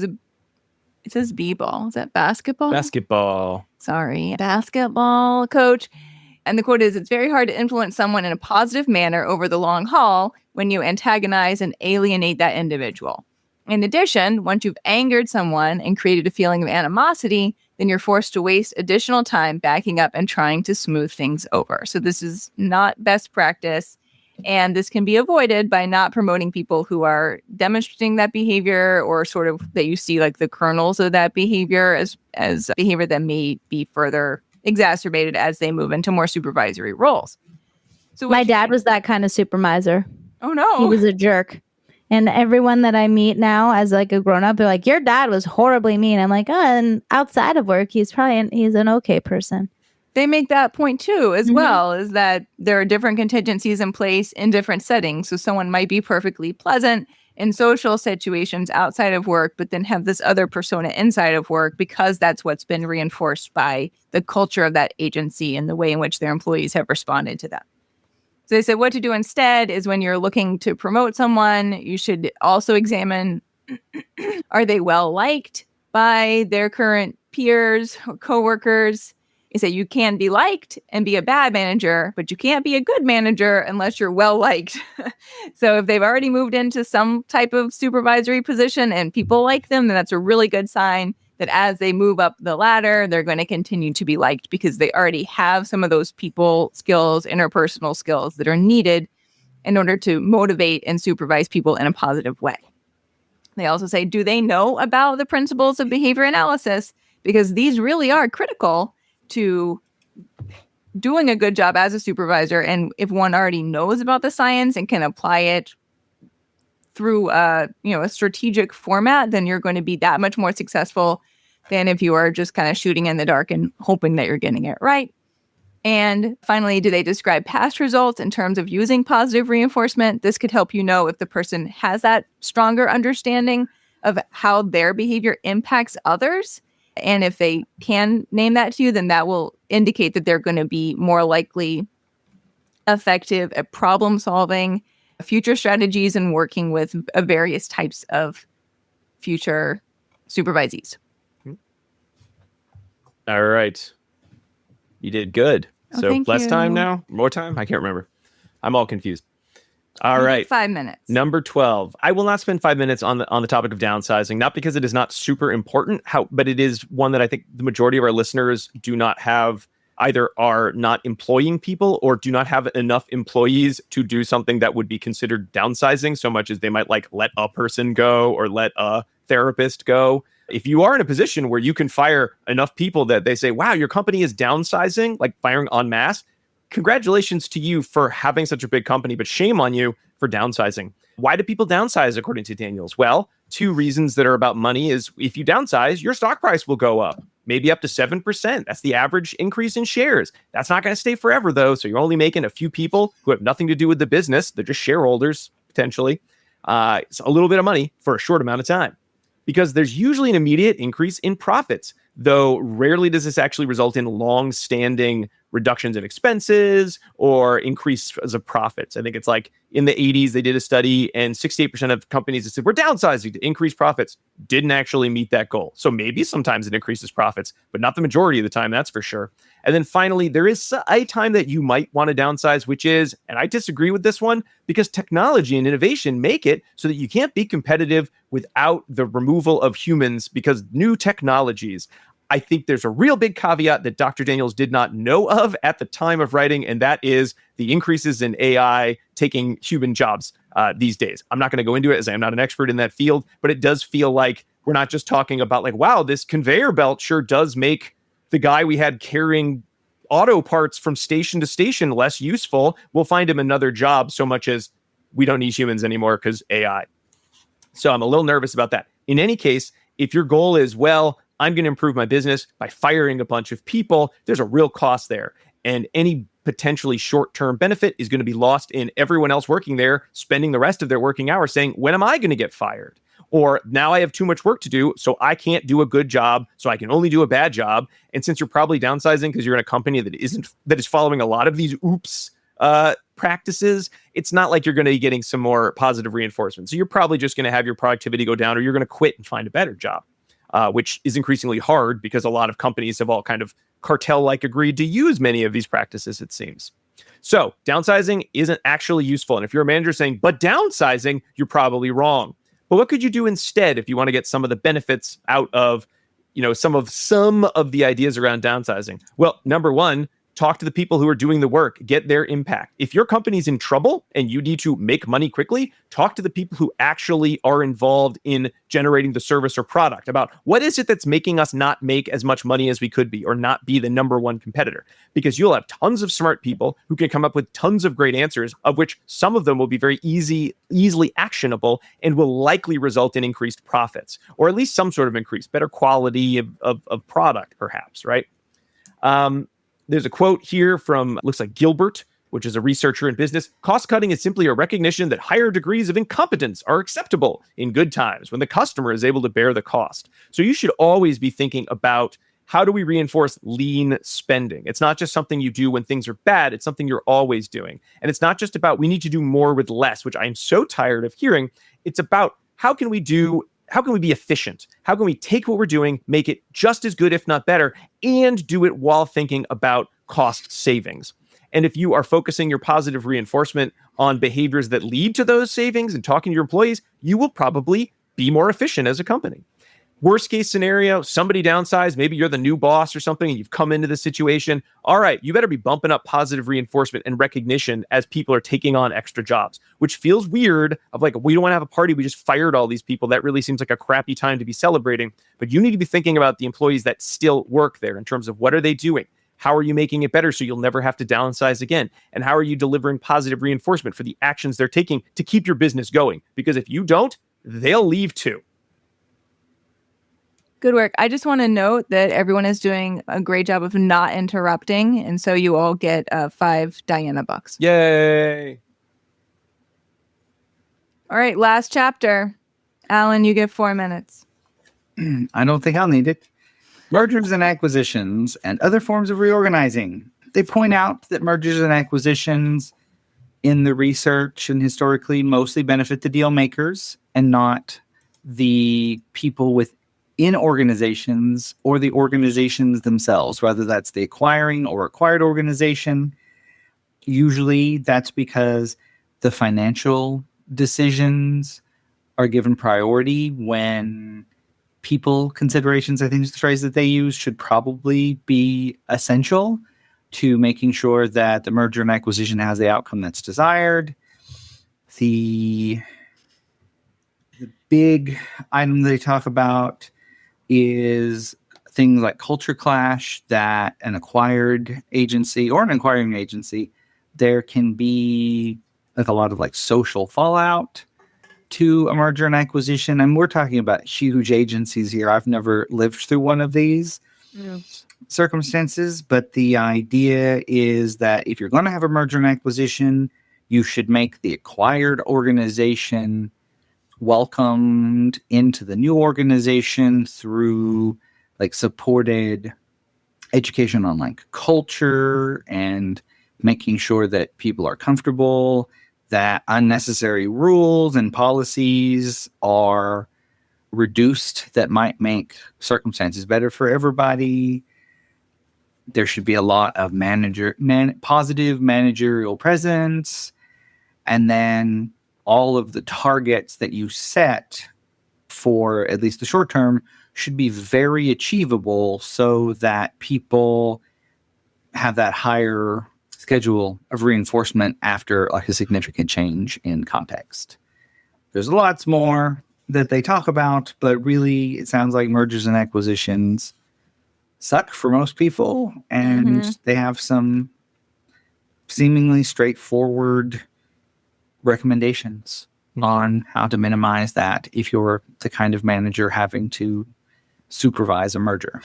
D: it says b-ball. Is that basketball?
A: Basketball.
D: Sorry, basketball coach. And the quote is, "It's very hard to influence someone in a positive manner over the long haul when you antagonize and alienate that individual. In addition, once you've angered someone and created a feeling of animosity, then you're forced to waste additional time backing up and trying to smooth things over." So this is not best practice. And this can be avoided by not promoting people who are demonstrating that behavior, or sort of that you see like the kernels of that behavior as behavior that may be further exacerbated as they move into more supervisory roles. So
C: My dad was that kind of supervisor.
D: Oh no.
C: He was a jerk. And everyone that I meet now as like a grown up, they're like, your dad was horribly mean. I'm like, oh, and outside of work, he's an okay person.
D: They make that point too, as well, is that there are different contingencies in place in different settings. So someone might be perfectly pleasant in social situations outside of work, but then have this other persona inside of work because that's what's been reinforced by the culture of that agency and the way in which their employees have responded to that. So they said what to do instead is when you're looking to promote someone, you should also examine, are they well liked by their current peers or coworkers? Is that you can be liked and be a bad manager, but you can't be a good manager unless you're well liked. So if they've already moved into some type of supervisory position and people like them, then that's a really good sign that as they move up the ladder, they're going to continue to be liked because they already have some of those people skills, interpersonal skills that are needed in order to motivate and supervise people in a positive way. They also say, do they know about the principles of behavior analysis? Because these really are critical to doing a good job as a supervisor. And if one already knows about the science and can apply it through a strategic format, then you're going to be that much more successful than if you are just kind of shooting in the dark and hoping that you're getting it right. And finally, do they describe past results in terms of using positive reinforcement? This could help you know if the person has that stronger understanding of how their behavior impacts others. And if they can name that to you, then that will indicate that they're going to be more likely effective at problem solving, future strategies, and working with various types of future supervisees.
A: All right. You did good.
D: Oh,
A: So
D: thank
A: less
D: you.
A: time now? More time? I can't remember. I'm all confused. All right.
D: 5 minutes.
A: Number 12. I will not spend 5 minutes on the topic of downsizing, not because it is not super important, but it is one that I think the majority of our listeners do not have, either are not employing people or do not have enough employees to do something that would be considered downsizing, so much as they might like let a person go or let a therapist go. If you are in a position where you can fire enough people that they say, wow, your company is downsizing, like firing en masse, congratulations to you for having such a big company, but shame on you for downsizing. Why do people downsize, according to Daniels? Well, 2 reasons that are about money is if you downsize, your stock price will go up, maybe up to 7%. That's the average increase in shares. That's not going to stay forever, though. So you're only making a few people who have nothing to do with the business. They're just shareholders, potentially. It's a little bit of money for a short amount of time, because there's usually an immediate increase in profits, though rarely does this actually result in long-standing reductions in expenses or increases of profits. I think it's like in the 80s, they did a study and 68% of companies that said, we're downsizing to increase profits, didn't actually meet that goal. So maybe sometimes it increases profits, but not the majority of the time, that's for sure. And then finally, there is a time that you might want to downsize, which is, and I disagree with this one, because technology and innovation make it so that you can't be competitive without the removal of humans, because new technologies, I think there's a real big caveat that Dr. Daniels did not know of at the time of writing, and that is the increases in AI taking human jobs these days. I'm not going to go into it as I am not an expert in that field, but it does feel like we're not just talking about like, wow, this conveyor belt sure does make the guy we had carrying auto parts from station to station less useful. We'll find him another job, so much as we don't need humans anymore because AI. So I'm a little nervous about that. In any case, if your goal is, well, I'm going to improve my business by firing a bunch of people, there's a real cost there. And any potentially short-term benefit is going to be lost in everyone else working there, spending the rest of their working hours saying, when am I going to get fired? Or now I have too much work to do, so I can't do a good job, so I can only do a bad job. And since you're probably downsizing because you're in a company that is following a lot of these practices, it's not like you're going to be getting some more positive reinforcement. So you're probably just going to have your productivity go down, or you're going to quit and find a better job, which is increasingly hard because a lot of companies have all kind of cartel-like agreed to use many of these practices, it seems. So downsizing isn't actually useful. And if you're a manager saying, but downsizing, you're probably wrong. But what could you do instead if you want to get some of the benefits out of, some of the ideas around downsizing? Well, number one, talk to the people who are doing the work, get their impact. If your company's in trouble and you need to make money quickly, talk to the people who actually are involved in generating the service or product about what is it that's making us not make as much money as we could be or not be the number one competitor. Because you'll have tons of smart people who can come up with tons of great answers, of which some of them will be very easily actionable and will likely result in increased profits, or at least some sort of increase, better quality of product, perhaps, right? There's a quote here from, looks like Gilbert, which is a researcher in business. Cost cutting is simply a recognition that higher degrees of incompetence are acceptable in good times when the customer is able to bear the cost. So you should always be thinking about, how do we reinforce lean spending? It's not just something you do when things are bad. It's something you're always doing. And it's not just about we need to do more with less, which I am so tired of hearing. It's about how can we be efficient? How can we take what we're doing, make it just as good, if not better, and do it while thinking about cost savings? And if you are focusing your positive reinforcement on behaviors that lead to those savings and talking to your employees, you will probably be more efficient as a company. Worst case scenario, somebody downsized, maybe you're the new boss or something and you've come into this situation. All right, you better be bumping up positive reinforcement and recognition as people are taking on extra jobs, which feels weird of like, we don't want to have a party. We just fired all these people. That really seems like a crappy time to be celebrating. But you need to be thinking about the employees that still work there in terms of what are they doing? How are you making it better so you'll never have to downsize again? And how are you delivering positive reinforcement for the actions they're taking to keep your business going? Because if you don't, they'll leave too.
D: Good work. I just want to note that everyone is doing a great job of not interrupting. And so you all get 5 Diana bucks.
A: Yay.
D: All right. Last chapter. Alan, you get 4 minutes.
F: I don't think I'll need it. Mergers and acquisitions and other forms of reorganizing. They point out that mergers and acquisitions in the research and historically mostly benefit the deal makers and not the people within organizations or the organizations themselves, whether that's the acquiring or acquired organization. Usually that's because the financial decisions are given priority when people considerations, I think is the phrase that they use, should probably be essential to making sure that the merger and acquisition has the outcome that's desired. The big item they talk about is things like culture clash, that an acquired agency or an acquiring agency, there can be like a lot of like social fallout to a merger and acquisition. And we're talking about huge agencies here. I've never lived through one of these circumstances, but the idea is that if you're going to have a merger and acquisition, you should make the acquired organization welcomed into the new organization through like supported education on like culture and making sure that people are comfortable, that unnecessary rules and policies are reduced that might make circumstances better for everybody. There should be a lot of positive managerial presence, and then all of the targets that you set for at least the short term should be very achievable so that people have that higher schedule of reinforcement after like a significant change in context. There's lots more that they talk about, but really it sounds like mergers and acquisitions suck for most people, and they have some seemingly straightforward recommendations on how to minimize that if you're the kind of manager having to supervise a merger.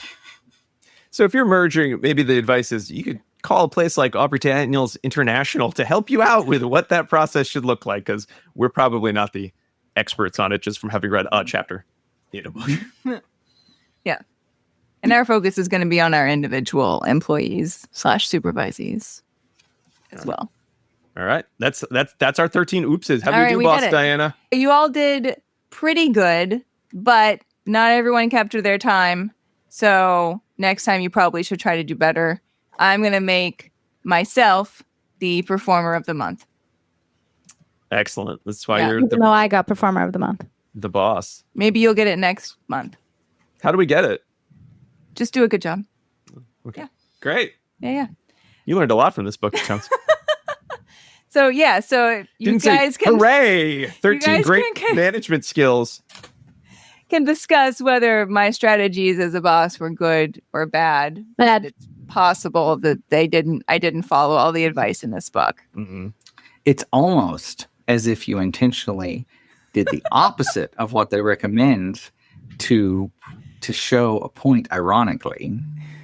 A: So if you're merging, maybe the advice is you could call a place like Aubrey Daniels International to help you out with what that process should look like, because we're probably not the experts on it just from having read a chapter in a book.
D: Yeah. And our focus is going to be on our individual employees / supervisees as well.
A: All right. That's our 13 oopses. How do
D: All
A: you
D: right,
A: do,
D: we
A: boss
D: did it.
A: Diana?
D: You all did pretty good, but not everyone kept to their time. So next time you probably should try to do better. I'm going to make myself the performer of the month.
A: Excellent. That's why
D: Yeah.
A: you're
C: Even though I got performer of the month.
A: the boss.
D: Maybe you'll get it next month.
A: How do we get it?
D: Just do a good job.
A: Okay.
D: Yeah.
A: Great.
D: Yeah.
A: You learned a lot from this book, it sounds.
D: So yeah, so you
A: Didn't
D: guys
A: say,
D: can
A: hooray! 13
D: guys
A: great
D: can-
A: management skills.
D: discuss whether my strategies as a boss were good or bad.
C: Bad.
D: It's possible that I didn't follow all the advice in this book.
A: Mm-hmm.
F: It's almost as if you intentionally did the opposite of what they recommend to show a point ironically.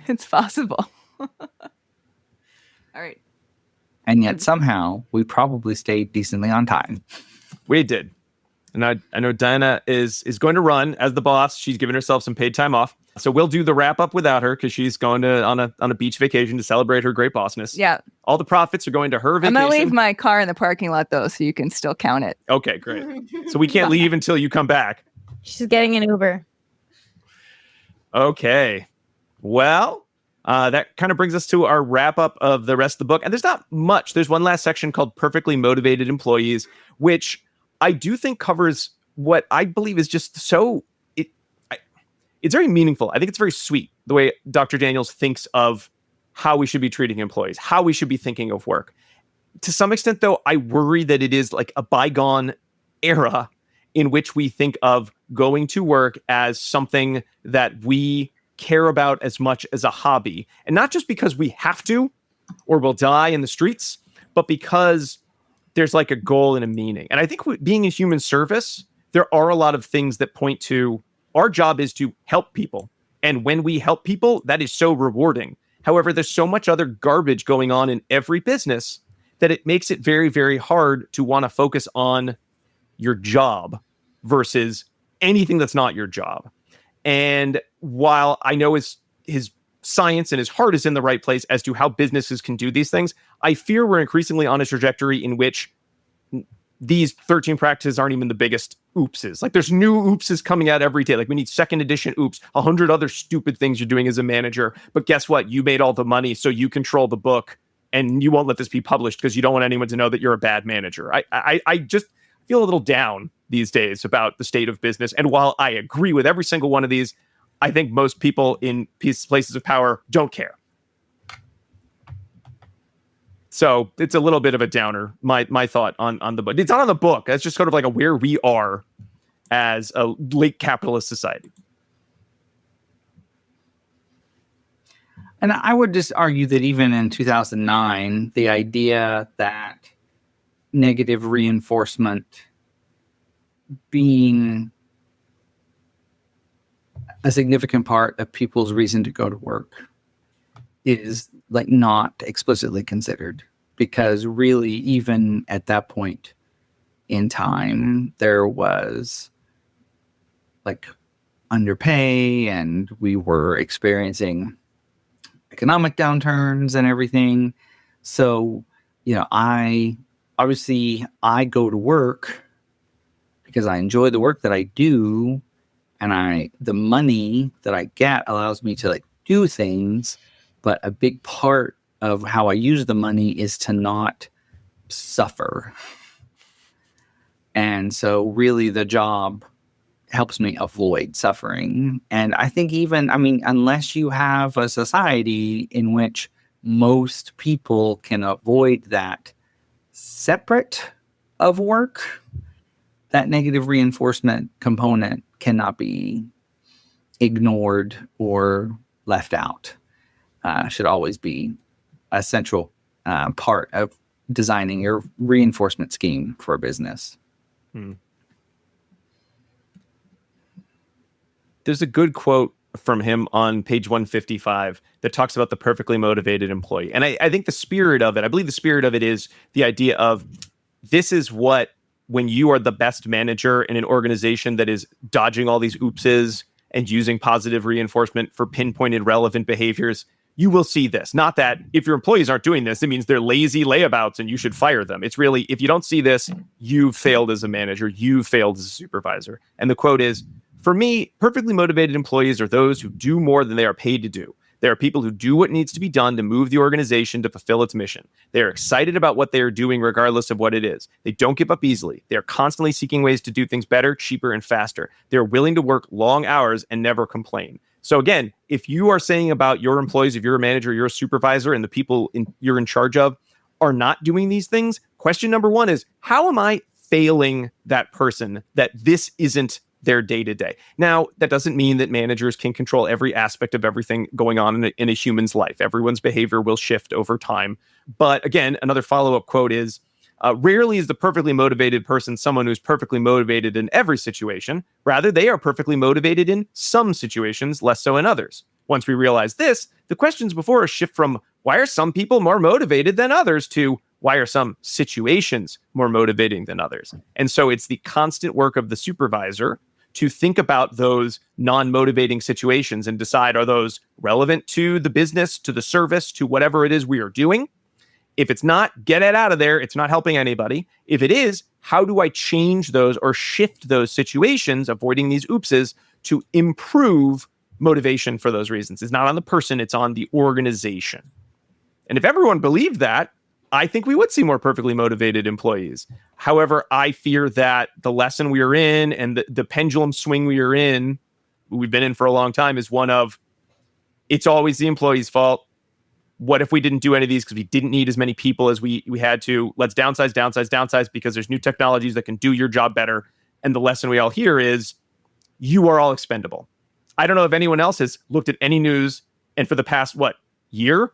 D: It's possible. All right.
F: And yet somehow we probably stayed decently on time.
A: We did. And I know Diana is going to run as the boss. She's given herself some paid time off. So we'll do the wrap up without her because she's going to on a beach vacation to celebrate her great bossness.
D: Yeah.
A: All the profits are going to her vacation.
D: I'm going to leave my car in the parking lot though, so you can still count it.
A: Okay, great. So we can't leave until you come back.
C: She's getting an Uber.
A: Okay. Well, that kind of brings us to our wrap up of the rest of the book. And there's not much. There's one last section called Perfectly Motivated Employees, which I do think covers what I believe is just so it's very meaningful. I think it's very sweet the way Dr. Daniels thinks of how we should be treating employees, how we should be thinking of work. To some extent, though, I worry that it is like a bygone era in which we think of going to work as something that we care about as much as a hobby. And not just because we have to or we'll die in the streets, but because there's like a goal and a meaning. And I think being in human service, there are a lot of things that point to our job is to help people. And when we help people, that is so rewarding. However, there's so much other garbage going on in every business that it makes it very, very hard to want to focus on your job versus anything that's not your job. And while I know his science and his heart is in the right place as to how businesses can do these things, I fear we're increasingly on a trajectory in which these 13 practices aren't even the biggest oopses. Like there's new oopses coming out every day. Like we need second edition oops, 100 other stupid things you're doing as a manager. But guess what? You made all the money, so you control the book and you won't let this be published because you don't want anyone to know that you're a bad manager. I just feel a little down these days about the state of business. And while I agree with every single one of these, I think most people in places of power don't care. So it's a little bit of a downer, my thought on the book. It's not on the book. That's just sort of like where we are as a late capitalist society.
F: And I would just argue that even in 2009, the idea that negative reinforcement being a significant part of people's reason to go to work is like not explicitly considered, because really even at that point in time there was like underpay and we were experiencing economic downturns and everything. So, I go to work because I enjoy the work that I do, and the money that I get allows me to like do things. But a big part of how I use the money is to not suffer. And so really the job helps me avoid suffering. And I think unless you have a society in which most people can avoid that separate of work, that negative reinforcement component cannot be ignored or left out. Should always be a central part of designing your reinforcement scheme for a business.
A: There's a good quote from him on page 155 that talks about the perfectly motivated employee. And I think I believe the spirit of it is the idea of this is what, when you are the best manager in an organization that is dodging all these oopses and using positive reinforcement for pinpointed relevant behaviors, you will see this. Not that if your employees aren't doing this, it means they're lazy layabouts and you should fire them. It's really, if you don't see this, you've failed as a manager, you've failed as a supervisor. And the quote is, for me, perfectly motivated employees are those who do more than they are paid to do. They are people who do what needs to be done to move the organization to fulfill its mission. They are excited about what they are doing regardless of what it is. They don't give up easily. They are constantly seeking ways to do things better, cheaper, and faster. They are willing to work long hours and never complain. So again, if you are saying about your employees, if you're a manager, you're a supervisor, and the people you're in charge of are not doing these things, question number one is, how am I failing that person that this isn't their day-to-day? Now, that doesn't mean that managers can control every aspect of everything going on in a human's life. Everyone's behavior will shift over time. But again, another follow-up quote is, rarely is the perfectly motivated person someone who's perfectly motivated in every situation. Rather, they are perfectly motivated in some situations, less so in others. Once we realize this, the questions before us shift from why are some people more motivated than others to why are some situations more motivating than others? And so it's the constant work of the supervisor to think about those non-motivating situations and decide, are those relevant to the business, to the service, to whatever it is we are doing? If it's not, get it out of there. It's not helping anybody. If it is, how do I change those or shift those situations, avoiding these oopses, to improve motivation for those reasons? It's not on the person, it's on the organization. And if everyone believed that, I think we would see more perfectly motivated employees. However, I fear that the lesson we are in and the pendulum swing we've been in for a long time, is one of, it's always the employee's fault. What if we didn't do any of these because we didn't need as many people as we had to? Let's downsize because there's new technologies that can do your job better. And the lesson we all hear is, you are all expendable. I don't know if anyone else has looked at any news, and for the past, year?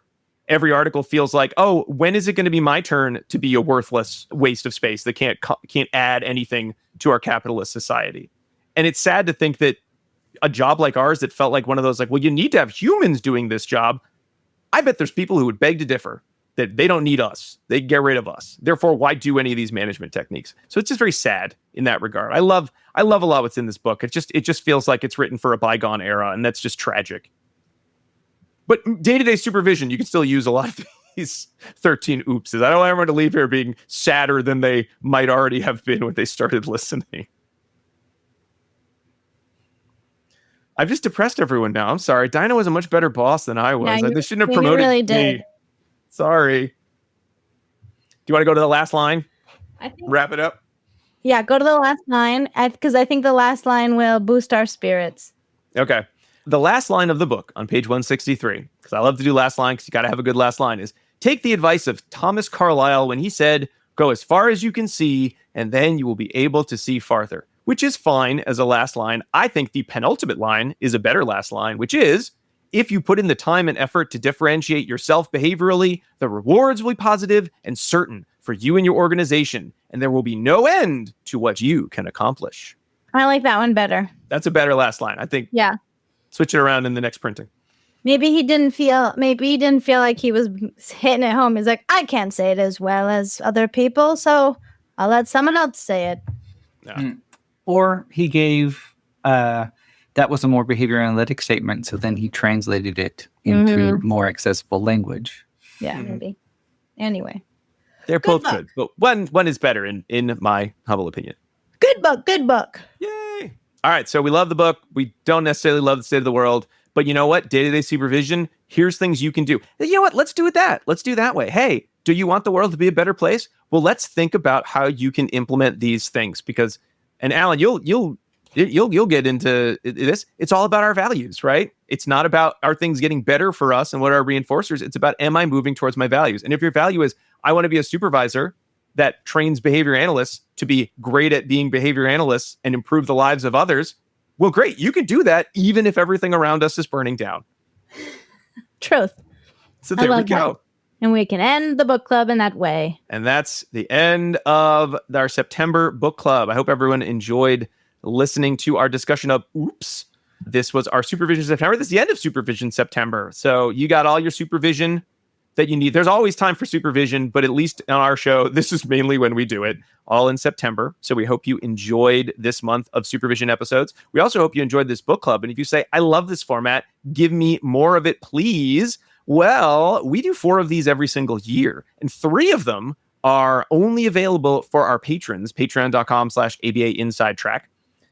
A: Every article feels like, oh, when is it going to be my turn to be a worthless waste of space that can't add anything to our capitalist society? And it's sad to think that a job like ours that felt like one of those, well, you need to have humans doing this job. I bet there's people who would beg to differ, that they don't need us. They get rid of us. Therefore, why do any of these management techniques? So it's just very sad in that regard. I love a lot what's in this book. It just feels like it's written for a bygone era, and that's just tragic. But day-to-day supervision, you can still use a lot of these 13 oopses. I don't want everyone to leave here being sadder than they might already have been when they started listening. I've just depressed everyone now. I'm sorry. Dinah was a much better boss than I was. They shouldn't have promoted
C: really
A: me.
C: did.
A: Sorry. Do you want to go to the last line?
C: I think,
A: Wrap it up?
C: yeah, go to the last line, because I think the last line will boost our spirits.
A: Okay. The last line of the book on page 163, because I love to do last line because you got to have a good last line, is take the advice of Thomas Carlyle when he said, go as far as you can see, and then you will be able to see farther, which is fine as a last line. I think the penultimate line is a better last line, which is, if you put in the time and effort to differentiate yourself behaviorally, the rewards will be positive and certain for you and your organization, and there will be no end to what you can accomplish.
C: I like that one better.
A: That's a better last line, I think.
C: Yeah.
A: Switch it around in the next printing.
C: Maybe he didn't feel like he was hitting it home. He's like, I can't say it as well as other people, so I'll let someone else say it.
A: Yeah.
F: Or he gave, that was a more behavior analytic statement, so then he translated it into more accessible language.
C: Yeah, maybe. Anyway.
A: They're both good, but one is better in my humble opinion.
C: Good book.
A: Yay! All right, so we love the book. We don't necessarily love the state of the world, but you know what? Day-to-day supervision, here's things you can do. You know what? Let's do it Let's do that way. Hey, do you want the world to be a better place? Well, let's think about how you can implement these things, because, and Alan, you'll You'll get into this. It's all about our values, right? It's not about are things getting better for us and what are reinforcers. It's about, am I moving towards my values? And if your value is, I want to be a supervisor that trains behavior analysts to be great at being behavior analysts and improve the lives of others, well, great. You can do that even if everything around us is burning down.
C: Truth.
A: So there we go.
C: That. And we can end the book club in that way.
A: And that's the end of our September book club. I hope everyone enjoyed listening to our discussion of Oops. This was our Supervision September. This is the end of Supervision September. So you got all your supervision that you need. There's always time for supervision, but at least on our show, this is mainly when we do it, all in September. So we hope you enjoyed this month of supervision episodes. We also hope you enjoyed this book club. And if you say, I love this format, give me more of it, please. Well, we do 4 of these every single year, and 3 of them are only available for our patrons, patreon.com/ABA Inside Track,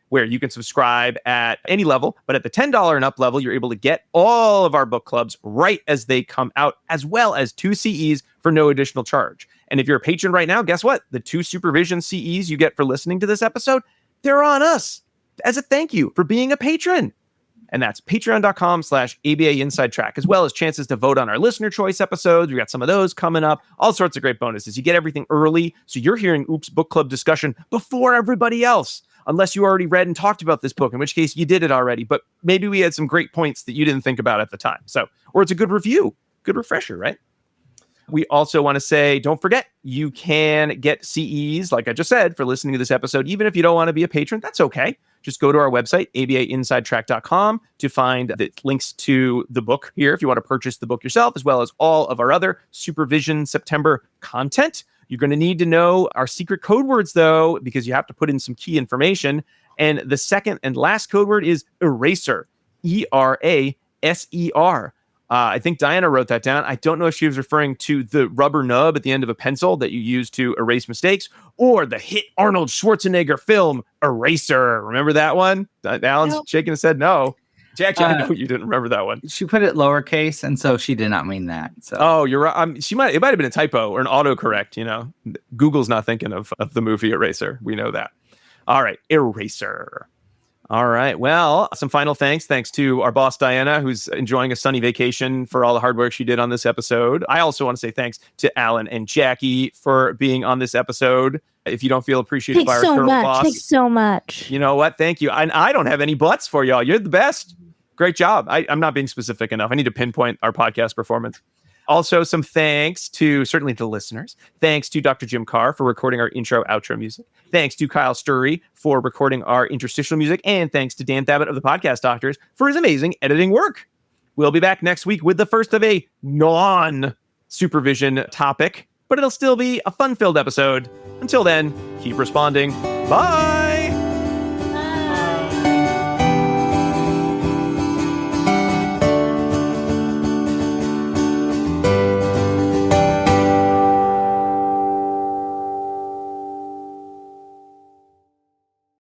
A: where you can subscribe at any level. But at the $10 and up level, you're able to get all of our book clubs right as they come out, as well as 2 CEs for no additional charge. And if you're a patron right now, guess what? The 2 supervision CEs you get for listening to this episode, they're on us as a thank you for being a patron. And that's patreon.com/ABA Inside Track, as well as chances to vote on our listener choice episodes. We got some of those coming up, all sorts of great bonuses. You get everything early. So you're hearing Oops Book Club discussion before everybody else, unless you already read and talked about this book, in which case you did it already. But maybe we had some great points that you didn't think about at the time. So, or it's a good review, good refresher, right? We also want to say, don't forget, you can get CEs, like I just said, for listening to this episode. Even if you don't want to be a patron, that's okay. Just go to our website, abainsidetrack.com, to find the links to the book here if you want to purchase the book yourself, as well as all of our other Supervision September content. You're going to need to know our secret code words, though, because you have to put in some key information. And the second and last code word is eraser, ERASER. I think Diana wrote that down. I don't know if she was referring to the rubber nub at the end of a pencil that you use to erase mistakes, or the hit Arnold Schwarzenegger film Eraser. Remember that one? Alan's shaking his head no. Jackie, I know you didn't remember that one.
F: She put it lowercase, and so she did not mean that. So.
A: Oh, you're right. It might have been a typo or an autocorrect. You know, Google's not thinking of the movie Eraser. We know that. All right, Eraser. All right. Well, some final thanks. Thanks to our boss, Diana, who's enjoying a sunny vacation for all the hard work she did on this episode. I also want to say thanks to Alan and Jackie for being on this episode. If you don't feel appreciated by our girl boss.
C: Thanks so much.
A: You know what? Thank you. And I don't have any buts for y'all. You're the best. Great job. I'm not being specific enough. I need to pinpoint our podcast performance. Also, some thanks to certainly the listeners. Thanks to Dr. Jim Carr for recording our intro, outro music. Thanks to Kyle Sturry for recording our interstitial music. And thanks to Dan Thabit of the Podcast Doctors for his amazing editing work. We'll be back next week with the first of a non-supervision topic, but it'll still be a fun-filled episode. Until then, keep responding. Bye!